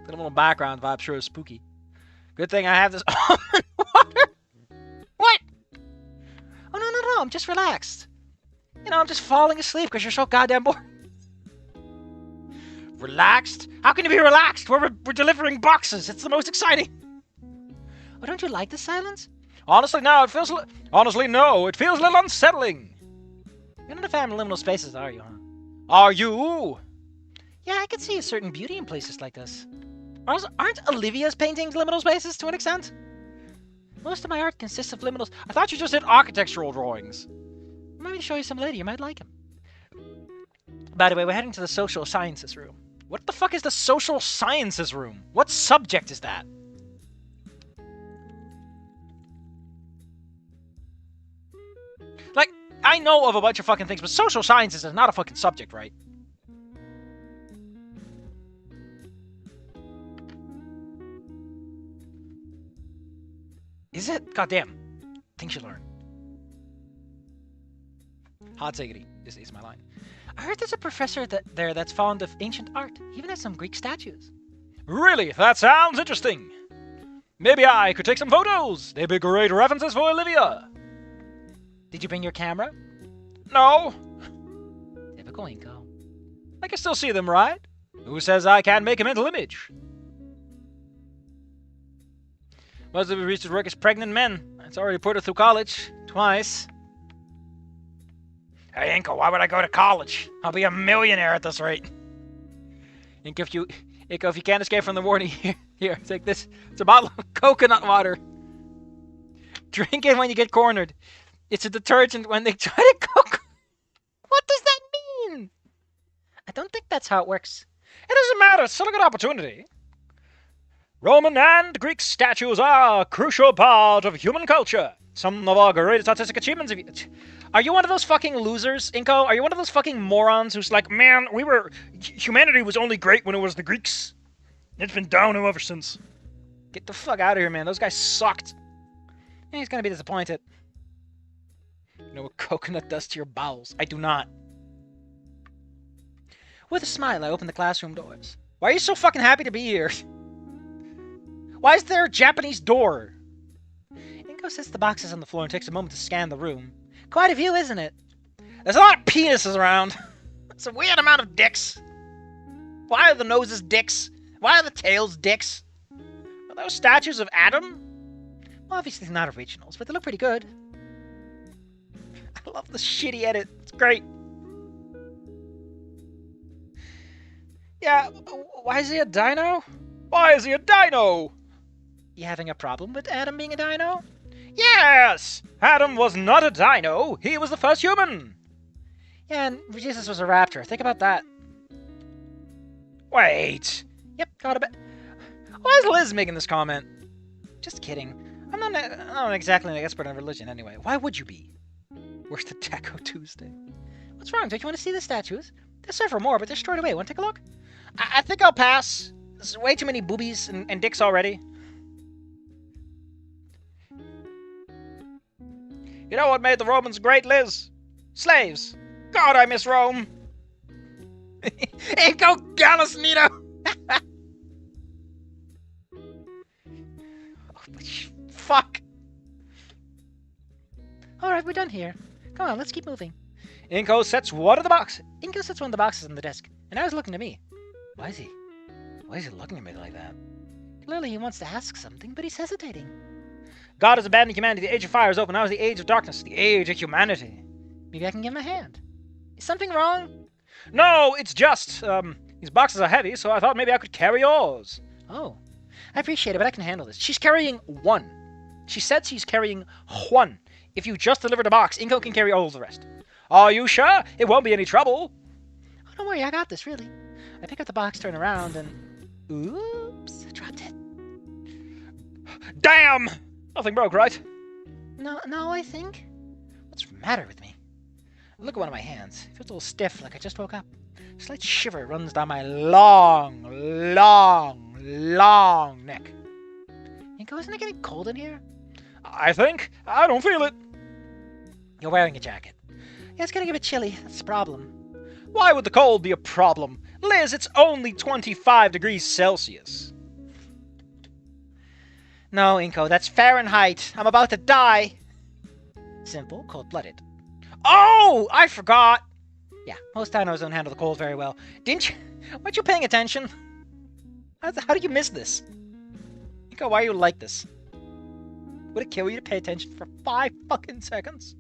The little background vibe sure is spooky. Good thing I have this almond water. What? Oh, no, I'm just relaxed. You know, I'm just falling asleep because you're so goddamn bored. Relaxed? How can you be relaxed? We're delivering boxes. It's the most exciting. Oh, don't you like the silence? Honestly, no. It feels honestly, no. It feels a little unsettling. You're not a fan of liminal spaces, are you, huh? Are you? Yeah, I can see a certain beauty in places like this. Aren't Olivia's paintings liminal spaces to an extent? Most of my art consists of liminals. I thought you just did architectural drawings. I'm going to show you some later. You might like them. By the way, we're heading to the social sciences room. What the fuck is the social sciences room? What subject is that? I know of a bunch of fucking things, but social sciences is not a fucking subject, right? Is it? Goddamn. Things you learn. Hot diggity is my line. I heard there's a professor there that's fond of ancient art. He even has some Greek statues. Really? That sounds interesting. Maybe I could take some photos. They'd be great references for Olivia. Did you bring your camera? No. Typical Inko. I can still see them, right? Who says I can't make a mental image? Most of the research work is pregnant men. It's already put her through college. Twice. Hey, Inko, why would I go to college? I'll be a millionaire at this rate. Inko, if you can't escape from the warning, here, take this. It's a bottle of coconut water. Drink it when you get cornered. It's a detergent when they try to cook. What does that mean? I don't think that's how it works. It doesn't matter. It's still a good opportunity. Roman and Greek statues are a crucial part of human culture. Some of our greatest artistic achievements. Are you one of those fucking losers, Inko? Are you one of those fucking morons who's like, man, humanity was only great when it was the Greeks. It's been downhill ever since. Get the fuck out of here, man. Those guys sucked. Yeah, he's gonna be disappointed. You know what coconut does to your bowels? I do not. With a smile, I open the classroom doors. Why are you so fucking happy to be here? Why is there a Japanese door? Inko sets the boxes on the floor and takes a moment to scan the room. Quite a view, isn't it? There's a lot of penises around. It's a weird amount of dicks. Why are the noses dicks? Why are the tails dicks? Are those statues of Adam? Well, obviously not originals, but they look pretty good. I love the shitty edit. It's great. Yeah, why is he a dino? Why is he a dino? You having a problem with Adam being a dino? Yes! Adam was not a dino. He was the first human. Yeah, and Jesus was a raptor. Think about that. Wait. Yep, got a bit. Why is Liz making this comment? Just kidding. I'm not exactly an expert on religion anyway. Why would you be? Where's the Taco Tuesday? What's wrong? Don't you want to see the statues? There's several more, but they're stored away. Want to take a look? I think I'll pass. There's way too many boobies and dicks already. You know what made the Romans great, Liz? Slaves. God, I miss Rome. Inko Gallus Nito. Fuck. Alright, we're done here. Come on, let's keep moving. Inko sets one of the boxes on the desk, and now he's looking at me. Why is he looking at me like that? Clearly he wants to ask something, but he's hesitating. God has abandoned humanity. The age of fire is open. Now is the age of darkness. The age of humanity. Maybe I can give him a hand. Is something wrong? No, it's just, these boxes are heavy, so I thought maybe I could carry yours. Oh, I appreciate it, but I can handle this. She's carrying one. She said she's carrying one. If you just deliver the box, Inko can carry all of the rest. Are you sure? It won't be any trouble. Oh, don't worry, I got this, really. I pick up the box, turn around, and... Oops, I dropped it. Damn! Nothing broke, right? No, I think. What's the matter with me? Look at one of my hands. It feels a little stiff, like I just woke up. A slight shiver runs down my long neck. Inko, isn't it getting cold in here? I think. I don't feel it. You're wearing a jacket. Yeah, it's getting a bit chilly. That's the problem. Why would the cold be a problem? Liz, it's only 25 degrees Celsius. No, Inko, that's Fahrenheit. I'm about to die. Simple, cold-blooded. Oh, I forgot. Yeah, most dinos don't handle the cold very well. Didn't you? Weren't you paying attention? How did you miss this? Inko, why are you like this? Would it kill you to pay attention for 5 fucking seconds?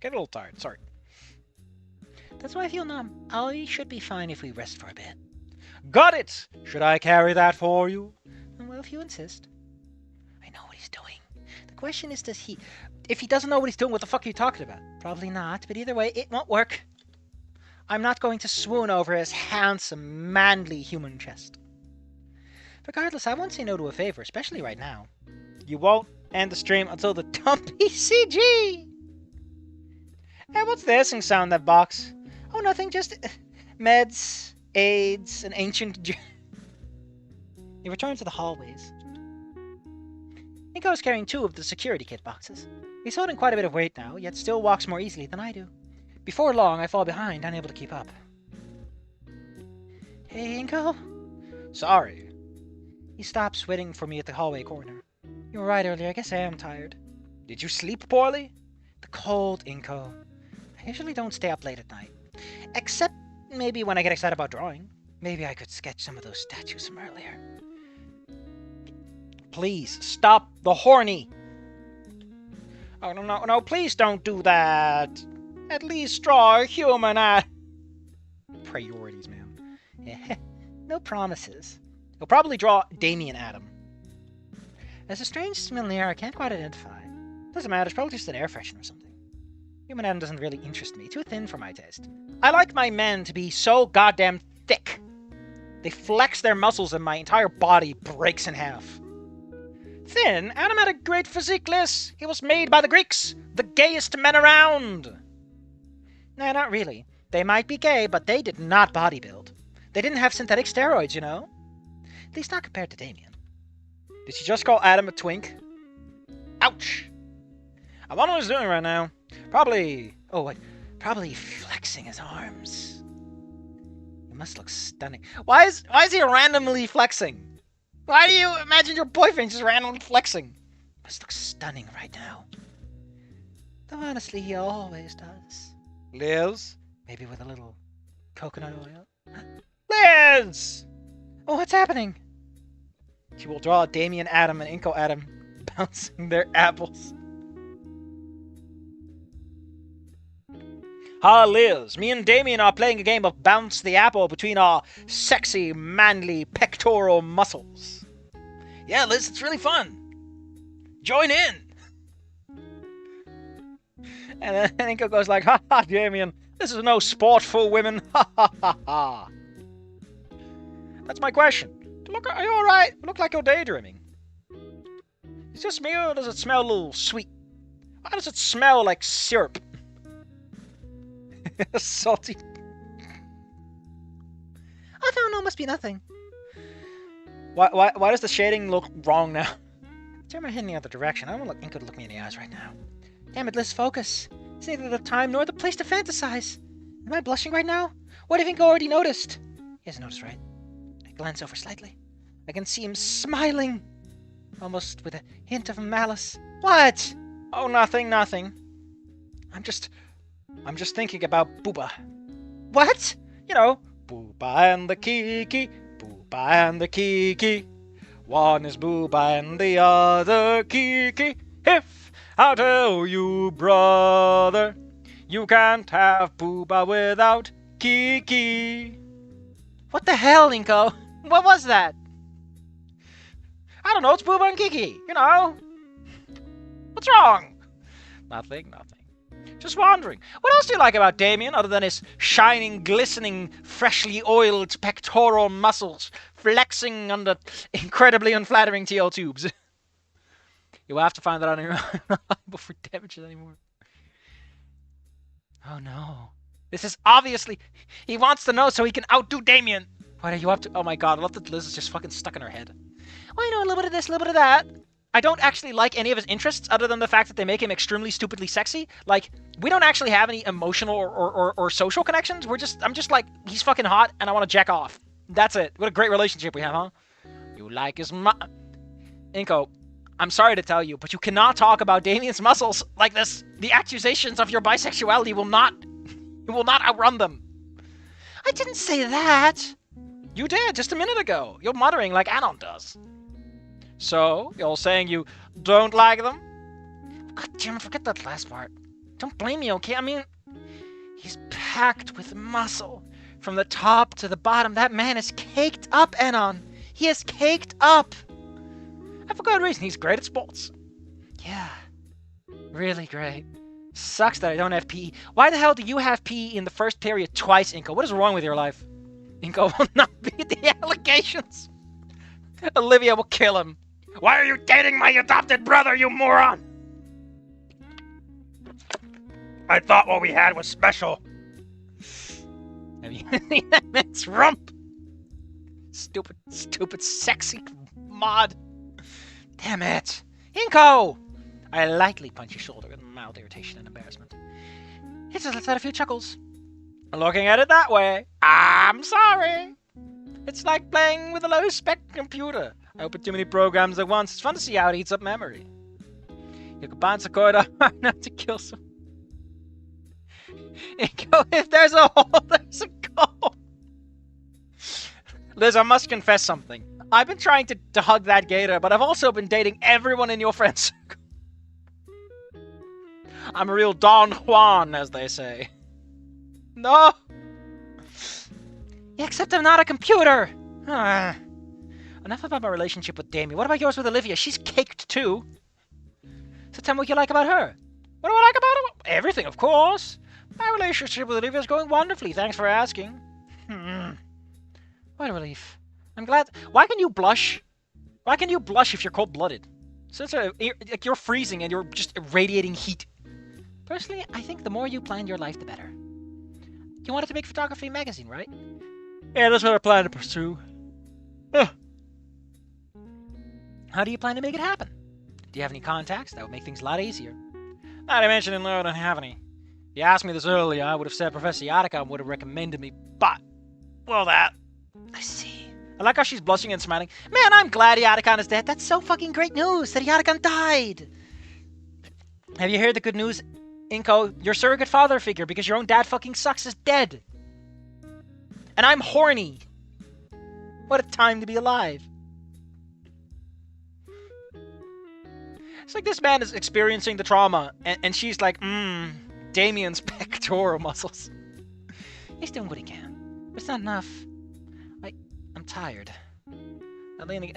Get a little tired, sorry. That's why I feel numb. I should be fine if we rest for a bit. Got it! Should I carry that for you? Well, if you insist. I know what he's doing. The question is, if he doesn't know what he's doing, what the fuck are you talking about? Probably not, but either way, it won't work. I'm not going to swoon over his handsome, manly human chest. Regardless, I won't say no to a favor, especially right now. You won't end the stream until the dumpy CG! Hey, what's the hissing sound in that box? Oh, nothing, just meds, AIDS, an ancient... He returned to the hallways. Nico is carrying 2 of the security kit boxes. He's holding quite a bit of weight now, yet still walks more easily than I do. Before long, I fall behind, unable to keep up. Hey, Inko? Sorry. He stops waiting for me at the hallway corner. You were right earlier, I guess I am tired. Did you sleep poorly? The cold, Inko. I usually don't stay up late at night. Except maybe when I get excited about drawing. Maybe I could sketch some of those statues from earlier. Please, stop the horny! Oh, no, please don't do that! At least draw a human at... Priorities, man. No promises. He'll probably draw Damien Adam. There's a strange smell in the air I can't quite identify. Doesn't matter, it's probably just an air freshener or something. Human Adam doesn't really interest me, too thin for my taste. I like my men to be so goddamn thick. They flex their muscles and my entire body breaks in half. Thin? Adam had a great physique, Liz. He was made by the Greeks, the gayest men around. Nah, not really. They might be gay, but they did not bodybuild. They didn't have synthetic steroids, you know? At least not compared to Damien. Did she just call Adam a twink? Ouch! I wonder what he's doing right now. Probably flexing his arms. He must look stunning. Why is he randomly flexing? Why do you imagine your boyfriend just randomly flexing? He must look stunning right now. Though honestly, he always does. Liz? Maybe with a little coconut oil. Liz! Oh, what's happening? She will draw Damien Adam and Inko Adam bouncing their apples. Ah, Liz, me and Damien are playing a game of bounce the apple between our sexy, manly, pectoral muscles. Yeah, Liz, it's really fun. Join in. And then Inko goes like, ha ha, Damien, this is no sport for women. Ha ha ha ha. That's my question. Look, are you alright? Look like you're daydreaming. Is this me or does it smell a little sweet? Why does it smell like syrup? Salty. Oh no, must be nothing. Why does the shading look wrong now? Turn my head in the other direction. I don't want Inko to look me in the eyes right now. Damn it, let's focus. It's neither the time nor the place to fantasize. Am I blushing right now? What if Inko already noticed? He hasn't noticed, right? I glance over slightly. I can see him smiling. Almost with a hint of malice. What? Oh, nothing. I'm just thinking about Booba. What? You know, Booba and the Kiki, Booba and the Kiki. One is Booba and the other Kiki. If I'll tell you, brother, you can't have Booba without Kiki. What the hell, Inko? What was that? I don't know, it's Booba and Kiki, you know? What's wrong? Nothing. Just wondering. What else do you like about Damien other than his shining, glistening, freshly oiled pectoral muscles flexing under incredibly unflattering TL tubes? You will have to find that out on your own. I'm not liable for damages anymore. Oh no. This is obviously... He wants to know so he can outdo Damien. What are you up to? Oh my god, I love that Liz is just fucking stuck in her head. Well, you know, a little bit of this, a little bit of that. I don't actually like any of his interests other than the fact that they make him extremely stupidly sexy. Like, we don't actually have any emotional or social connections. I'm just like, he's fucking hot and I want to jack off. That's it. What a great relationship we have, huh? You like his Inko, I'm sorry to tell you, but you cannot talk about Damien's muscles like this. The accusations of your bisexuality will not outrun them. I didn't say that. You did just a minute ago. You're muttering like Anon does. So, you're saying you don't like them? God damn it, forget that last part. Don't blame me, okay? I mean, he's packed with muscle. From the top to the bottom, that man is caked up, Enon. He is caked up. And for good reason, he's great at sports. Yeah, really great. Sucks that I don't have PE. Why the hell do you have PE in the first period twice, Inko? What is wrong with your life? Inko will not beat the allegations. Olivia will kill him. Why are you dating my adopted brother, you moron? I thought what we had was special. Have you seen that man's rump? Stupid, sexy mod. Damn it. Inko! I lightly punch his shoulder with mild irritation and embarrassment. He just lets out a few chuckles. Looking at it that way, I'm sorry. It's like playing with a low-spec computer. I open too many programs at once. It's fun to see how it eats up memory. You can bounce a cord hard enough to kill some. If there's a hole, there's a goal. Liz, I must confess something. I've been trying to hug that gator, but I've also been dating everyone in your friend circle. I'm a real Don Juan, as they say. No! Yeah, except I'm not a computer! Enough about my relationship with Damien. What about yours with Olivia? She's caked too. So tell me what you like about her. What do I like about her? Everything, of course. My relationship with Olivia is going wonderfully. Thanks for asking. What a relief. I'm glad. Why can you blush? Why can you blush if you're cold-blooded? Since like you're freezing and you're just radiating heat. Personally, I think the more you plan your life, the better. You wanted to make photography magazine, right? Yeah, that's what I plan to pursue. How do you plan to make it happen? Do you have any contacts? That would make things a lot easier. Not to mention, I don't have any. If you asked me this earlier, I would have said Professor Yataka would have recommended me, but... Well, that... I see. I like how she's blushing and smiling. Man, I'm glad Yatakan is dead. That's so fucking great news that Yatakan died. Have you heard the good news, Inko? Your surrogate father figure, because your own dad fucking sucks, is dead. And I'm horny. What a time to be alive. It's like this man is experiencing the trauma, and she's like, Damien's pectoral muscles. He's doing what he can. But it's not enough. I'm tired. I lean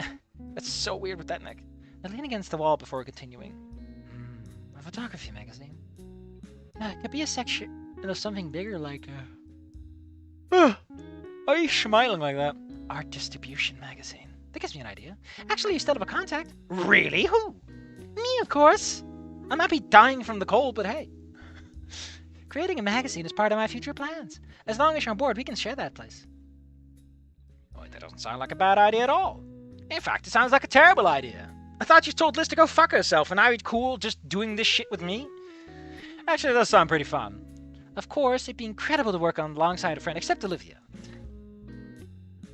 That's so weird with that neck. I lean against the wall before continuing. A photography magazine. It could be a section of something bigger like why are you smiling like that? Art distribution magazine. That gives me an idea. Actually, you set up a contact. Really? Who? Me, of course. I might be dying from the cold, but hey. Creating a magazine is part of my future plans. As long as you're on board, we can share that place. Boy, that doesn't sound like a bad idea at all. In fact, it sounds like a terrible idea. I thought you told Liz to go fuck herself, and now you're cool just doing this shit with me? Actually, it does sound pretty fun. Of course, it'd be incredible to work on alongside a friend, except Olivia.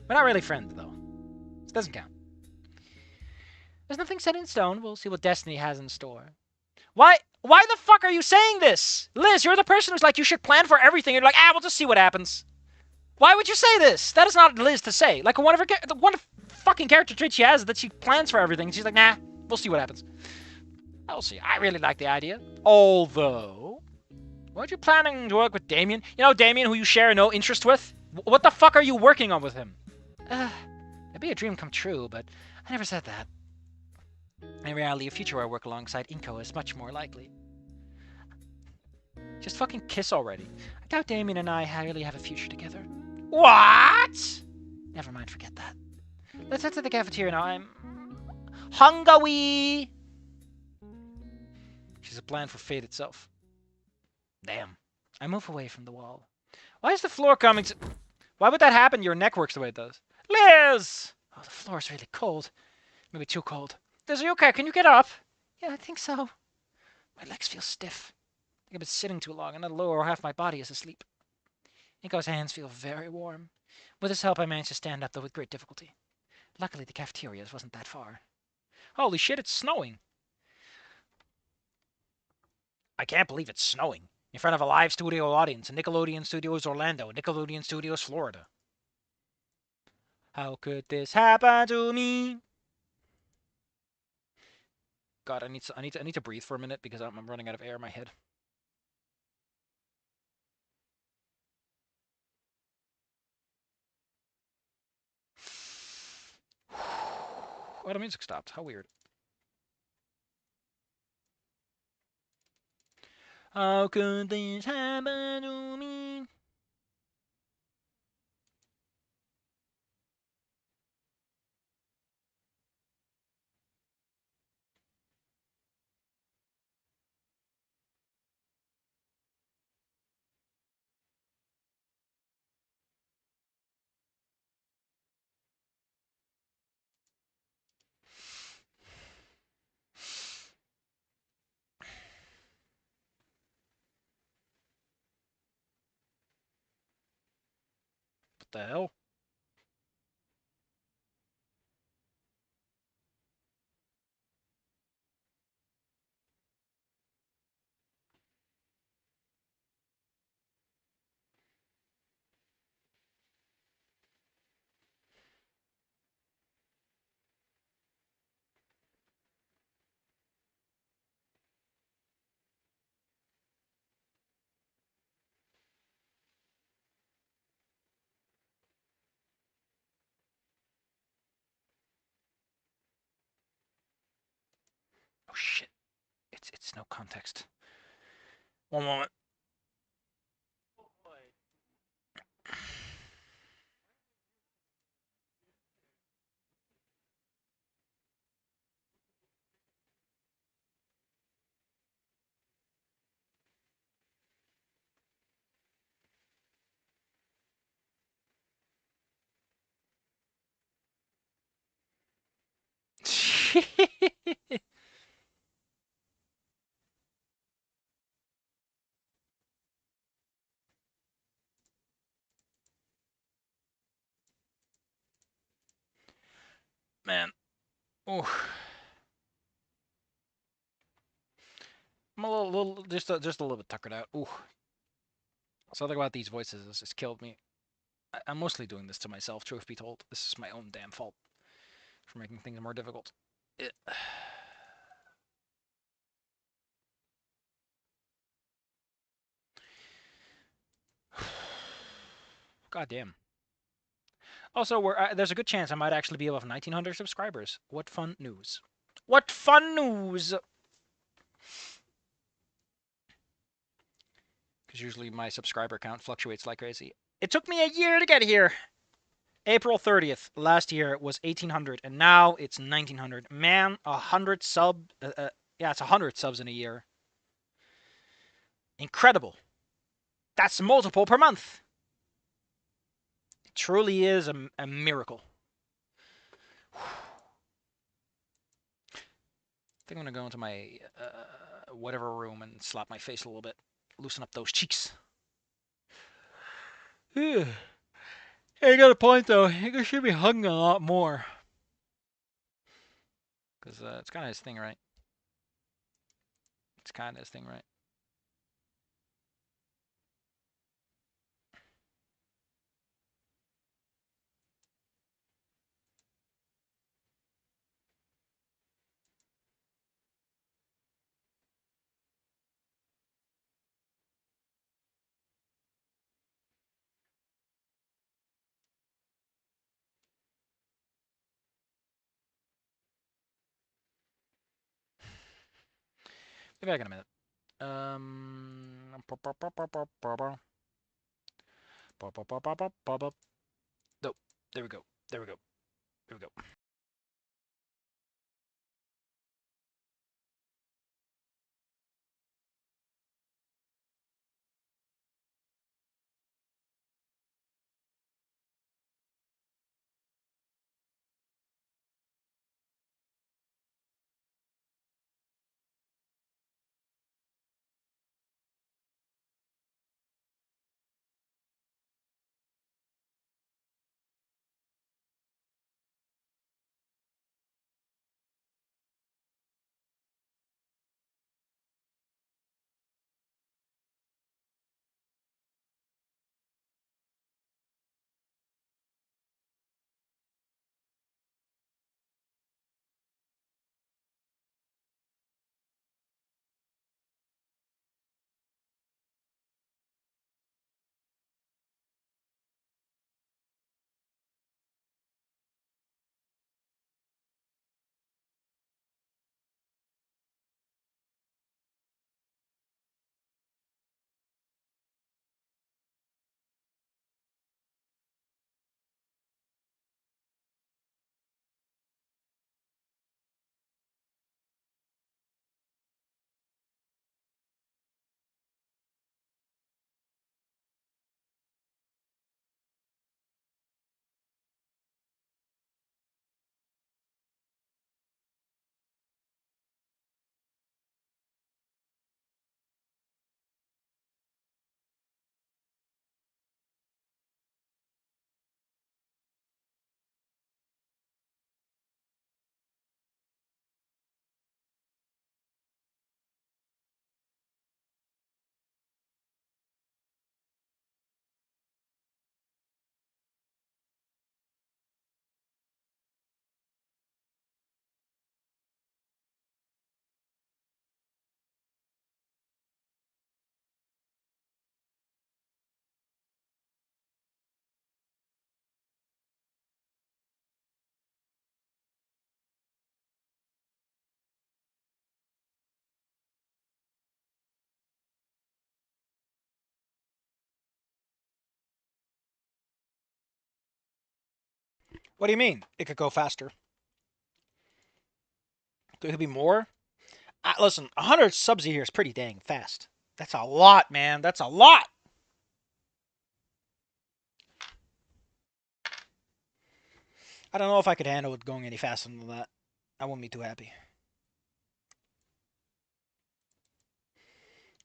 We're not really friends, though. This doesn't count. There's nothing set in stone. We'll see what destiny has in store. Why the fuck are you saying this? Liz, you're the person who's like, you should plan for everything. You're like, we'll just see what happens. Why would you say this? That is not Liz to say. Like, one of fucking character traits she has is that she plans for everything. She's like, nah, we'll see what happens. I'll see. I really like the idea. Although, weren't you planning to work with Damien? You know Damien, who you share no interest with? What the fuck are you working on with him? It'd be a dream come true, but I never said that. In reality, a future where I work alongside Inko is much more likely. Just fucking kiss already. I doubt Damien and I really have a future together. What? Never mind, forget that. Let's head to the cafeteria now. I'm hungry. She's a plan for fate itself. Damn. I move away from the wall. Why is the floor coming to... Why would that happen? Your neck works the way it does. Liz! Oh, the floor is really cold. Maybe too cold. Liz, are you okay? Can you get up? Yeah, I think so. My legs feel stiff. I think I've been sitting too long, and the lower half of my body is asleep. Inko's hands feel very warm. With his help, I managed to stand up, though with great difficulty. Luckily, the cafeteria wasn't that far. Holy shit, it's snowing. I can't believe it's snowing. In front of a live studio audience in Nickelodeon Studios Orlando, Nickelodeon Studios Florida. How could this happen to me? God, I need to breathe for a minute because I'm running out of air in my head. Why the music stopped? How weird. How could this happen to me? What the hell? Oh shit. It's no context. One moment. Man. Oh. I'm a little just a little bit tuckered out. Ooh. Something about these voices has just killed me. I'm mostly doing this to myself, truth be told. This is my own damn fault for making things more difficult. God damn. Also, there's a good chance I might actually be above 1,900 subscribers. What fun news. What fun news! Because usually my subscriber count fluctuates like crazy. It took me a year to get here! April 30th last year it was 1,800, and now it's 1,900. Man, 100 sub... yeah, it's 100 subs in a year. Incredible. That's multiple per month. It truly is a miracle. I think I'm going to go into my whatever room and slap my face a little bit. Loosen up those cheeks. Yeah. Hey, you got a point though. You should be hugging a lot more. Because it's kind of his thing, right? It's kind of his thing, right? Be back in a minute. No, there we go. There we go. There we go. What do you mean? It could go faster. Could it be more? Listen, 100 subs a year is pretty dang fast. That's a lot, man. That's a lot. I don't know if I could handle it going any faster than that. I wouldn't be too happy.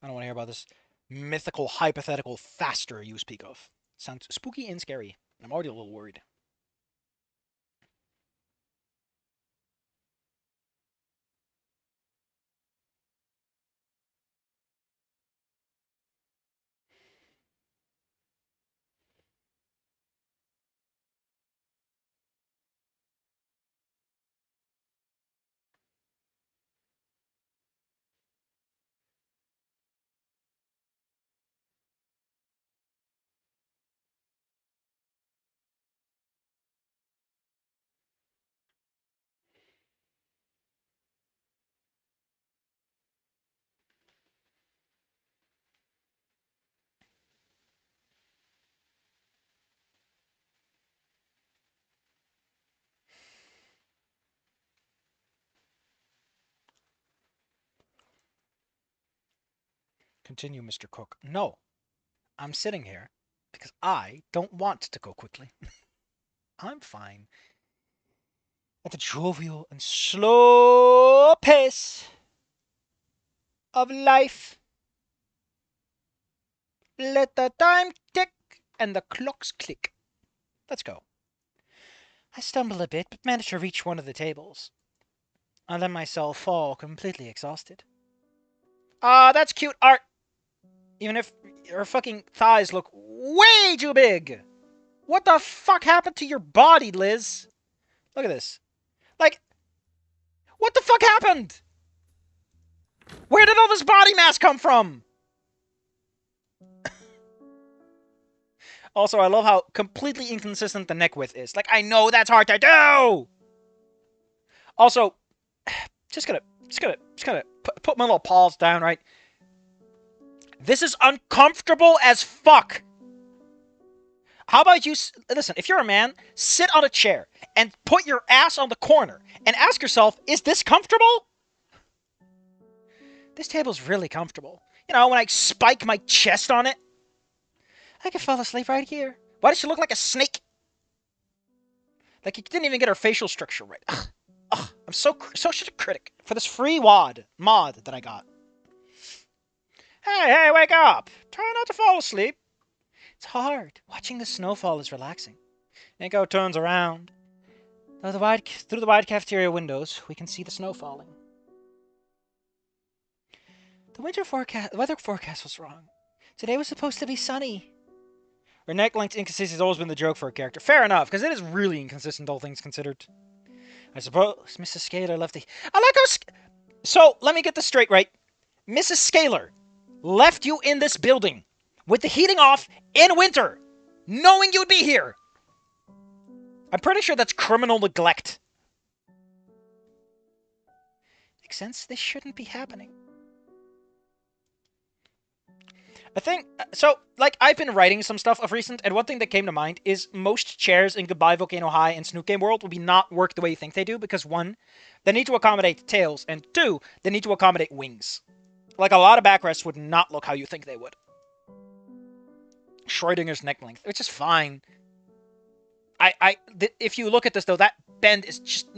I don't want to hear about this mythical, hypothetical, faster you speak of. Sounds spooky and scary. I'm already a little worried. Continue, Mr. Cook. No, I'm sitting here because I don't want to go quickly. I'm fine at the jovial and slow pace of life. Let the time tick and the clocks click. Let's go. I stumble a bit, but manage to reach one of the tables. I let myself fall, completely exhausted. Ah, that's cute art. Even if her fucking thighs look way too big. What the fuck happened to your body, Liz? Look at this. Like, what the fuck happened? Where did all this body mass come from? Also, I love how completely inconsistent the neck width is. Like, I know that's hard to do! Also, just gonna put my little paws down, right? This is uncomfortable as fuck! How about you, listen, if you're a man, sit on a chair and put your ass on the corner and ask yourself, is this comfortable? This table's really comfortable. You know, when I spike my chest on it, I could fall asleep right here. Why does she look like a snake? Like, you didn't even get her facial structure right. Ugh. Ugh. I'm such a critic for this free mod that I got. Hey, wake up! Try not to fall asleep. It's hard. Watching the snowfall is relaxing. Nico turns around. Through the wide cafeteria windows, we can see the snow falling. The weather forecast was wrong. Today was supposed to be sunny. Her neck length inconsistency has always been the joke for a character. Fair enough, because it is really inconsistent, all things considered. I suppose Mrs. Scaler left the... I like how... So, let me get this straight, right? Mrs. Scaler left you in this building with the heating off in winter, knowing you'd be here. I'm pretty sure that's criminal neglect. Makes sense. This shouldn't be happening. I think, so, like, I've been writing some stuff of recent, and one thing that came to mind is most chairs in Goodbye Volcano High and Snook Game World will be not work the way you think they do, because one, they need to accommodate tails, and two, they need to accommodate wings. Like, a lot of backrests would not look how you think they would. Schrodinger's neck length, which is fine. If you look at this, though, that bend is just...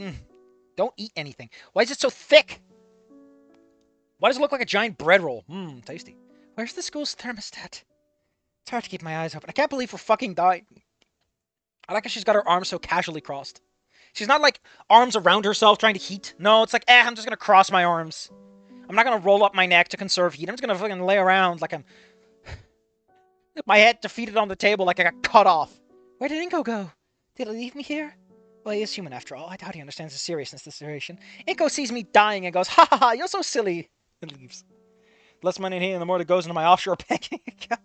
don't eat anything. Why is it so thick? Why does it look like a giant bread roll? Tasty. Where's the school's thermostat? It's hard to keep my eyes open. I can't believe we're fucking dying. I like how she's got her arms so casually crossed. She's not like arms around herself trying to heat. No, it's like, I'm just gonna cross my arms. I'm not gonna roll up my neck to conserve heat. I'm just gonna fucking lay around like I'm... my head defeated on the table like I got cut off. Where did Inko go? Did he leave me here? Well, he is human after all. I doubt he understands the seriousness of the situation. Inko sees me dying and goes, ha ha ha, you're so silly, and leaves. The less money in here, the more that goes into my offshore banking account.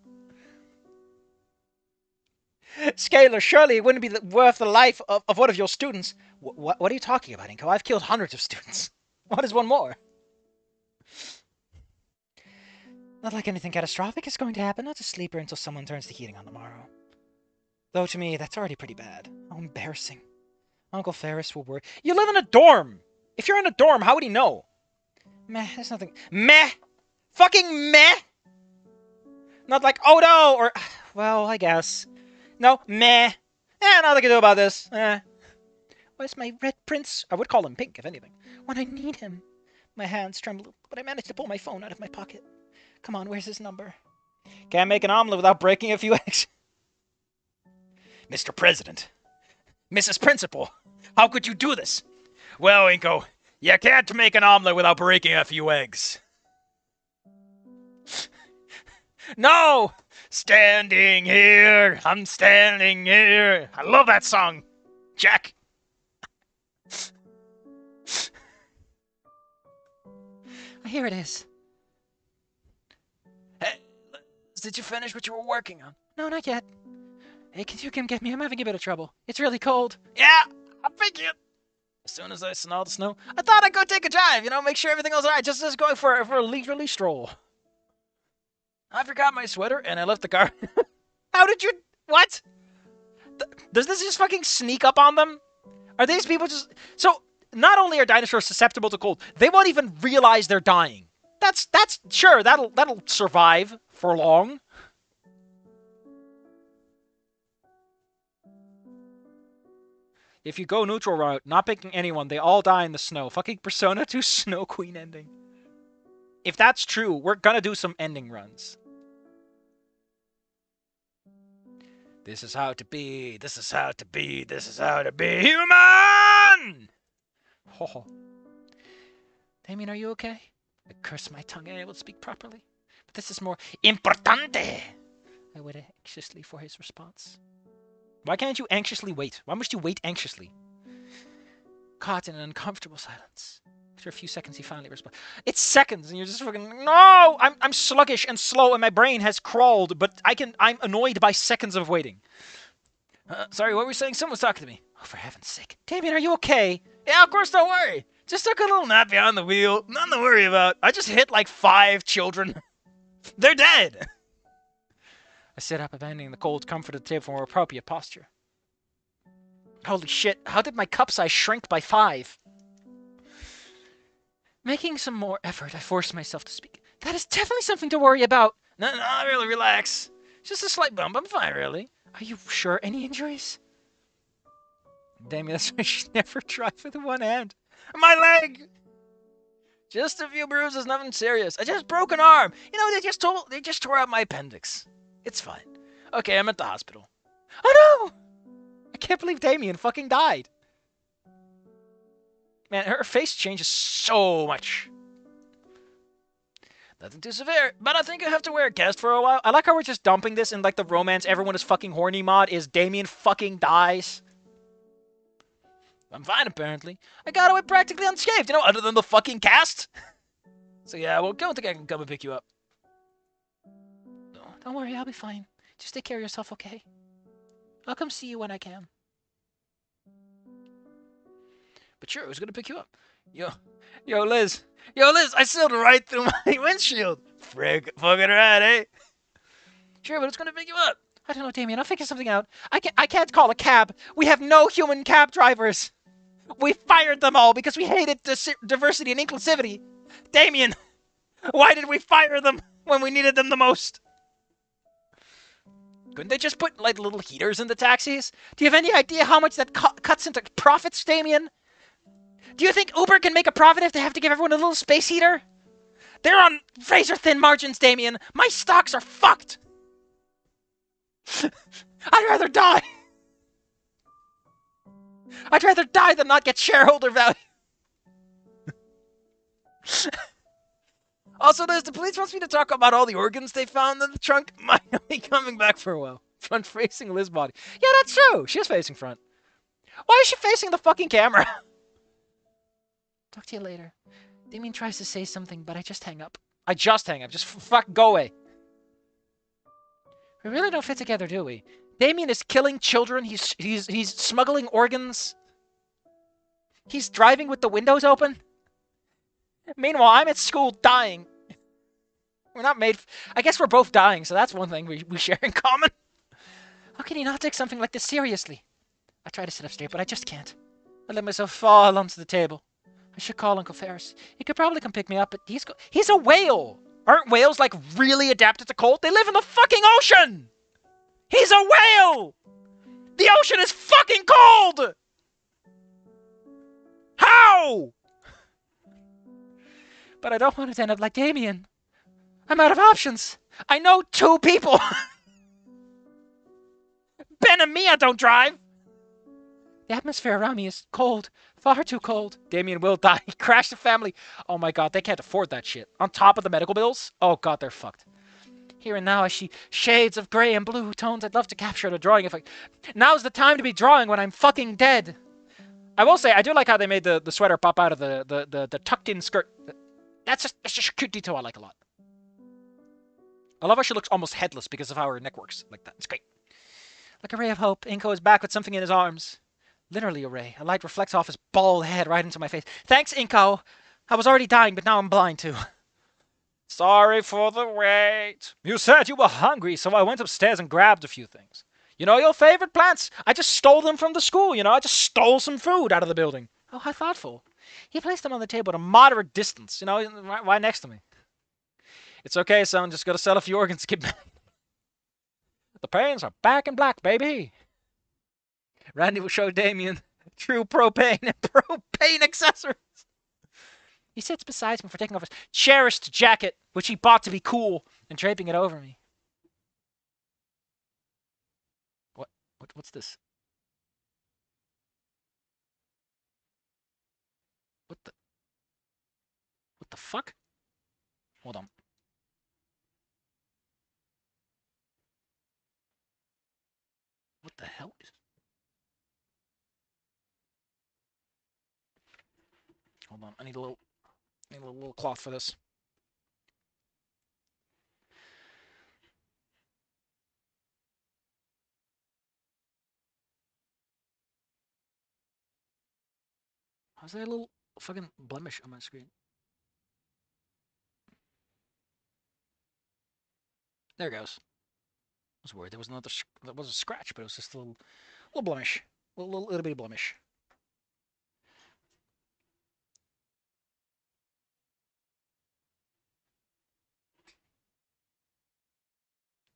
Scalar, surely it wouldn't be worth the life of one of your students. What are you talking about, Inko? I've killed hundreds of students. What is one more? Not like anything catastrophic is going to happen. I'll just sleep here until someone turns the heating on tomorrow. Though to me, that's already pretty bad. How embarrassing. Uncle Ferris will worry. You live in a dorm! If you're in a dorm, how would he know? Meh, there's nothing. Meh! Fucking meh! Not like, oh no, or, well, I guess. No, meh. Nothing I can do about this. Where's my red prince? I would call him pink, if anything. When I need him. My hands tremble, but I managed to pull my phone out of my pocket. Come on, where's his number? Can't make an omelet without breaking a few eggs. Mr. President. Mrs. Principal. How could you do this? Well, Inko, you can't make an omelet without breaking a few eggs. No! Standing here, I'm standing here. I love that song. Jack. Here it is. Hey, did you finish what you were working on? No, not yet. Hey, can you come get me? I'm having a bit of trouble. It's really cold. Yeah, I figured. As soon as I smell the snow, I thought I'd go take a drive, make sure everything was alright. Just going for a leisurely stroll. I forgot my sweater and I left the car. How did you... What? Does this just fucking sneak up on them? Are these people just... So, not only are dinosaurs susceptible to cold, they won't even realize they're dying. That's sure, that'll survive for long. If you go neutral route, not picking anyone, they all die in the snow. Fucking Persona 2 Snow Queen ending. If that's true, we're gonna do some ending runs. This is how to be, this is how to be, this is how to be human! Oh. Damien, are you okay? I curse my tongue unable to speak properly. But this is more importante! I waited anxiously for his response. Why can't you anxiously wait? Why must you wait anxiously? Caught in an uncomfortable silence. After a few seconds, he finally responded. It's seconds, and you're just fucking... No! I'm sluggish and slow, and my brain has crawled, but I'm annoyed by seconds of waiting. Sorry, what were you saying? Someone's talking to me. Oh, for heaven's sake. Damien, are you okay? Yeah, of course, don't worry. Just took a little nap behind the wheel. Nothing to worry about. I just hit like 5 children. They're dead! I sit up, abandoning the cold comfort of the table for more appropriate posture. Holy shit, how did my cup size shrink by 5? Making some more effort, I forced myself to speak. That is definitely something to worry about. No, really, relax. Just a slight bump, I'm fine, really. Are you sure? Any injuries? Damien, that's why I should never drive with one hand. My leg! Just a few bruises, nothing serious. I just broke an arm. They just tore out my appendix. It's fine. Okay, I'm at the hospital. Oh no! I can't believe Damien fucking died. Man, her face changes so much. Nothing too severe, but I think I have to wear a cast for a while. I like how we're just dumping this in like the romance everyone is fucking horny mod is Damien fucking dies. I'm fine, apparently. I got away practically unscathed, other than the fucking cast. So yeah, well, don't think I can come and pick you up. No, don't worry, I'll be fine. Just take care of yourself, okay? I'll come see you when I can. But sure, who's gonna pick you up? Yo, Liz, I sailed right through my windshield. Frig, fucking right, eh? Sure, but who's gonna pick you up? I don't know, Damien. I'll figure something out. I can't call a cab. We have no human cab drivers. We fired them all because we hated diversity and inclusivity. Damien, why did we fire them when we needed them the most? Couldn't they just put, like, little heaters in the taxis? Do you have any idea how much that cuts into profits, Damien? Do you think Uber can make a profit if they have to give everyone a little space heater? They're on razor-thin margins, Damien. My stocks are fucked. I'd rather die. I'd rather die than not get shareholder value. Also, the police wants me to talk about all the organs they found in the trunk. Might not be coming back for a while. Front-facing Liz body. Yeah, that's true. She is facing front. Why is she facing the fucking camera? Talk to you later. Damien tries to say something, but I just hang up. I just hang up. Just fuck go away. We really don't fit together, do we? Damien is killing children. He's smuggling organs. He's driving with the windows open. Meanwhile, I'm at school dying. We're not made... I guess we're both dying, so that's one thing we share in common. How can you not take something like this seriously? I try to sit up straight, but I just can't. I let myself fall onto the table. I should call Uncle Ferris. He could probably come pick me up, but he's a whale! Aren't whales, like, really adapted to cold? They live in the fucking ocean! He's a whale! The ocean is fucking cold! How? But I don't want it to end up like Damien. I'm out of options. I know 2 people. Ben and Mia don't drive. The atmosphere around me is cold. Far too cold. Damien will die. He crashed the family. Oh my god, they can't afford that shit. On top of the medical bills? Oh god, they're fucked. Here and now I see shades of grey and blue tones I'd love to capture in a drawing if I... Now's the time to be drawing when I'm fucking dead. I will say, I do like how they made the sweater pop out of the tucked-in skirt. That's just a cute detail I like a lot. I love how she looks almost headless because of how her neck works like that. It's great. Like a ray of hope, Inko is back with something in his arms. Literally a ray. A light reflects off his bald head right into my face. Thanks, Inko. I was already dying, but now I'm blind too. Sorry for the wait. You said you were hungry, so I went upstairs and grabbed a few things. You know, your favorite plants. I just stole them from the school, you know. I just stole some food out of the building. Oh, how thoughtful. He placed them on the table at a moderate distance, you know, right next to me. It's okay, son. Just gotta sell a few organs to get back. The pains are back in black, baby. Randy will show Damien true propane and propane accessories. He sits beside me for taking off his cherished jacket, which he bought to be cool, and draping it over me. What's this? What the fuck? Hold on. What the hell is... Hold on, I need a little cloth for this. How's that a little fucking blemish on my screen? There it goes. I was worried there was another. That was a scratch, but it was just a little blemish, a little bitty blemish.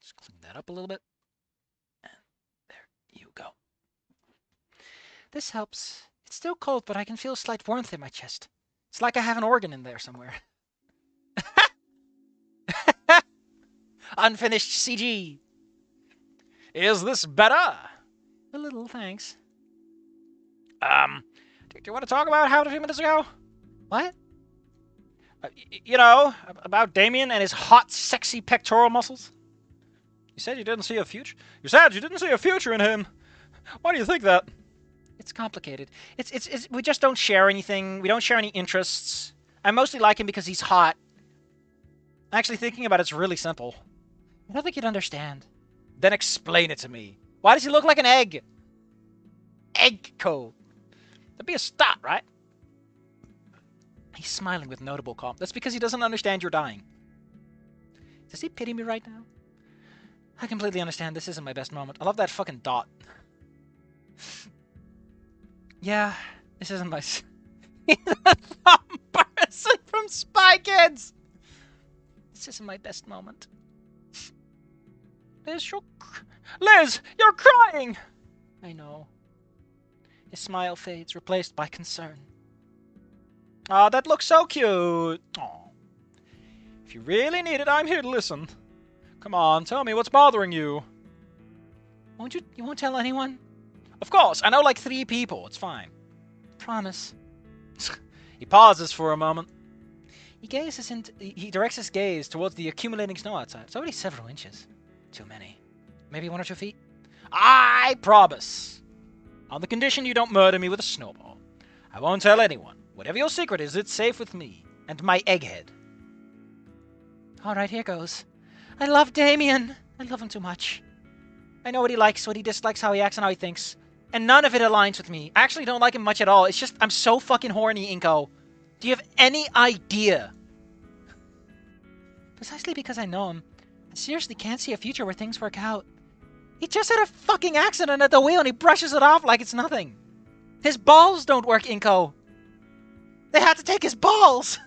Just clean that up a little bit, and there you go. This helps. It's still cold, but I can feel a slight warmth in my chest. It's like I have an organ in there somewhere. Unfinished CG. Is this better? A little, thanks. Do you want to talk about how a few minutes ago? What? You know, about Damien and his hot, sexy pectoral muscles? You said you didn't see a future? You said you didn't see a future in him. Why do you think that? It's complicated. It's we just don't share anything. We don't share any interests. I mostly like him because he's hot. Actually, thinking about it's really simple. I don't think you'd understand. Then explain it to me. Why does he look like an egg? Eggco. That'd be a start, right? He's smiling with notable calm. That's because he doesn't understand you're dying. Does he pity me right now? I completely understand this isn't my best moment. I love that fucking dot. Yeah, this isn't my... He's a thumb person from Spy Kids! This isn't my best moment. Liz, you're crying! I know. His smile fades, replaced by concern. Aw, that looks so cute. Aw. If you really need it, I'm here to listen. Come on, tell me what's bothering you. You won't tell anyone? Of course, I know like 3 people. It's fine. Promise. He pauses for a moment. He directs his gaze towards the accumulating snow outside. It's already several inches. Too many. Maybe 1 or 2 feet? I promise. On the condition you don't murder me with a snowball. I won't tell anyone. Whatever your secret is, it's safe with me. And my egghead. Alright, here goes. I love Damien. I love him too much. I know what he likes, what he dislikes, how he acts, and how he thinks. And none of it aligns with me. I actually don't like him much at all. It's just, I'm so fucking horny, Inko. Do you have any idea? Precisely because I know him, I seriously can't see a future where things work out. He just had a fucking accident at the wheel and he brushes it off like it's nothing. His balls don't work, Inko. They had to take his balls.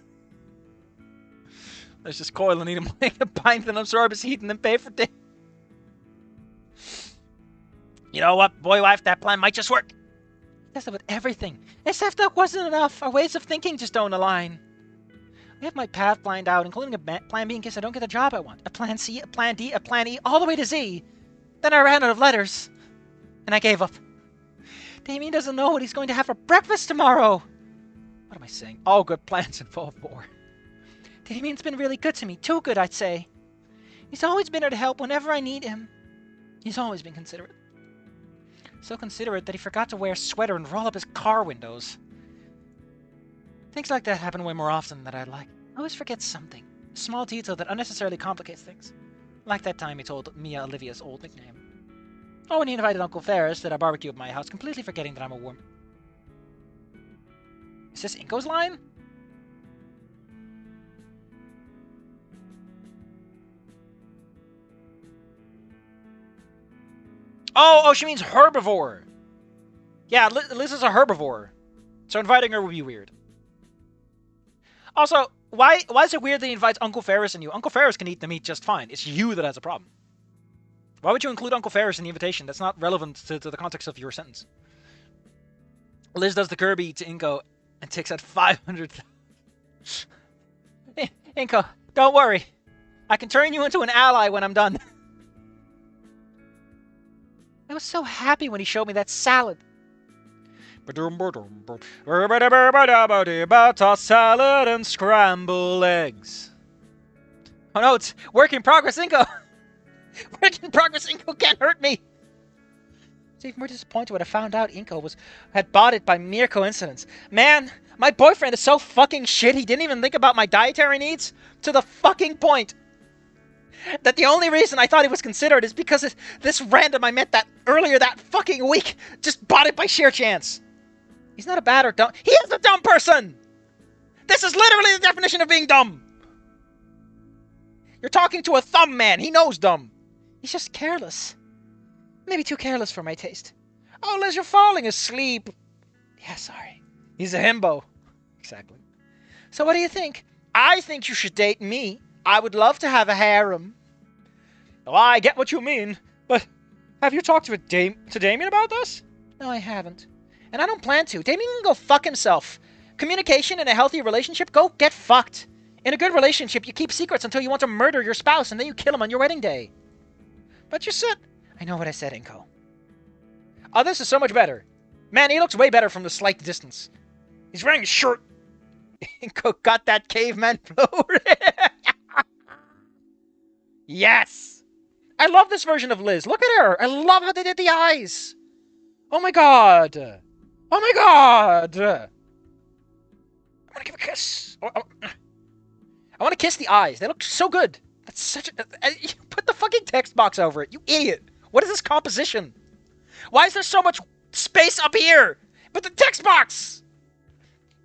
Let's just coil and eat him like a pint and absorb his heat and then pay for things. You know what, boy wife, that plan might just work. That's with everything. As if that wasn't enough, our ways of thinking just don't align. I have my path planned out, including a plan B in case I don't get the job I want. A plan C, a plan D, a plan E, all the way to Z. Then I ran out of letters. And I gave up. Damien doesn't know what he's going to have for breakfast tomorrow. What am I saying? All good plans involve war. Damien's been really good to me. Too good, I'd say. He's always been there to help whenever I need him. He's always been considerate. So considerate that he forgot to wear a sweater and roll up his car windows. Things like that happen way more often than I'd like. I always forget something. A small detail that unnecessarily complicates things. Like that time he told Mia Olivia's old nickname. Oh, and he invited Uncle Ferris to a barbecue at my house, completely forgetting that I'm a woman. Is this Inko's line? Oh, she means herbivore. Yeah, Liz is a herbivore. So inviting her would be weird. Also, why is it weird that he invites Uncle Ferris and you? Uncle Ferris can eat the meat just fine. It's you that has a problem. Why would you include Uncle Ferris in the invitation? That's not relevant to the context of your sentence. Liz does the Kirby to Inko and takes out 500. Inko, don't worry. I can turn you into an ally when I'm done. I was so happy when he showed me that salad. Salad and scrambled eggs. Oh no, it's work in progress, Inko. Work in progress, Inko can't hurt me. I was even more disappointed when I found out Inko had bought it by mere coincidence. Man, my boyfriend is so fucking shit he didn't even think about my dietary needs to the fucking point that the only reason I thought he was considered is because this random I met that earlier that fucking week just bought it by sheer chance. He's not a bad or dumb. He is a dumb person! This is literally the definition of being dumb! You're talking to a thumb man. He knows dumb. He's just careless. Maybe too careless for my taste. Oh, Liz, you're falling asleep. Yeah, sorry. He's a himbo. Exactly. So what do you think? I think you should date me. I would love to have a harem. Oh, I get what you mean, but have you talked to Damien about this? No, I haven't. And I don't plan to. Damien can go fuck himself. Communication in a healthy relationship, go get fucked. In a good relationship, you keep secrets until you want to murder your spouse, and then you kill him on your wedding day. But you said... I know what I said, Inko. Oh, this is so much better. Man, he looks way better from the slight distance. He's wearing a shirt. Inko got that caveman flow. Yes! I love this version of Liz. Look at her. I love how they did the eyes. Oh my god. Oh my god. I want to give a kiss. I want to kiss the eyes. They look so good. That's such a... You put the fucking text box over it. You idiot. What is this composition? Why is there so much space up here? But the text box!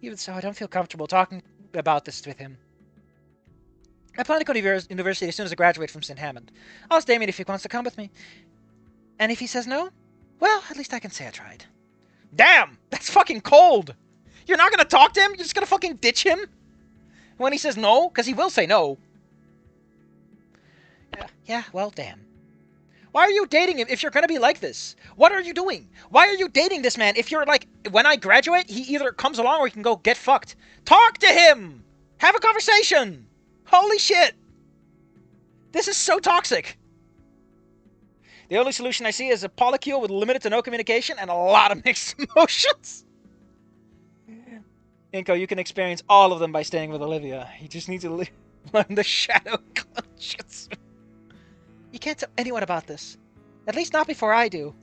Even so, I don't feel comfortable talking about this with him. I plan to go to university as soon as I graduate from St. Hammond. I'll ask Damien if he wants to come with me. And if he says no, well, at least I can say I tried. Damn! That's fucking cold! You're not gonna talk to him? You're just gonna fucking ditch him? When he says no? Because he will say no. Yeah, well, damn. Why are you dating him if you're gonna be like this? What are you doing? Why are you dating this man if you're like, when I graduate, he either comes along or he can go get fucked? Talk to him! Have a conversation! Holy shit! This is so toxic. The only solution I see is a polycule with limited to no communication and a lot of mixed emotions. Inko, you can experience all of them by staying with Olivia. You just need to learn the shadow conscience. You can't tell anyone about this. At least not before I do.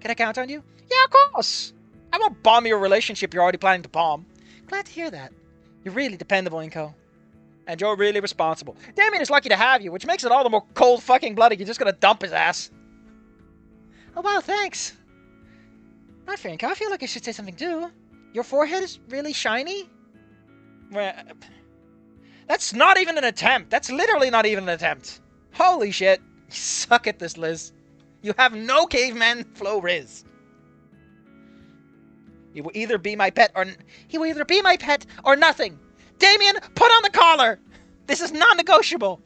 Can I count on you? Yeah, of course. I won't bomb your relationship you're already planning to bomb. Glad to hear that. You're really dependable, Inko. And you're really responsible. Damien is lucky to have you, which makes it all the more cold fucking blooded you're just gonna dump his ass. Oh wow, thanks. Not fair, Inko. I feel like I should say something too. Your forehead is really shiny? Well, that's not even an attempt. That's literally not even an attempt. Holy shit. You suck at this, Liz. You have no caveman flow riz. He will either be my pet or nothing. Damien, put on the collar. This is non-negotiable.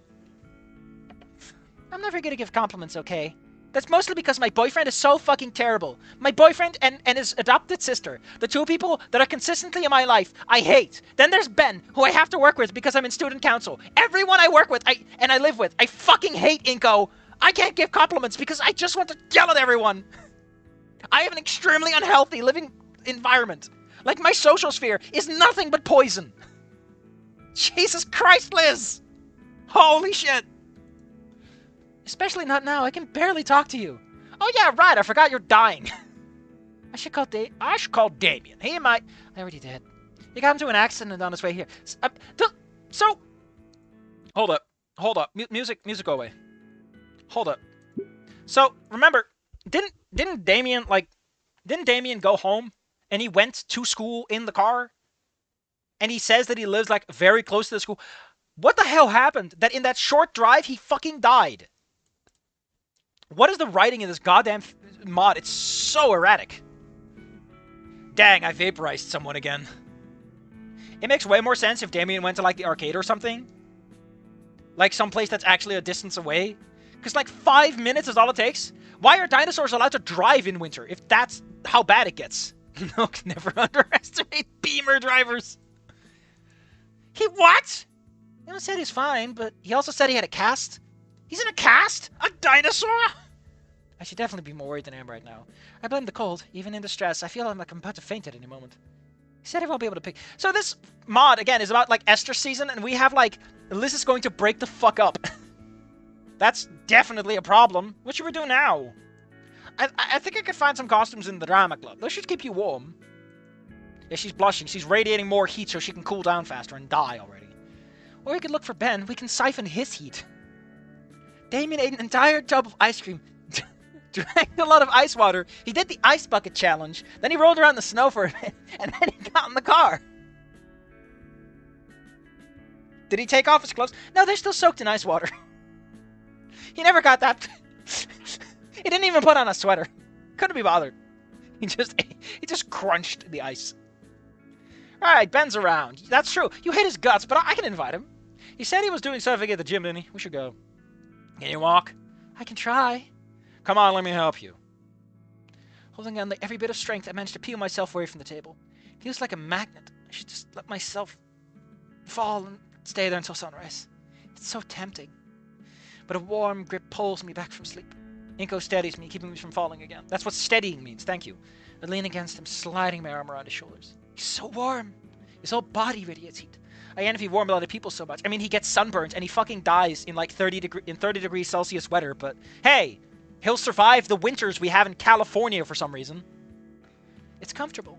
I'm never gonna give compliments, okay? That's mostly because my boyfriend is so fucking terrible. My boyfriend and his adopted sister, the two people that are consistently in my life, I hate. Then there's Ben, who I have to work with because I'm in student council. Everyone I work with and I live with, I fucking hate, Inko. I can't give compliments because I just want to yell at everyone. I have an extremely unhealthy living environment. Like, my social sphere is nothing but poison. Jesus Christ, Liz! Holy shit! Especially not now. I can barely talk to you. Oh yeah, right. I forgot you're dying. I should call Damien. He might. I already did. He got into an accident on his way here. So, hold up. Music, go away. Hold up. So remember, didn't Damien go home and he went to school in the car? And he says that he lives like very close to the school. What the hell happened that in that short drive he fucking died? What is the writing in this goddamn mod? It's so erratic. Dang, I vaporized someone again. It makes way more sense if Damien went to, like, the arcade or something. Like, someplace that's actually a distance away. Because, like, 5 minutes is all it takes. Why are dinosaurs allowed to drive in winter, if that's how bad it gets? Look, never underestimate Beamer drivers. He what? He said he's fine, but he also said he had a cast. He's in a cast? A dinosaur? I should definitely be more worried than I am right now. I blame the cold. Even in distress, I feel like I'm about to faint at any moment. He said he won't be able to pick. So this mod, again, is about, like, Estrus season, and we have, like, Liz is going to break the fuck up. That's definitely a problem. What should we do now? I think I could find some costumes in the drama club. Those should keep you warm. Yeah, she's blushing. She's radiating more heat so she can cool down faster and die already. Or we could look for Ben. We can siphon his heat. Damien ate an entire tub of ice cream, drank a lot of ice water. He did the ice bucket challenge. Then he rolled around in the snow for a bit, and then he got in the car. Did he take off his clothes? No, they're still soaked in ice water. He never got that. He didn't even put on a sweater. Couldn't be bothered. He just crunched the ice. Alright, Ben's around. That's true. You hate his guts, but I can invite him. He said he was doing something at the gym, didn't he? We should go. Can you walk? I can try. Come on, let me help you. Holding on every bit of strength, I managed to peel myself away from the table. It feels like a magnet. I should just let myself fall and stay there until sunrise. It's so tempting. But a warm grip pulls me back from sleep. Inko steadies me, keeping me from falling again. That's what steadying means, thank you. I lean against him, sliding my arm around his shoulders. He's so warm. His whole body radiates heat. I envy warm-blooded people so much. I mean, he gets sunburnt and he fucking dies in like 30 degrees Celsius weather, but hey, he'll survive the winters we have in California for some reason. It's comfortable.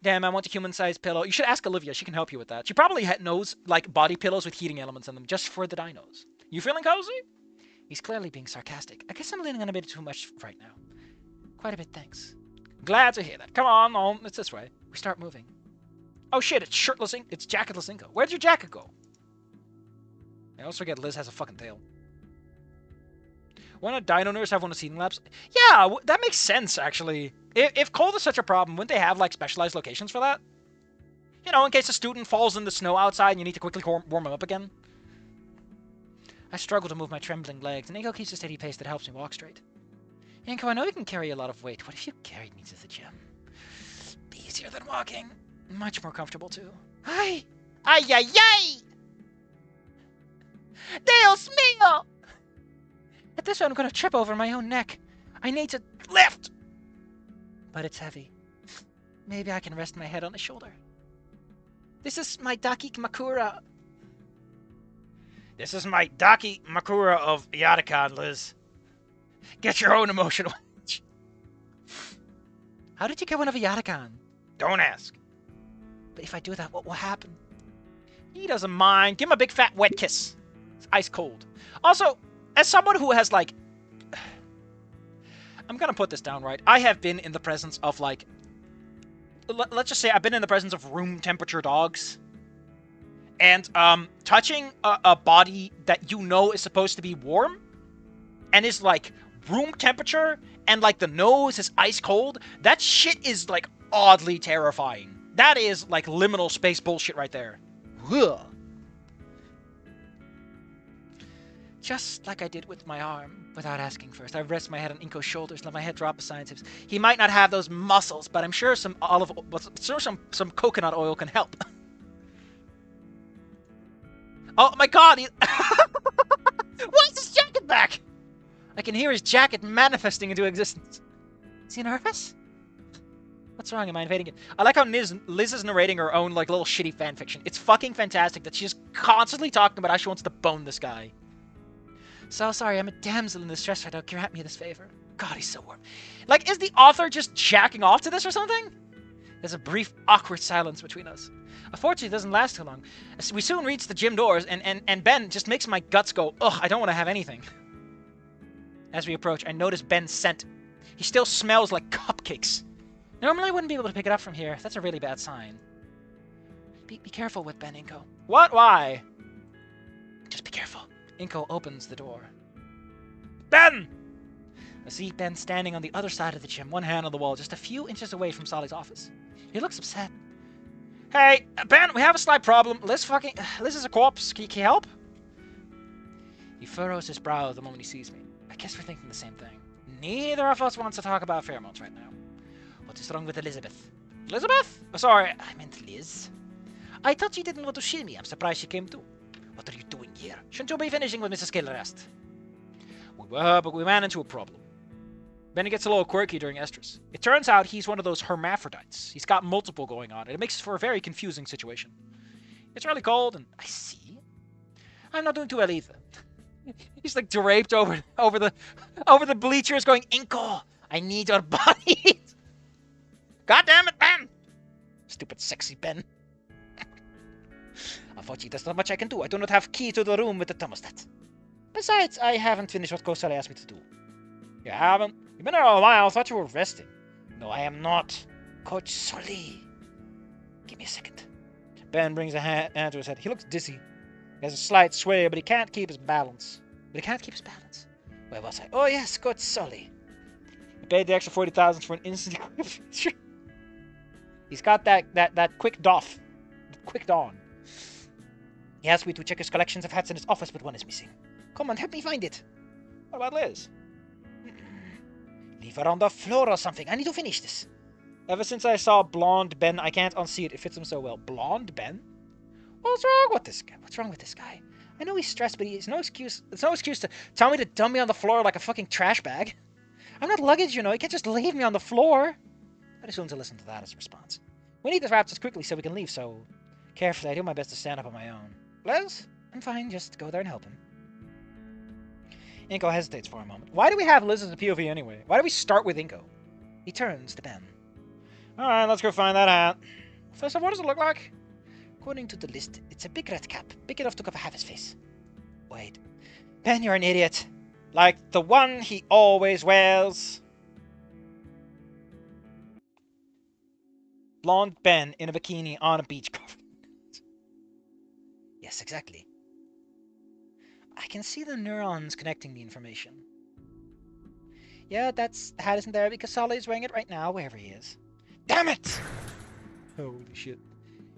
Damn, I want a human-sized pillow. You should ask Olivia. She can help you with that. She probably knows, like, body pillows with heating elements in them just for the dinos. You feeling cozy? He's clearly being sarcastic. I guess I'm leaning on a bit too much right now. Quite a bit, thanks. Glad to hear that. Come on, it's this way. We start moving. Oh shit, it's shirtless it's jacketless Inko. Where'd your jacket go? I also forget Liz has a fucking tail. Why not dino nurse have one of the seating labs? Yeah, that makes sense, actually. If cold is such a problem, wouldn't they have, like, specialized locations for that? You know, in case a student falls in the snow outside and you need to quickly warm him up again. I struggle to move my trembling legs, and Inko keeps a steady pace that helps me walk straight. Inko, I know you can carry a lot of weight. What if you carried me to the gym? Be easier than walking. Much more comfortable, too. Ay! Ay, ay, ay! Dios mío! At this point, I'm gonna trip over my own neck. I need to lift! But it's heavy. Maybe I can rest my head on the shoulder. This is my Daki Makura. This is my Daki Makura of Yatakan, Liz. Get your own emotional image. How did you get one of a Yatakan? Don't ask. But if I do that, what will happen? He doesn't mind. Give him a big fat wet kiss. It's ice cold. Also, as someone who has, like... I'm gonna put this down right. I have been in the presence of, like... Let's just say I've been in the presence of room temperature dogs. And, touching a body that you know is supposed to be warm, and is, like, room temperature, and, like, the nose is ice cold, that shit is, like, oddly terrifying. That is like liminal space bullshit right there. Ugh. Just like I did with my arm, without asking first. I rest my head on Inko's shoulders, let my head drop beside his hips. He might not have those muscles, but I'm sure some some coconut oil can help. Oh my god! Why is his jacket back? I can hear his jacket manifesting into existence. Is he nervous? What's wrong? Am I invading it? I like how Liz is narrating her own like little shitty fanfiction. It's fucking fantastic that she's constantly talking about how she wants to bone this guy. So sorry, I'm a damsel in distress right now. Grant me this favor. God, he's so warm. Like, is the author just jacking off to this or something? There's a brief, awkward silence between us. Unfortunately, it doesn't last too long. We soon reach the gym doors, and Ben just makes my guts go, ugh, I don't want to have anything. As we approach, I notice Ben's scent. He still smells like cupcakes. Normally, I wouldn't be able to pick it up from here. That's a really bad sign. Be careful with Ben, Inko. What? Why? Just be careful. Inko opens the door. Ben! I see Ben standing on the other side of the gym, one hand on the wall, just a few inches away from Solly's office. He looks upset. Hey, Ben, we have a slight problem. Liz is a corpse. Can you help? He furrows his brow the moment he sees me. I guess we're thinking the same thing. Neither of us wants to talk about pheromones right now. What is wrong with Elizabeth? Elizabeth? Oh, sorry, I meant Liz. I thought she didn't want to see me. I'm surprised she came too. What are you doing here? Shouldn't you be finishing with Mrs. Kilrest? We were, but we ran into a problem. Benny gets a little quirky during Estrus. It turns out he's one of those hermaphrodites. He's got multiple going on, and it makes for a very confusing situation. It's really cold, and I see. I'm not doing too well either. He's like draped over the bleachers, going, Inko, I need your body. God damn it, Ben! Stupid sexy Ben. Unfortunately, there's not much I can do. I do not have key to the room with the thermostat. Besides, I haven't finished what Coach Sully asked me to do. You haven't? You've been there a while. I thought you were resting. No, I am not. Coach Sully. Give me a second. Ben brings a hand to his head. He looks dizzy. He has a slight sway, but he can't keep his balance. Where was I? Oh, yes, Coach Sully. He paid the extra 40,000 for an instant feature. He's got that quick doff. Quick dawn. He asked me to check his collections of hats in his office, but one is missing. Come on, help me find it. What about Liz? Leave her on the floor or something. I need to finish this. Ever since I saw Blonde Ben, I can't unsee it. It fits him so well. Blonde Ben? What's wrong with this guy? I know he's stressed, but it's no excuse. It's no excuse to tell me to dump me on the floor like a fucking trash bag. I'm not luggage, you know. You can't just leave me on the floor. I'd assume to listen to that as a response. We need this wrapped as quickly so we can leave, so carefully I do my best to stand up on my own. Liz? I'm fine. Just go there and help him. Inko hesitates for a moment. Why do we have Liz as a POV anyway? Why do we start with Inko? He turns to Ben. Alright, let's go find that hat. First off, what does it look like? According to the list, it's a big red cap. Big enough to cover half his face. Wait. Ben, you're an idiot. Like the one he always wears. Blonde Ben in a bikini on a beach cover. Yes, exactly. I can see the neurons connecting the information. Yeah, the hat isn't there because Solly is wearing it right now, wherever he is. Damn it! Holy shit.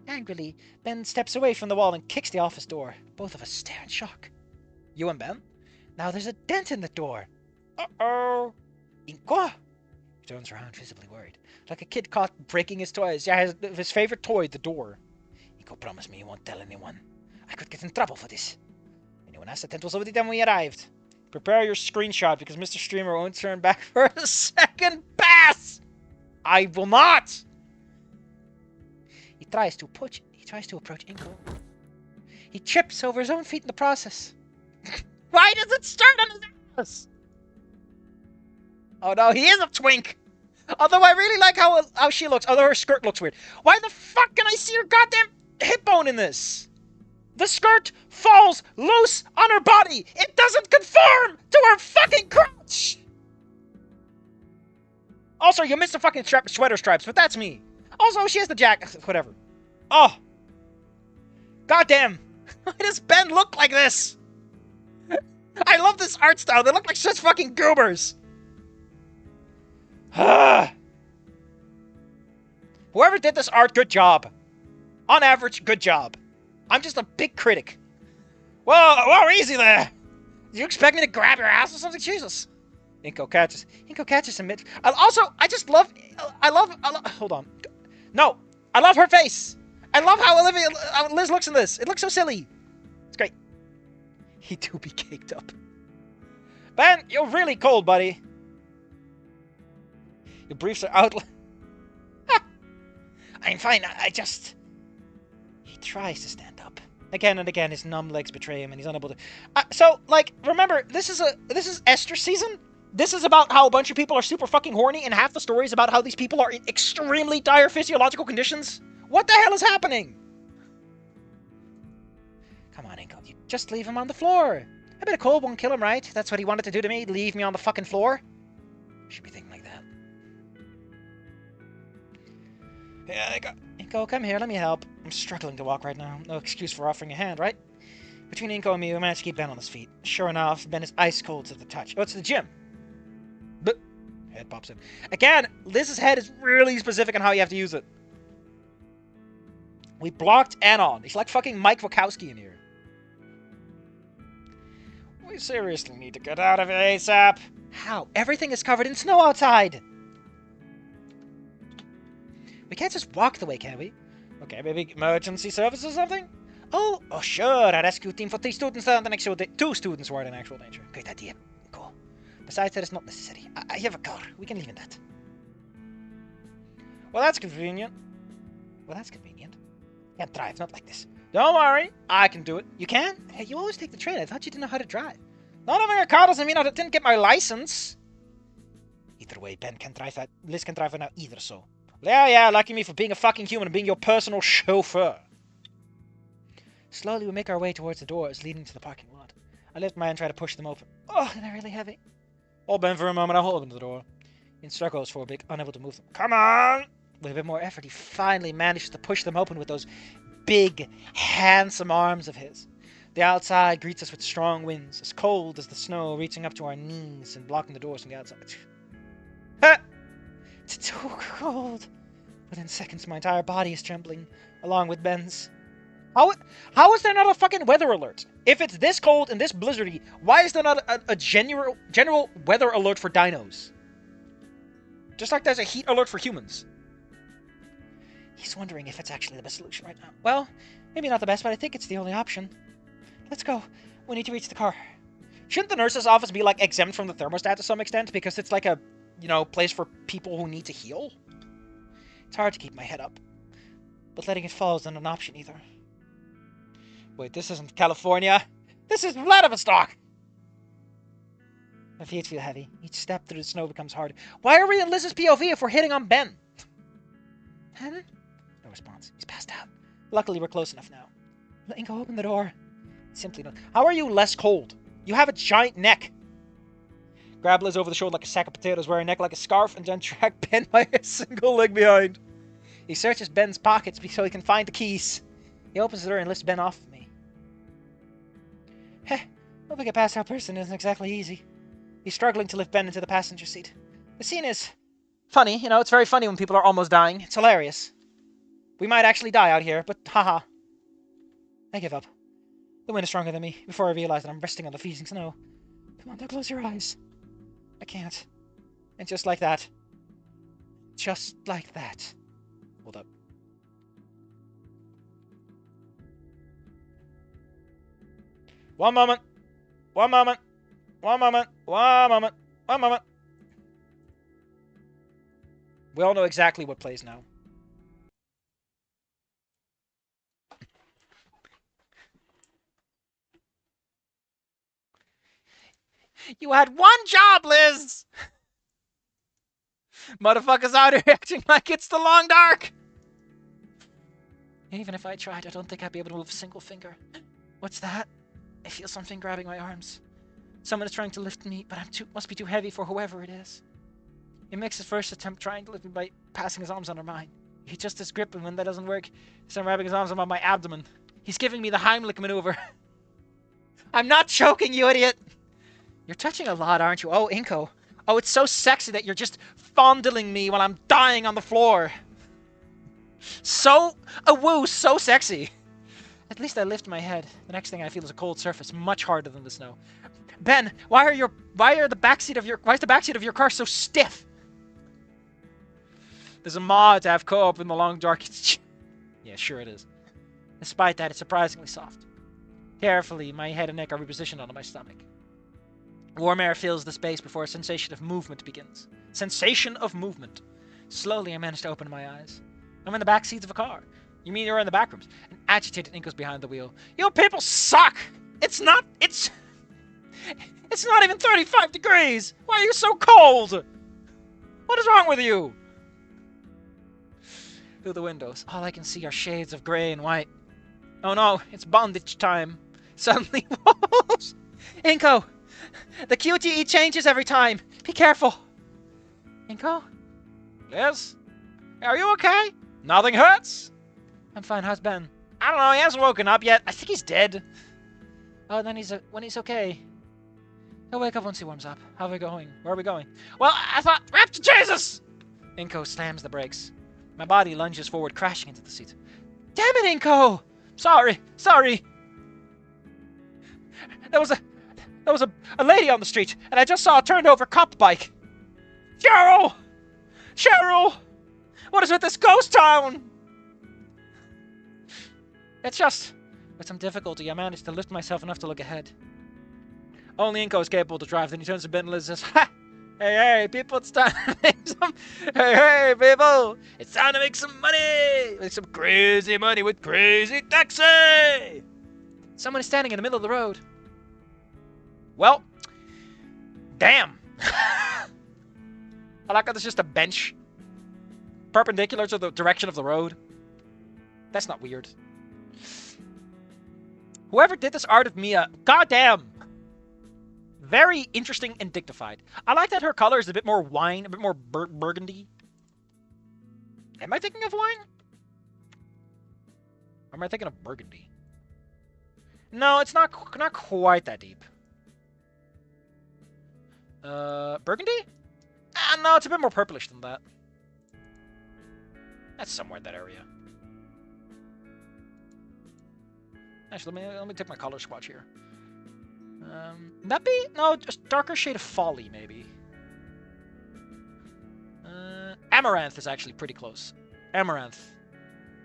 Angrily, Ben steps away from the wall and kicks the office door. Both of us stare in shock. You and Ben? Now there's a dent in the door. Uh-oh. Inko? He turns around, visibly worried. Like a kid caught breaking his toys. Yeah, his favorite toy, the door. Inko promised me he won't tell anyone. I could get in trouble for this. Anyone else? The tent was already done when we arrived. Prepare your screenshot because Mr. Streamer won't turn back for a second pass. I will not. He tries to approach Inko. He trips over his own feet in the process. Why does it start on his ass? Oh no, he is a twink. Although I really like how she looks. Although her skirt looks weird. Why the fuck can I see her goddamn hip bone in this? The skirt falls loose on her body. It doesn't conform to her fucking crotch. Also, you missed the fucking sweater stripes, but that's me. Also, she has the jacket. Whatever. Oh. Goddamn. Why does Ben look like this? I love this art style. They look like such fucking goobers. Whoever did this art, good job. On average, good job. I'm just a big critic. Whoa, easy there. Do you expect me to grab your ass or something? Jesus. Inko catches him mid. I just love. Hold on. No, I love her face. I love how Liz looks in this. It looks so silly. It's great. He do be caked up. Ben, you're really cold, buddy. Your briefs are out. I'm fine. I just. He tries to stand up. Again and again, his numb legs betray him, and he's unable to. So, like, remember, this is Estrus season. This is about how a bunch of people are super fucking horny, and half the story is about how these people are in extremely dire physiological conditions. What the hell is happening? Come on, Inko. You just leave him on the floor. I bet a cold won't kill him, right? That's what he wanted to do to me. Leave me on the fucking floor. Should be thinking like that. Yeah, Inko, come here. Let me help. I'm struggling to walk right now. No excuse for offering a hand, right? Between Inko and me, we managed to keep Ben on his feet. Sure enough, Ben is ice cold to the touch. Oh, it's the gym. But head pops in. Again, Liz's head is really specific on how you have to use it. We blocked Anon. He's like fucking Mike Wachowski in here. We seriously need to get out of here ASAP. How? Everything is covered in snow outside. We can't just walk the way, can we? Okay, maybe emergency service or something? Oh, sure. A rescue team for 3 students are in actual 2 students were in actual danger. Great idea. Cool. Besides, that is not necessary. I have a car. We can leave in that. Well, that's convenient. Can't drive, not like this. Don't worry. I can do it. You can? Hey, you always take the train. I thought you didn't know how to drive. Not having a car doesn't mean I didn't get my license. Either way, Ben can drive that. Liz can drive it now either, so. Yeah, lucky me for being a fucking human and being your personal chauffeur. Slowly, we make our way towards the doors leading to the parking lot. I lift my hand and try to push them open. Oh, they're really heavy. Hold Ben for a moment, I'll hold open the door. He struggles for a bit, unable to move them. Come on! With a bit more effort, he finally manages to push them open with those big, handsome arms of his. The outside greets us with strong winds, as cold as the snow, reaching up to our knees and blocking the doors from the outside. Ha! It's too cold. Within seconds, my entire body is trembling, along with Ben's. How is there not a fucking weather alert? If it's this cold and this blizzardy, why is there not a general weather alert for dinos? Just like there's a heat alert for humans. He's wondering if it's actually the best solution right now. Well, maybe not the best, but I think it's the only option. Let's go. We need to reach the car. Shouldn't the nurse's office be, like, exempt from the thermostat to some extent? Because it's like a, place for people who need to heal? It's hard to keep my head up. But letting it fall isn't an option either. Wait, this isn't California. This is Vladivostok! My feet feel heavy. Each step through the snow becomes harder. Why are we in Liz's POV if we're hitting on Ben? Ben? No response. He's passed out. Luckily, we're close enough now. Let Inko open the door. Simply not. How are you less cold? You have a giant neck. Grab Liz over the shoulder like a sack of potatoes, wear her neck like a scarf, and then drag Ben by a single leg behind. He searches Ben's pockets so he can find the keys. He opens the door and lifts Ben off of me. Heh, moving a passed out person isn't exactly easy. He's struggling to lift Ben into the passenger seat. The scene is funny, it's very funny when people are almost dying. It's hilarious. We might actually die out here, but haha. I give up. The wind is stronger than me. Before I realize that I'm resting on the freezing snow. Come on, now close your eyes. I can't. And just like that. Just like that. Hold up. One moment. One moment. One moment. One moment. One moment. We all know exactly what plays now. You had one job, Liz! Motherfuckers out here acting like it's the long dark! Even if I tried, I don't think I'd be able to move a single finger. What's that? I feel something grabbing my arms. Someone is trying to lift me, but must be too heavy for whoever it is. He makes his first attempt trying to lift me by passing his arms under mine. He just his grip, and when that doesn't work, he's wrapping his arms around my abdomen. He's giving me the Heimlich maneuver. I'm not choking, you idiot! You're touching a lot, aren't you? Oh, Inko. Oh, it's so sexy that you're just fondling me while I'm dying on the floor. So, a woo, so sexy. At least I lift my head. The next thing I feel is a cold surface, much harder than the snow. Ben, why is the backseat of your car so stiff? There's a mod to have co-op in the long dark. Yeah, sure it is. Despite that, it's surprisingly soft. Carefully, my head and neck are repositioned onto my stomach. Warm air fills the space before a sensation of movement begins. Sensation of movement. Slowly, I manage to open my eyes. I'm in the back seats of a car. You mean you're in the back rooms? An agitated Inko's behind the wheel. You people suck! It's not even 35 degrees! Why are you so cold? What is wrong with you? Through the windows, all I can see are shades of grey and white. Oh no, it's bondage time. Suddenly, Inko! The QTE changes every time. Be careful. Inko? Yes? Are you okay? Nothing hurts? I'm fine. How's Ben? I don't know. He hasn't woken up yet. I think he's dead. Oh, then when he's okay. He'll wake up once he warms up. How are we going? Where are we going? Well, I thought... Raptor Jesus! Inko slams the brakes. My body lunges forward, crashing into the seat. Damn it, Inko! Sorry. There was a lady on the street, and I just saw a turned-over cop bike. Cheryl! What is with this ghost town? It's just, with some difficulty, I managed to lift myself enough to look ahead. Only Inko is capable to drive. Then he turns to Ben and Liz and says, "Ha! Hey, people, it's time to make some... Hey, people! It's time to make some money! Make some crazy money with Crazy Taxi!" Someone is standing in the middle of the road. Well, damn. I like how there's just a bench perpendicular to the direction of the road. That's not weird. Whoever did this art of Mia, goddamn. Very interesting and dignified. I like that her color is a bit more wine, a bit more burgundy. Am I thinking of wine? Or am I thinking of burgundy? No, it's not quite that deep. Burgundy? No, it's a bit more purplish than that. That's somewhere in that area. Actually, let me take my color swatch here. That be? No, just darker shade of folly, maybe. Amaranth is actually pretty close. Amaranth.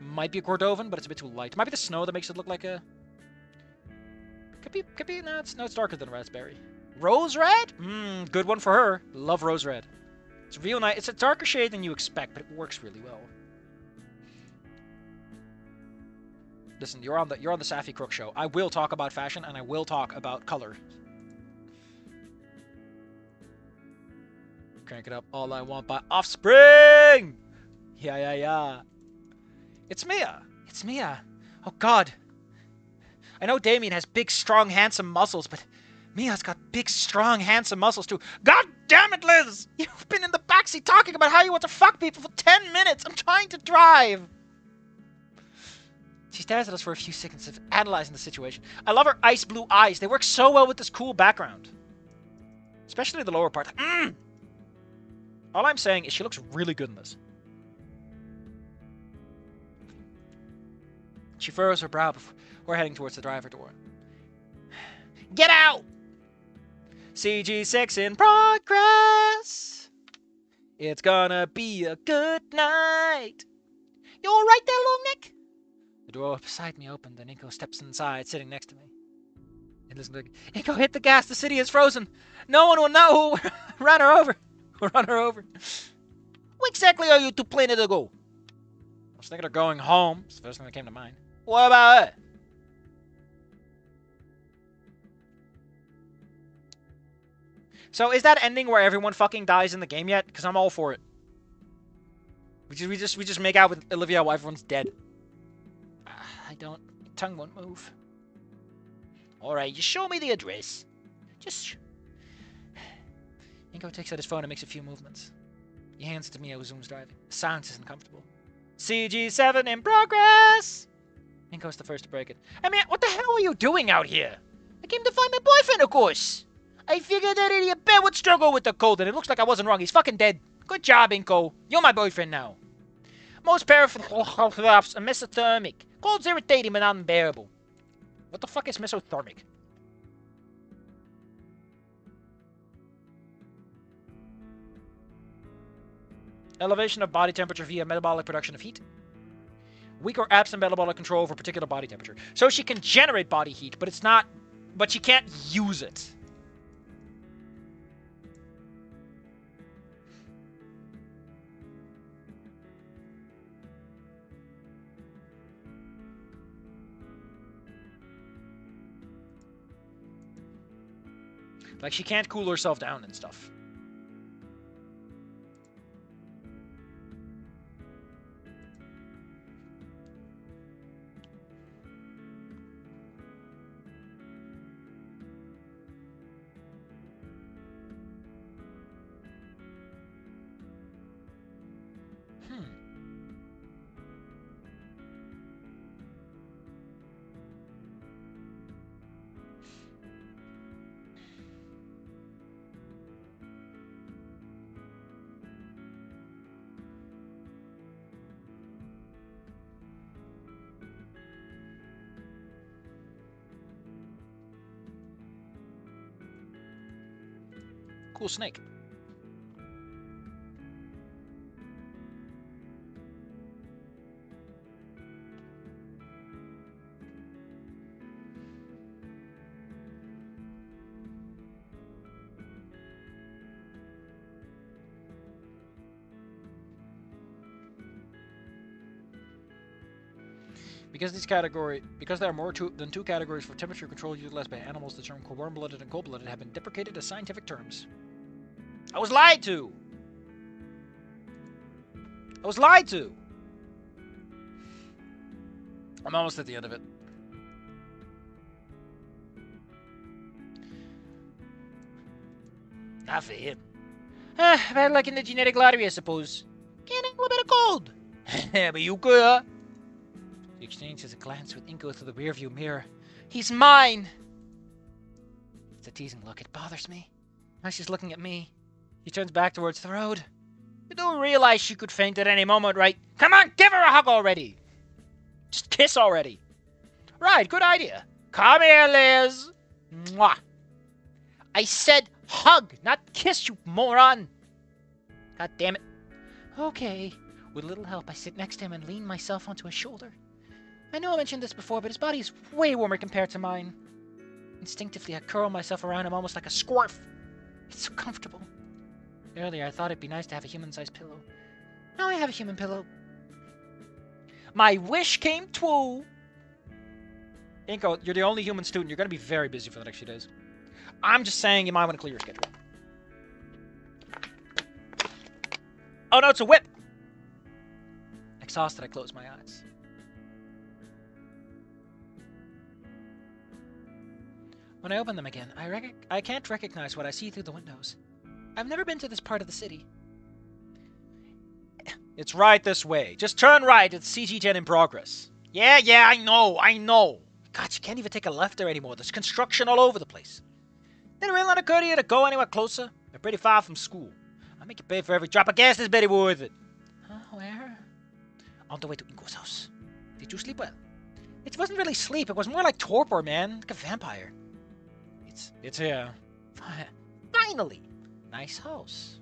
Might be a Cordovan, but it's a bit too light. Might be the snow that makes it look like a... Could be, no, it's darker than raspberry. Rose red? Good one for her. Love rose red. It's real nice. It's a darker shade than you expect, but it works really well. Listen, you're on the Safi Crook show. I will talk about fashion and I will talk about color. Crank it up. All I Want by Offspring. Yeah. It's Mia. It's Mia. Oh God. I know Damien has big, strong, handsome muscles, but Mia's got big, strong, handsome muscles too. God damn it, Liz! You've been in the backseat talking about how you want to fuck people for 10 minutes. I'm trying to drive. She stares at us for a few seconds, analyzing the situation. I love her ice blue eyes. They work so well with this cool background. Especially the lower part. All I'm saying is she looks really good in this. She furrows her brow before we're heading towards the driver door. Get out! CG6 in progress. It's gonna be a good night. You all right there, long neck? The door beside me opened, and Inko steps inside, sitting next to me. And listen, Inko, hit the gas. The city is frozen. No one will know who ran her over. Who run her over? Where exactly are you two planning to go? I was thinking of going home. It's the first thing that came to mind. What about it? So is that ending where everyone fucking dies in the game yet? Because I'm all for it. We just make out with Olivia while everyone's dead. I don't... Tongue won't move. Alright, just show me the address. Just... Inko takes out his phone and makes a few movements. He hands it to me as Zoom's driving. The silence isn't comfortable. CG7 in progress! Inko's the first to break it. I mean, what the hell are you doing out here? I came to find my boyfriend, of course. I figured that idiot Ben would struggle with the cold, and it looks like I wasn't wrong. He's fucking dead. Good job, Inko. You're my boyfriend now. Most powerful drops are mesothermic. Cold's irritating but not unbearable. What the fuck is mesothermic? Elevation of body temperature via metabolic production of heat. Weak or absent metabolic control over particular body temperature. So she can generate body heat, but it's not... But she can't use it. Like, she can't cool herself down and stuff. Cool snake. Because there are more than two categories for temperature control utilized by animals, the term warm-blooded and cold-blooded have been deprecated as scientific terms. I was lied to! I was lied to! I'm almost at the end of it. Not for him. Bad luck in the genetic lottery, I suppose. Can't handle a bit of cold. Yeah, but you could, huh? She exchanges a glance with Inko through the rearview mirror. He's mine! It's a teasing look. It bothers me. Now she's looking at me. She turns back towards the road. You do realize she could faint at any moment, right? Come on, give her a hug already! Just kiss already. Right, good idea. Come here, Liz. Mwah. I said hug, not kiss, you moron. God damn it. Okay. With a little help, I sit next to him and lean myself onto his shoulder. I know I mentioned this before, but his body is way warmer compared to mine. Instinctively, I curl myself around him almost like a squirf. It's so comfortable. Earlier, I thought it'd be nice to have a human-sized pillow. Now I have a human pillow. My wish came true. Inko, you're the only human student. You're going to be very busy for the next few days. I'm just saying you might want to clear your schedule. Oh no, it's a whip! Exhausted, I close my eyes. When I open them again, I can't recognize what I see through the windows. I've never been to this part of the city. It's right this way. Just turn right. It's CG Gen in progress. Yeah, I know. God, you can't even take a left there anymore. There's construction all over the place. Did it really not occur to you to go anywhere closer? They're pretty far from school. I'll make you pay for every drop of gas that's very worth it. Where? On the way to Inko's house. Did you sleep well? It wasn't really sleep. It was more like torpor, man. Like a vampire. It's here. Finally. Nice house.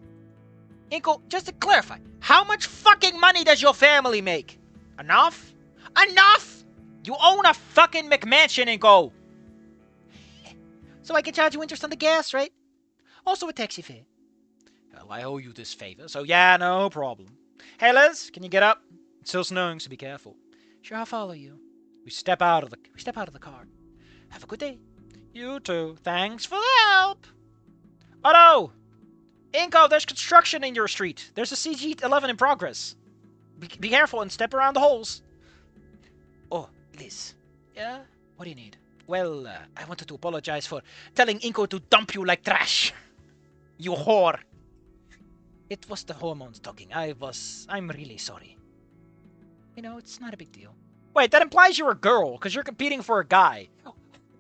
Inko, just to clarify, how much fucking money does your family make? Enough? Enough? You own a fucking McMansion, Inko. So I can charge you interest on the gas, right? Also a taxi fare. Well, I owe you this favor, so yeah, no problem. Hey, Liz, can you get up? It's still snowing, so be careful. Sure, I'll follow you. We step out of the car. Have a good day. You too. Thanks for the help. Oh no! Inko, there's construction in your street. There's a CG-11 in progress. Be careful and step around the holes. Oh, Liz. Yeah? What do you need? Well, I wanted to apologize for telling Inko to dump you like trash. You whore. It was the hormones talking. I'm really sorry. You know, it's not a big deal. Wait, that implies you're a girl, because you're competing for a guy.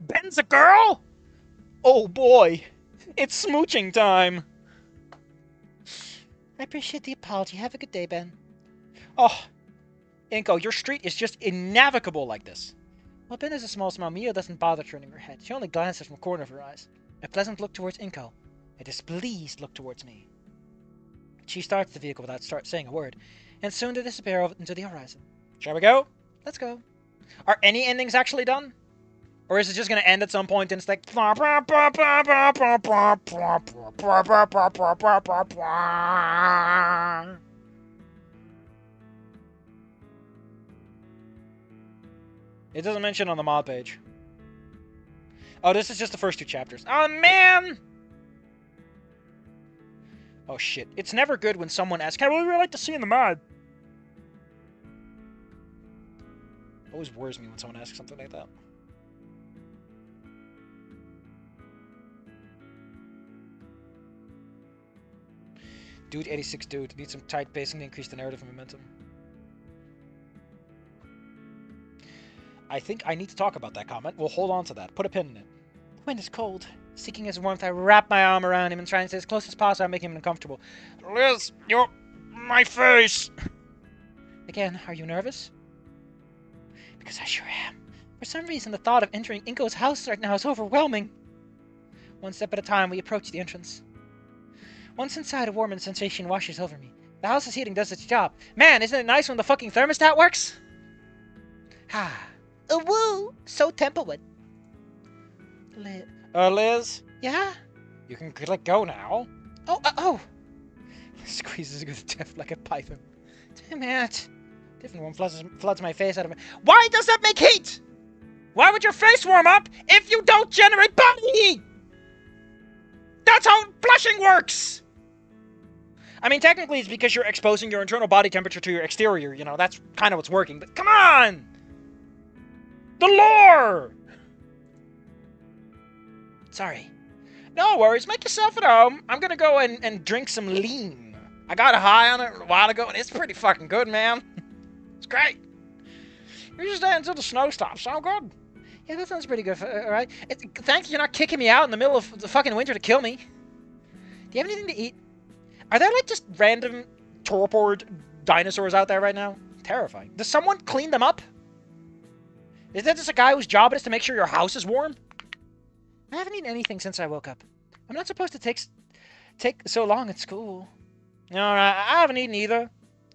Ben's a girl? Oh boy. It's smooching time. I appreciate the apology. Have a good day, Ben. Oh, Inko, your street is just innavigable like this. Well, Ben is a small smile. Mia doesn't bother turning her head. She only glances from the corner of her eyes. A pleasant look towards Inko. A displeased look towards me. She starts the vehicle without saying a word, and soon to disappear into the horizon. Shall we go? Let's go. Are any endings actually done? Or is it just going to end at some point and it's like... It doesn't mention on the mod page. Oh, this is just the first 2 chapters. Oh, man! Oh, shit. It's never good when someone asks, I would really like to see in the mod. It always worries me when someone asks something like that. Dude, 86 dude. Need some tight pacing to increase the narrative momentum. I think I need to talk about that comment. We'll hold on to that. Put a pin in it. The wind is cold. Seeking his warmth, I wrap my arm around him and try and stay as close as possible, making him uncomfortable. Liz, you're... my face! Again, are you nervous? Because I sure am. For some reason, the thought of entering Inko's house right now is overwhelming. One step at a time, we approach the entrance. Once inside, a warm sensation washes over me. The house's heating does its job. Man, isn't it nice when the fucking thermostat works? Ah. Woo! So Templewood. Liz? Yeah? You can let go now. Oh! Squeezes with depth like a python. Damn it. Different one floods my face out of it. Why does that make heat? Why would your face warm up if you don't generate body heat? That's how blushing works! I mean, technically it's because you're exposing your internal body temperature to your exterior, you know, that's kind of what's working, but come on! The lore! Sorry. No worries, make yourself at home. I'm gonna go and drink some lean. I got a high on it a while ago, and it's pretty fucking good, man. It's great. You're just staying until the snow stops. Sound good? Yeah, that sounds pretty good, alright? Thanks you're not kicking me out in the middle of the fucking winter to kill me. Do you have anything to eat? Are there, like, just random torpored dinosaurs out there right now? Terrifying. Does someone clean them up? Is that just a guy whose job it is to make sure your house is warm? I haven't eaten anything since I woke up. I'm not supposed to take so long at school. No, I haven't eaten either.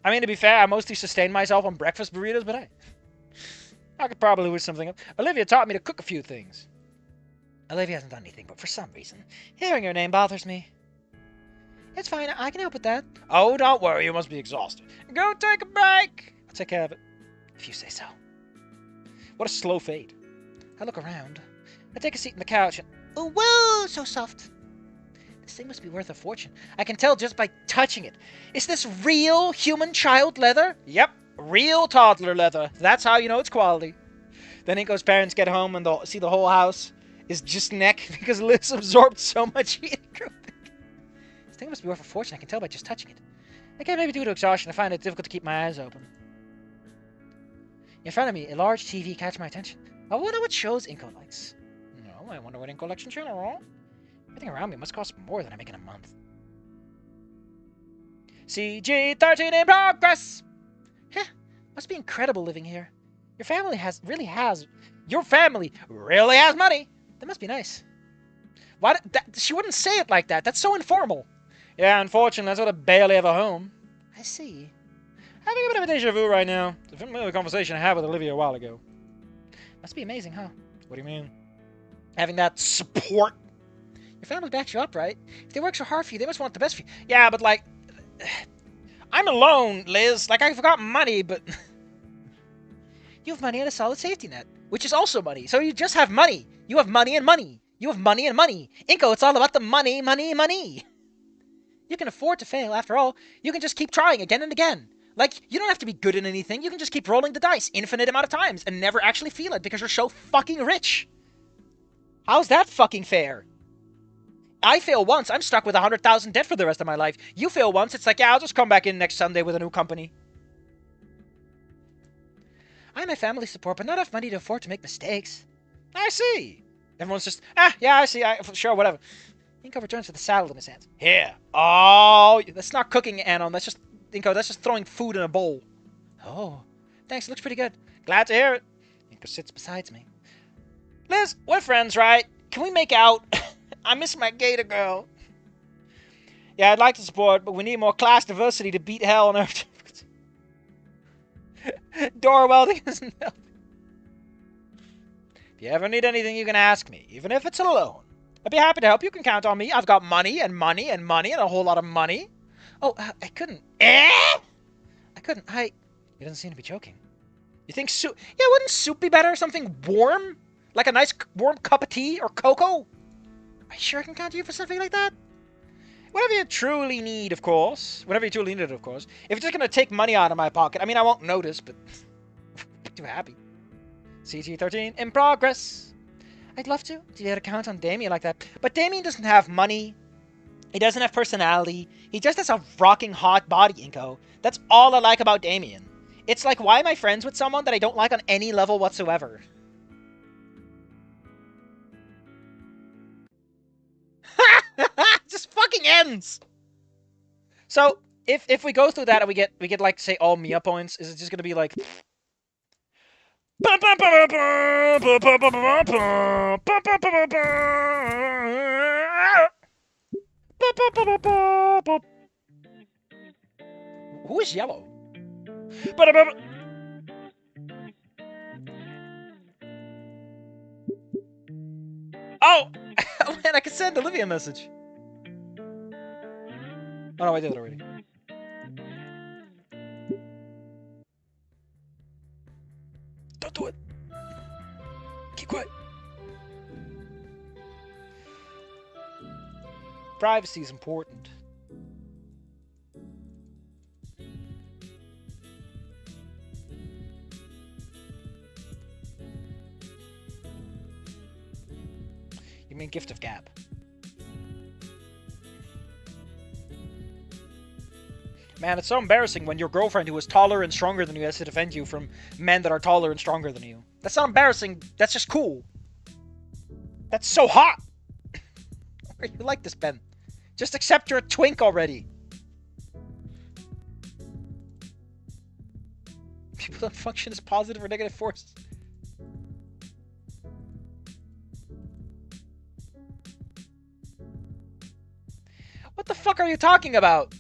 I mean, to be fair, I mostly sustain myself on breakfast burritos, but I could probably whip something up. Olivia taught me to cook a few things. Olivia hasn't done anything, but for some reason, hearing her name bothers me. It's fine, I can help with that. Oh, don't worry, you must be exhausted. Go take a break! I'll take care of it. If you say so. What a slow fade. I look around. I take a seat on the couch and... Oh, whoa, so soft. This thing must be worth a fortune. I can tell just by touching it. Is this real human child leather? Yep, real toddler leather. That's how you know it's quality. Then Inko's parents get home and they'll see the whole house is just neck because Liz absorbed so much heat. This thing must be worth a fortune. I can tell by just touching it. Okay, maybe due to exhaustion, I find it difficult to keep my eyes open. In front of me, a large TV catches my attention. I wonder what shows Inko likes. No, I wonder what Inko likes in general. Everything around me must cost more than I make in a month. CG13 in progress! Heh, must be incredible living here. Your family really has money. That must be nice. Why? She wouldn't say it like that. That's so informal. Yeah, unfortunately, I sort of barely have a home. I see. Having a bit of a deja vu right now. It's a familiar conversation I had with Olivia a while ago. Must be amazing, huh? What do you mean? Having that support. Your family backs you up, right? If they work so hard for you, they must want the best for you. Yeah, but like... I'm alone, Liz. Like, I've got money, but... You have money and a solid safety net, which is also money. So you just have money. You have money and money. You have money and money. Inko, it's all about the money, money, money. You can afford to fail, after all. You can just keep trying again and again. Like, you don't have to be good at anything. You can just keep rolling the dice infinite amount of times and never actually feel it because you're so fucking rich. How's that fucking fair? I fail once, I'm stuck with 100,000 debt for the rest of my life. You fail once, it's like, yeah, I'll just come back in next Sunday with a new company. I have my family support, but not enough money to afford to make mistakes. I see. Everyone's just, yeah, I see, sure, whatever. Inko returns with the salad in his hands. Here. Oh, that's not cooking, Anon. That's just, Inko, that's just throwing food in a bowl. Oh, Thanks, it looks pretty good. Glad to hear it. Inko sits beside me. Liz, we're friends, right? Can we make out? I miss my gator girl. Yeah, I'd like to support, but we need more class diversity to beat hell on Earth. Door welding isn't helping. If you ever need anything, you can ask me, even if it's a loan. I'd be happy to help. You can count on me. I've got money and money and money and a whole lot of money. Oh, I couldn't. I couldn't. He doesn't seem to be joking. You think soup? Yeah, wouldn't soup be better? Something warm? Like a nice warm cup of tea or cocoa? Are you sure I can count on you for something like that? Whatever you truly need, of course. Whatever you truly need it, of course. If you're just going to take money out of my pocket, I mean, I won't notice, but I'd be too happy. CG13 in progress. I'd love to. Do you have to count on Damien like that? But Damien doesn't have money. He doesn't have personality. He just has a rocking hot body, Inko. That's all I like about Damien. It's like, why am I friends with someone that I don't like on any level whatsoever? Just fucking ends. So if we go through that and we get like say all Mia points, is it just gonna be like? Who is yellow? Oh! Oh man, I can send Olivia a message. Oh no, I did it already. Don't do it. Keep quiet. Privacy is important. You mean Gift of Gab? Man, it's so embarrassing when your girlfriend who is taller and stronger than you has to defend you from men that are taller and stronger than you. That's not embarrassing. That's just cool. That's so hot. Why are you like this, Ben? Just accept you're a twink already. People don't function as positive or negative forces. What the fuck are you talking about?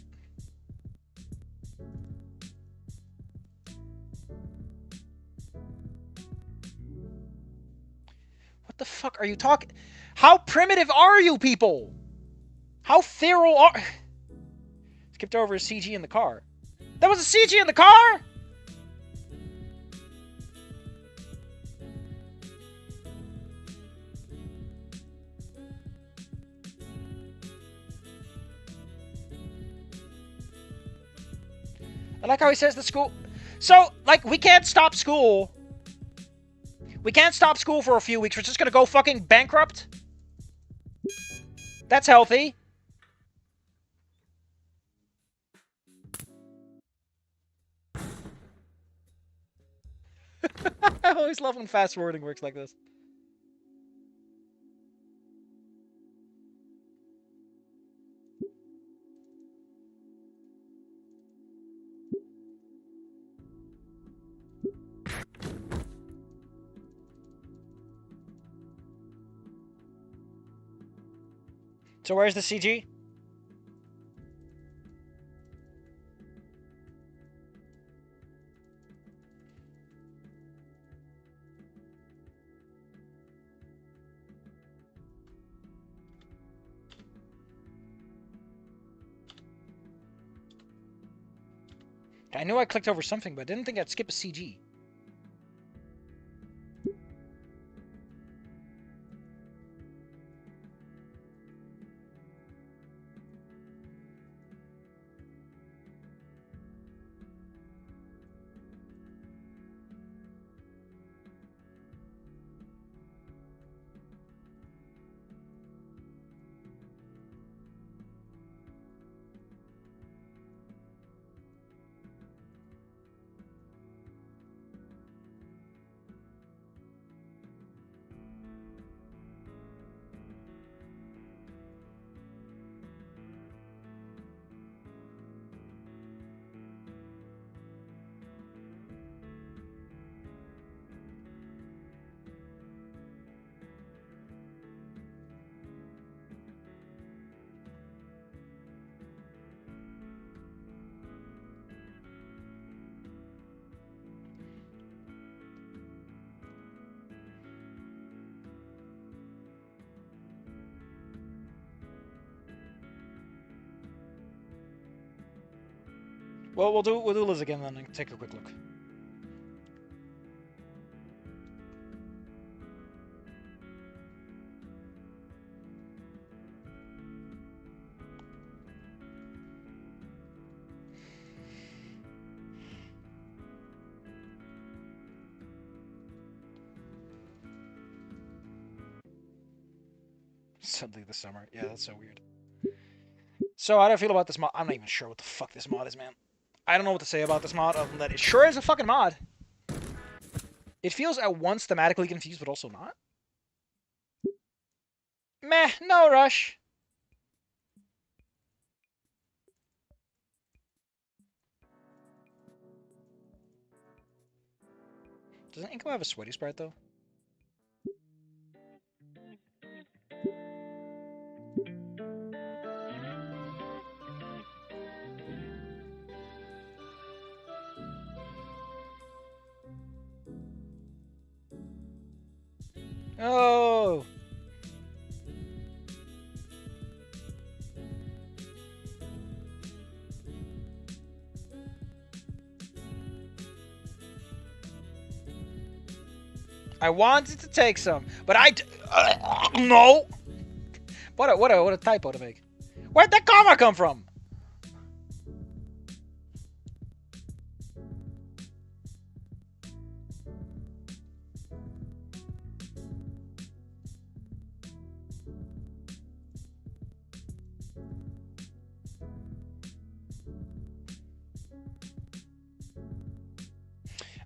What the fuck are you talking? How primitive are you people? How feral are... Skipped over a CG in the car. That was a CG in the car?! I like how he says the school... So, like, we can't stop school. We can't stop school for a few weeks. We're just gonna go fucking bankrupt? That's healthy. I always love when fast forwarding works like this. So where's the CG? I knew I clicked over something, but I didn't think I'd skip a CG. Well, we'll do Liz again then and take a quick look. Suddenly this summer. Yeah, that's so weird. So how do I feel about this mod? I'm not even sure what the fuck this mod is, man. I don't know what to say about this mod other than that it sure is a fucking mod. It feels at once thematically confused, but also not. Meh, no rush. Doesn't Inko have a sweaty sprite, though? Oh! I wanted to take some, but no! What a typo to make. Where'd that comma come from?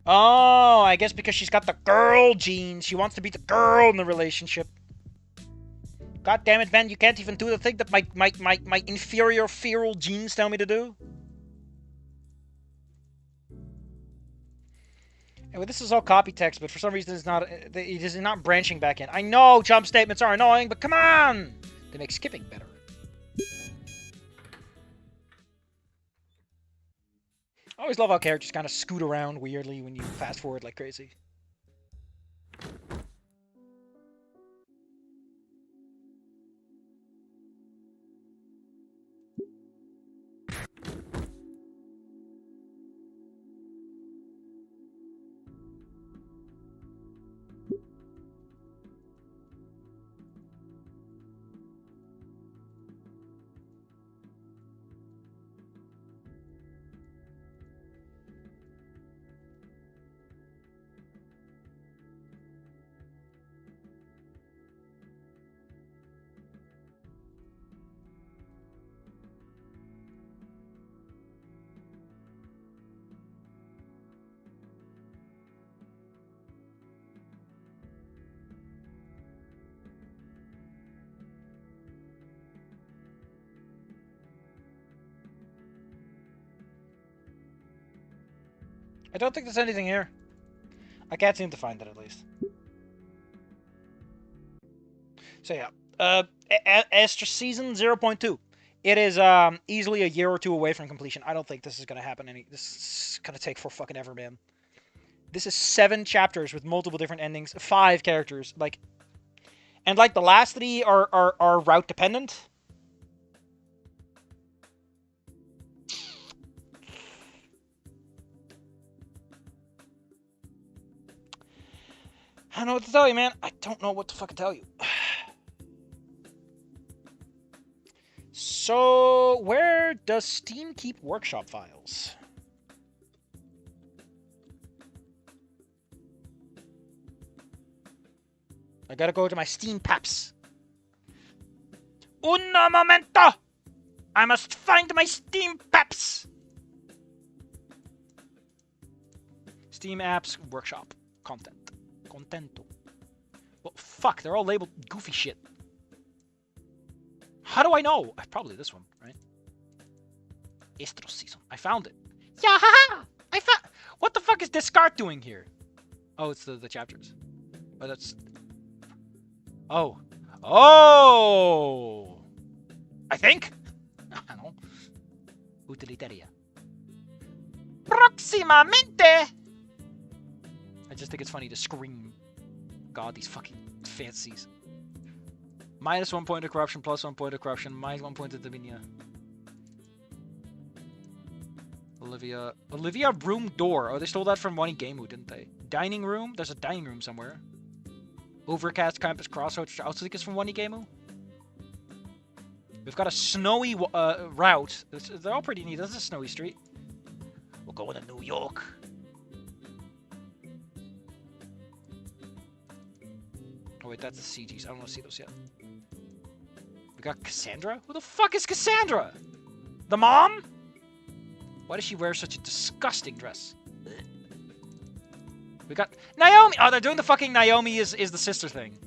Oh, I guess because she's got the girl genes. She wants to be the girl in the relationship. God damn it, man, you can't even do the thing that my inferior feral genes tell me to do. Anyway, this is all copy text, but for some reason it is not branching back in. I know jump statements are annoying, but come on! They make skipping better. I always love how characters kind of scoot around weirdly when you fast forward like crazy. I don't think there's anything here. I can't seem to find it, at least. So yeah, Estrus season 0.2. It is easily a year or two away from completion. I don't think this is gonna happen. This is gonna take for fucking ever, man. This is 7 chapters with multiple different endings, 5 characters, like, and like the last 3 are route dependent. I don't know what to tell you, man. I don't know what to fucking tell you. So, where does Steam keep workshop files? I gotta go to my Steam Paps. Un momento! I must find my Steam Paps! Steam Apps Workshop. Content. Contento. Well, fuck, they're all labeled goofy shit. How do I know? Probably this one, right? Estrus season. I found it. Yeah, haha! I found. What the fuck is Descartes doing here? Oh, it's the chapters. Oh, that's. Oh. Oh! I think? I don't know. Utilitaria. Proximamente! I just think it's funny to scream. God, these fucking fancies. Minus 1 point of corruption, plus 1 point of corruption, minus 1 point of dominion. Olivia room door. Oh, they stole that from Wani Hug, didn't they? Dining room? There's a dining room somewhere. Overcast campus crossroads. I also think it's from Wani Hug. We've got a snowy route. They're all pretty neat. This is a snowy street. We're going to New York. Oh wait, that's the CGs. I don't want to see those yet. We got Cassandra? Who the fuck is Cassandra? The mom? Why does she wear such a disgusting dress? We got Naomi! Oh, they're doing the fucking Naomi is the sister thing.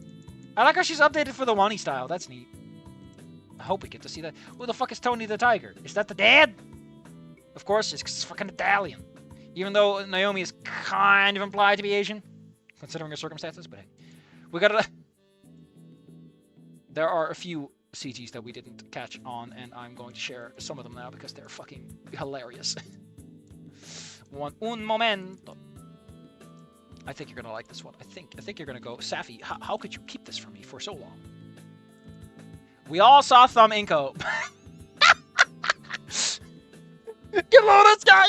I like how she's updated for the Wani style. That's neat. I hope we get to see that. Who the fuck is Tony the Tiger? Is that the dad? Of course, it's fucking Italian. Even though Naomi is kind of implied to be Asian, considering her circumstances, but hey. We got a... There are a few CGs that we didn't catch on, and I'm going to share some of them now because they're fucking hilarious. Un momento. I think you're gonna like this one. I think you're gonna go, Safi, how could you keep this from me for so long? We all saw Thumb Inko. Get a load of this guy!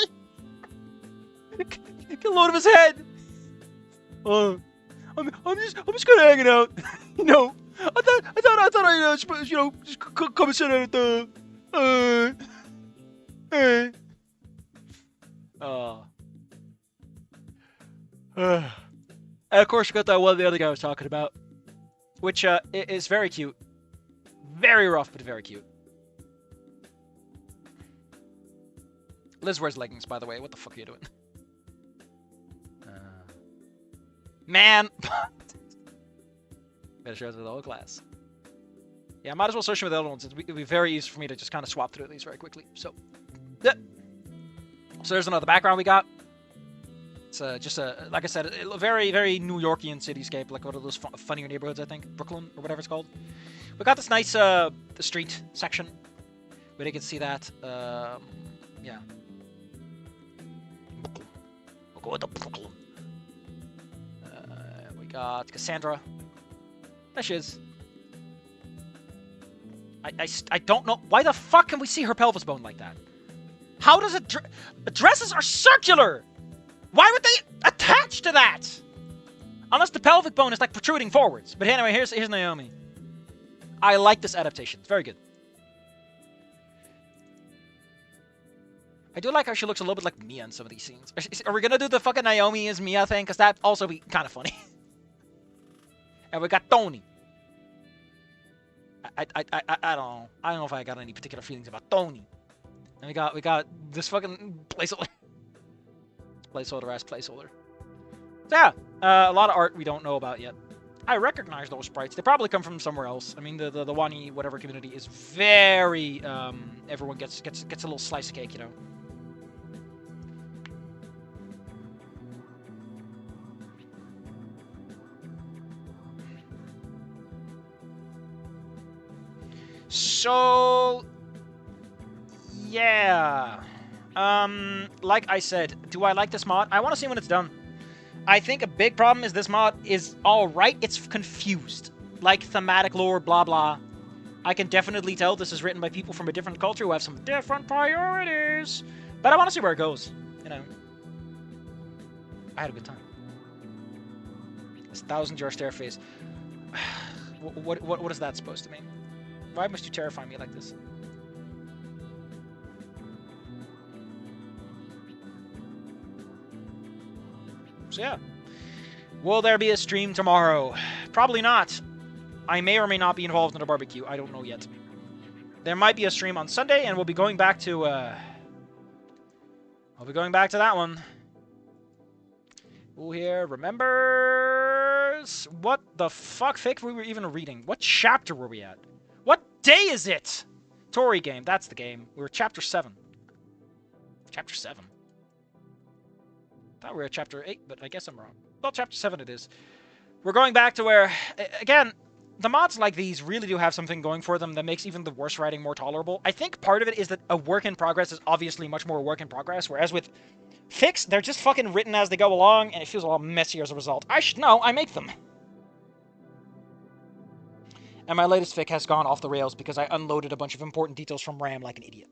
Get a load of his head! I'm just kind of hanging out, you know. I thought I suppose, you know, just come and sit out at the. And of course, you got that one the other guy was talking about, which is very cute, very rough but very cute. Liz wears leggings, by the way. What the fuck are you doing? Man! Better show it to the whole class. Yeah, I might as well search with the other ones. It'd be very easy for me to just kind of swap through these very quickly. So, yeah. So there's another background we got. It's just a, like I said, a very, very New Yorkian cityscape, like one of those funnier neighborhoods, I think. Brooklyn, or whatever it's called. We got this nice the street section. We didn't get to see that. Yeah. We'll go with the Brooklyn. We got Cassandra. There she is. I don't know. Why the fuck can we see her pelvis bone like that? How does it... Dresses are circular! Why would they attach to that? Unless the pelvic bone is like protruding forwards. But anyway, here's Naomi. I like this adaptation. It's very good. I do like how she looks a little bit like Mia in some of these scenes. Are we gonna do the fucking Naomi is Mia thing? Because that'd also be kind of funny. And we got Tony. I don't know if I got any particular feelings about Tony. And we got this fucking placeholder. Placeholder-ass placeholder. So yeah, a lot of art we don't know about yet. I recognize those sprites. They probably come from somewhere else. I mean, the Wani whatever community is very everyone gets a little slice of cake, you know. So yeah. Like I said, do I like this mod? I want to see when it's done. I think a big problem is this mod is alright, it's confused. Like thematic lore, blah blah. I can definitely tell this is written by people from a different culture who have some different priorities. But I want to see where it goes, you know. I had a good time. This 1,000-year stair phase. What is that supposed to mean? Why must you terrify me like this? So yeah. Will there be a stream tomorrow? Probably not. I may or may not be involved in a barbecue. I don't know yet. There might be a stream on Sunday, and we'll be going back to, I'll be going back to that one. Who here remembers? What the fuck fic we were even reading? What chapter were we at? What day is it? Tory game. That's the game. We were chapter 7. Chapter 7. I thought we were at chapter 8, but I guess I'm wrong. Well, chapter 7 it is. We're going back to where, again, the mods like these really do have something going for them that makes even the worst writing more tolerable. I think part of it is that a work in progress is obviously much more a work in progress, whereas with fics, they're just fucking written as they go along, and it feels a lot messier as a result. I should know, I make them. And my latest fic has gone off the rails because I unloaded a bunch of important details from RAM like an idiot.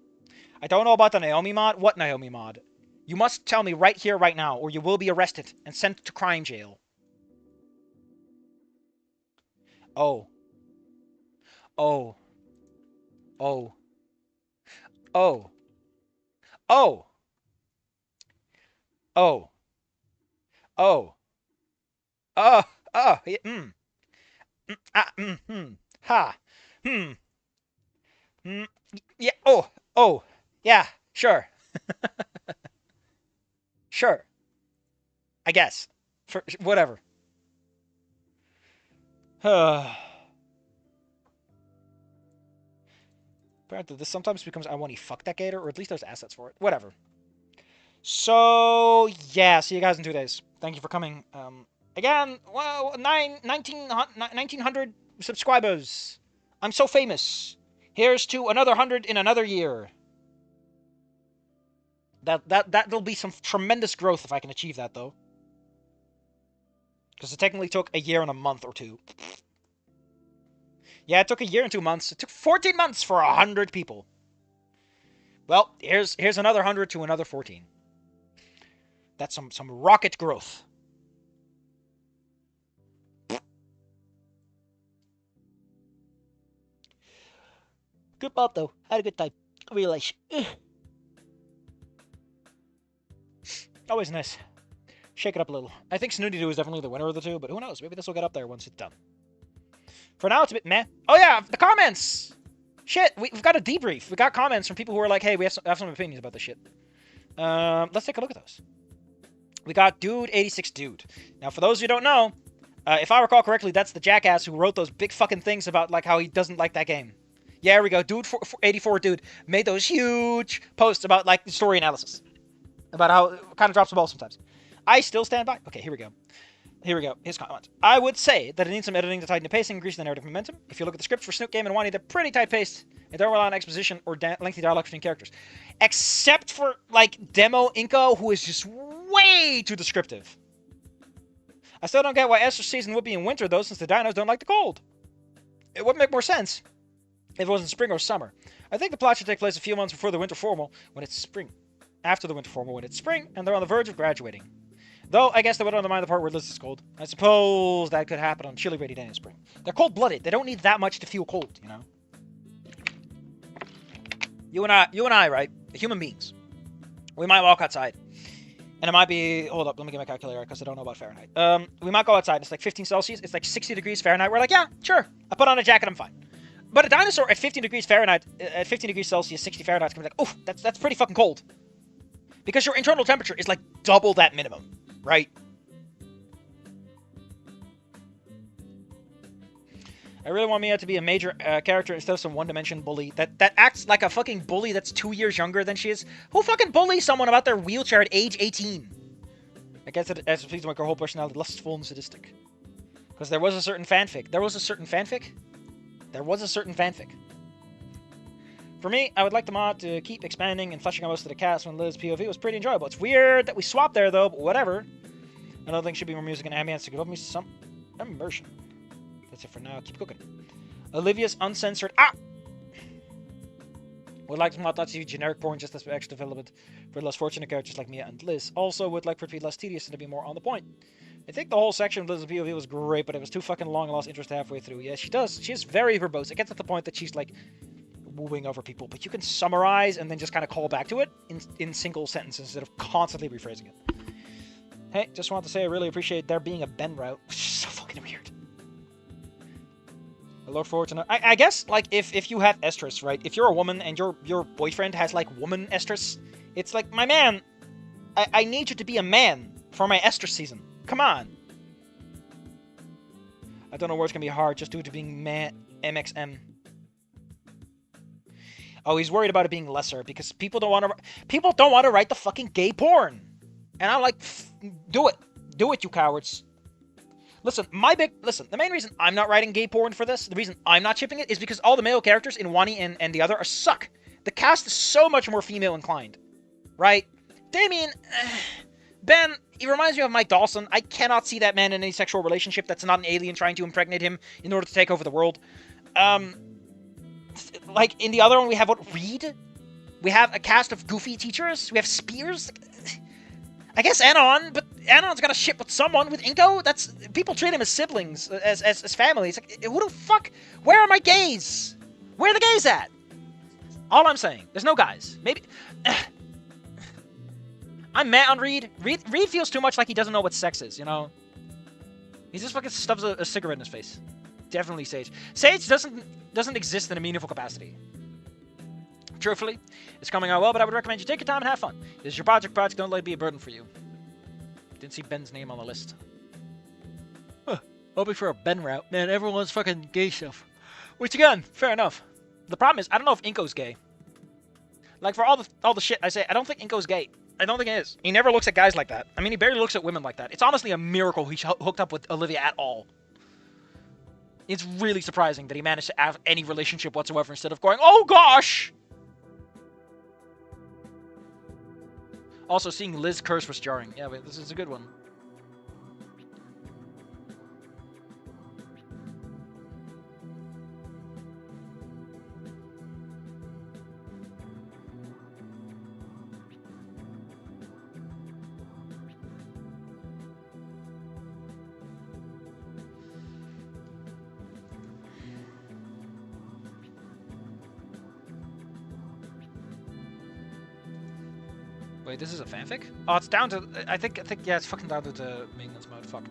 I don't know about the Naomi mod. What Naomi mod? You must tell me right here, right now, or you will be arrested and sent to crime jail. Oh. Oh. Oh. Oh. Oh. Oh. Oh. Oh. Oh. Yeah, Ha. Hmm. Yeah. Oh. Oh. Yeah. Sure. Sure. I guess. For whatever. Apparently, this sometimes becomes I want to fuck that gator, or at least there's assets for it. Whatever. So yeah, see you guys in 2 days. Thank you for coming. Again, well, 1900 subscribers. I'm so famous. Here's to another 100 in another year. That'll be some tremendous growth if I can achieve that, though. Because it technically took a year and a month or 2. Yeah, it took a year and 2 months. It took 14 months for 100 people. Well, here's another 100 to another 14. That's some rocket growth. Good pop, though. Had a good time. I realize. Always nice. Shake it up a little. I think Snooty Doo is definitely the winner of the two, but who knows? Maybe this will get up there once it's done. For now, it's a bit meh. Oh yeah, the comments! Shit, we've got a debrief. We got comments from people who are like, hey, we have some opinions about this shit. Let's take a look at those. We got Dude86 Dude. Now, for those who don't know, if I recall correctly, that's the jackass who wrote those big fucking things about like how he doesn't like that game. Yeah, here we go. Dude84 Dude made those huge posts about like story analysis. About how it kind of drops the ball sometimes. I still stand by. Okay, here we go. Here we go. His comment. I would say that it needs some editing to tighten the pacing, increase the narrative momentum. If you look at the scripts for Snook Game and Wani, they're pretty tight paced and don't rely on exposition or lengthy dialogue between characters. Except for, like, Demo Inko, who is just way too descriptive. I still don't get why Estrus season would be in winter, though, since the dinos don't like the cold. It would make more sense if it was in spring or summer. I think the plot should take place a few months before the winter formal, when it's spring. After the winter formal, when it's spring, and they're on the verge of graduating. Though, I guess that would undermine the part where Liz is cold. I suppose that could happen on chilly, rainy day in spring. They're cold-blooded. They don't need that much to feel cold, you know? You and I, right? Human beings. We might walk outside. And it might be... Hold up, let me get my calculator because I don't know about Fahrenheit. We might go outside. It's like 15 Celsius. It's like 60 degrees Fahrenheit. We're like, yeah, sure. I put on a jacket, I'm fine. But a dinosaur at 15 degrees Fahrenheit, at 15 degrees Celsius, 60 Fahrenheit, is going to be like, oof, that's pretty fucking cold. Because your internal temperature is like double that minimum. Right? I really want Mia to be a major character instead of some one-dimension bully that acts like a fucking bully that's 2 years younger than she is. Who fucking bullies someone about their wheelchair at age 18? I guess it as pleased to make her whole personality lustful and sadistic. Because there was a certain fanfic. There was a certain fanfic? For me, I would like the mod to keep expanding and fleshing out most of the cast when Liz's POV was pretty enjoyable. It's weird that we swapped there, though, but whatever. Another thing should be more music and ambience to give me some immersion. That's it for now. Keep cooking. Olivia's uncensored... Ah! Would like the mod not to be generic porn, just as extra development for less fortunate characters like Mia and Liz. Also, would like for it to be less tedious and to be more on the point. I think the whole section of Liz's POV was great, but it was too fucking long and lost interest halfway through. Yeah, she does. She's very verbose. It gets to the point that she's, like... wooing over people, but you can summarize and then just kind of call back to it in single sentences instead of constantly rephrasing it. Hey, just want to say I really appreciate there being a Ben route. So fucking weird. I look forward to know. I guess, like, if you have Estrus, right? If you're a woman and your boyfriend has, like, woman Estrus, it's like, my man, I need you to be a man for my Estrus season. Come on. I don't know where it's gonna be hard just due to being MXM. Oh, he's worried about it being lesser because people don't want to write the fucking gay porn. And I'm like, do it. Do it, you cowards. Listen, the main reason I'm not writing gay porn for this, the reason I'm not shipping it, is because all the male characters in Wani and the other are suck. The cast is so much more female inclined. Right? Damien, Ben, he reminds me of Mike Dawson. I cannot see that man in any sexual relationship that's not an alien trying to impregnate him in order to take over the world. Like, in the other one, we have what, Reed? We have a cast of goofy teachers. We have Spears. I guess Anon, but Anon's got to ship with someone. With Inko, that's people treat him as siblings, as family. It's like, who the fuck? Where are my gays? Where are the gays at? All I'm saying, there's no guys. Maybe I'm mad on Reed. Reed feels too much like he doesn't know what sex is. You know, he just fucking stuffs a cigarette in his face. Definitely Sage. Sage doesn't exist in a meaningful capacity. Truthfully, it's coming out well, but I would recommend you take your time and have fun. This is your project. Don't let it be a burden for you. Didn't see Ben's name on the list. Huh. Hoping for a Ben route. Man, everyone's fucking gay stuff. Which again, fair enough. The problem is, I don't know if Inko's gay. Like, for all the shit I say, I don't think Inko's gay. I don't think he is. He never looks at guys like that. I mean, he barely looks at women like that. It's honestly a miracle he's hooked up with Olivia at all. It's really surprising that he managed to have any relationship whatsoever instead of going, oh gosh! Also, seeing Liz curse was jarring. Yeah, wait, this is a good one. Wait, this is a fanfic? Oh, it's down to... I think, yeah, it's fucking down to the maintenance mode. Fuck.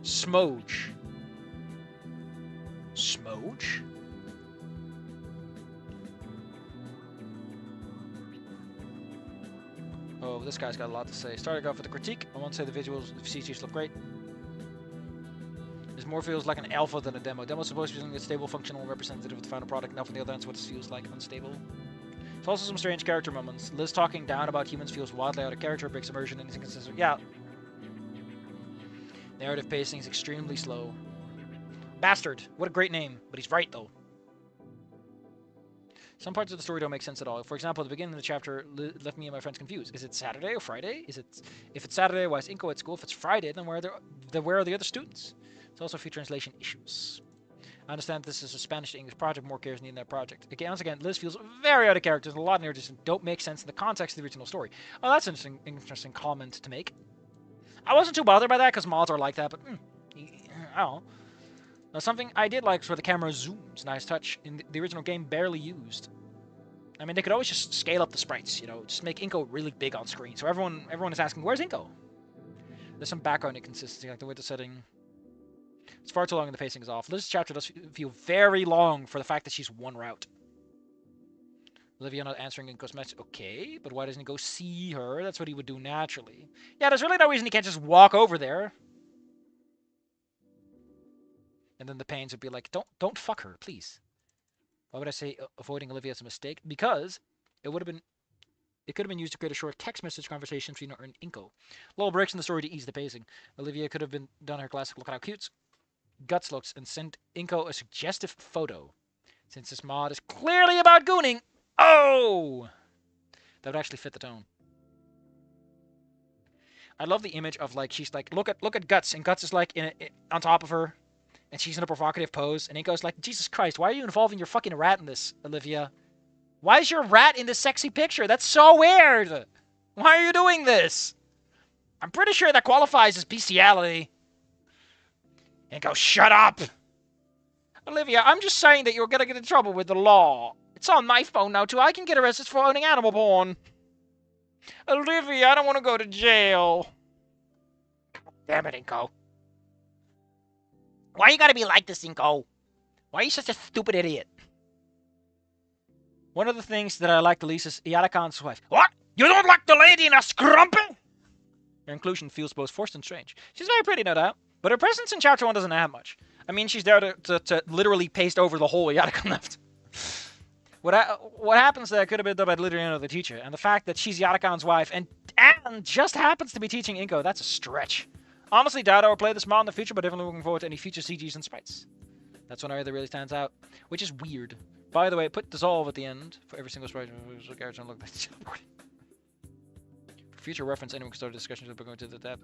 Smooch. Smooch? Oh, this guy's got a lot to say. Starting off with a critique. I won't say the visuals, the CGs look great. This more feels like an alpha than a demo. Demo's supposed to be something that's stable, functional, and representative of the final product. Now, from the other end, what this feels like, unstable. There's also some strange character moments. Liz talking down about humans feels wildly out of character, breaks immersion, and is inconsistent. Yeah. Narrative pacing is extremely slow. Bastard. What a great name. But he's right, though. Some parts of the story don't make sense at all. For example, at the beginning of the chapter left me and my friends confused. Is it Saturday or Friday? If it's Saturday, why is Inko at school? If it's Friday, then where are the other students? There's also a few translation issues. I understand this is a Spanish to English project, more cares needed in that project. Again, once again, Liz feels very out of character. There's a lot of narratives that don't make sense in the context of the original story. Oh, that's an interesting comment to make. I wasn't too bothered by that, because mods are like that, but, I don't know. Now, something I did like was where the camera zooms. Nice touch. In the original game, barely used. I mean, they could always just scale up the sprites, you know, just make Inko really big on screen. So everyone is asking, where's Inko? There's some background inconsistency, like the way the setting... It's far too long and the pacing is off. Liz's chapter does feel very long for the fact that she's one route. Olivia not answering Inko's message. Okay, but why doesn't he go see her? That's what he would do naturally. Yeah, there's really no reason he can't just walk over there. And then the Pains would be like, don't fuck her, please. Why would I say avoiding Olivia is a mistake? Because it could have been used to create a short text message conversation between her and Inko. Little breaks in the story to ease the pacing. Olivia could have done her classic look at how cute Guts looks and sent Inko a suggestive photo. Since this mod is clearly about gooning, oh! That would actually fit the tone. I love the image of, like, she's like, look at Guts, and Guts is like on top of her, and she's in a provocative pose, and Inko's like, Jesus Christ, why are you involving your fucking rat in this, Olivia? Why is your rat in this sexy picture? That's so weird! Why are you doing this? I'm pretty sure that qualifies as bestiality. Inko, shut up! Olivia, I'm just saying that you're gonna get in trouble with the law. It's on my phone now, too. I can get arrested for owning animal porn. Olivia, I don't want to go to jail. Damn it, Inko. Why you gotta be like this, Inko? Why are you such a stupid idiot? One of the things that I like the least is Yadakan's wife. What? You don't like the lady in a scrumpy? Her inclusion feels both forced and strange. She's very pretty, no doubt. But her presence in Chapter 1 doesn't have much. I mean, she's there to literally paste over the whole Yadakan left. What happens there could have been done by literally another teacher. And the fact that she's Yadakan's wife and just happens to be teaching Inko, that's a stretch. Honestly, doubt I will play this mod in the future, but definitely looking forward to any future CGs and sprites. That's one area that really stands out, which is weird. By the way, put dissolve at the end for every single sprite. For future reference, anyone can start a discussion about going to the depth.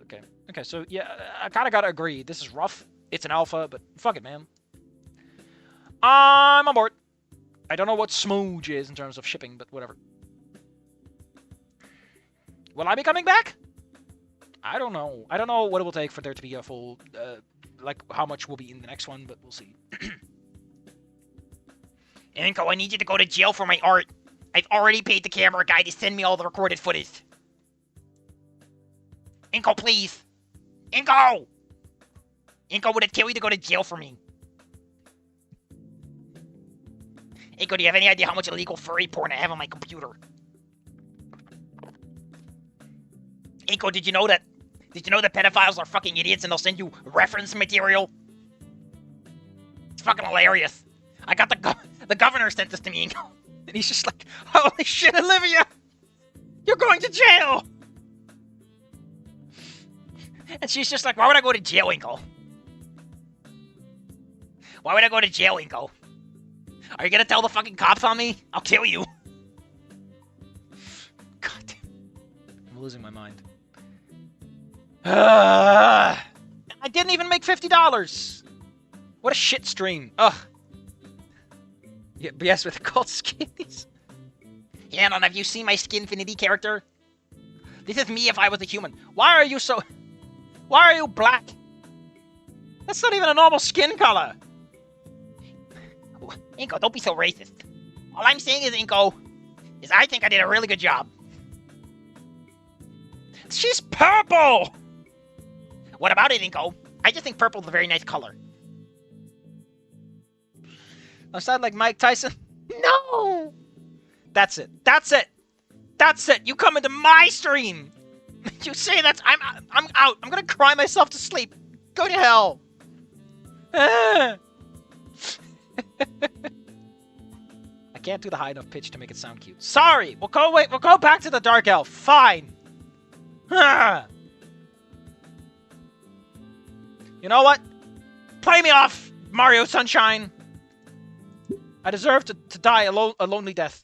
Okay, so yeah, I kind of gotta agree. This is rough. It's an alpha, but fuck it, man. I'm on board. I don't know what smooch is in terms of shipping, but whatever. Will I be coming back? I don't know. I don't know what it will take for there to be a full, like, how much will be in the next one, but we'll see. Inko, I need you to go to jail for my art. I've already paid the camera guy to send me all the recorded footage. Inko, please. Inko! Inko, would it kill you to go to jail for me? Inko, do you have any idea how much illegal furry porn I have on my computer? Inko, did you know that pedophiles are fucking idiots and they'll send you reference material? It's fucking hilarious. I got the governor sent this to me, Inko. And he's just like, holy shit, Olivia! You're going to jail! And she's just like, why would I go to jail, Inko? Why would I go to jail, Inko? Are you gonna tell the fucking cops on me? I'll kill you. God damn. I'm losing my mind. I didn't even make $50! What a shit stream. Ugh. Yeah, yes, with the called skinnies. Yeah, have you seen my Skinfinity character? This is me if I was a human. Why are you so... Why are you black? That's not even a normal skin color. Inko, don't be so racist. All I'm saying is, Inko, is I think I did a really good job. She's purple! What about it, Inko? I just think purple's a very nice color. I sound like Mike Tyson? No! That's it. That's it! That's it! You come into my stream! You say that's... I'm out. I'm gonna cry myself to sleep. Go to hell. I can't do the high enough pitch to make it sound cute. Sorry! We'll go back to the Dark Elf. Fine. You know what? Play me off, Mario Sunshine. I deserve to die a lonely death.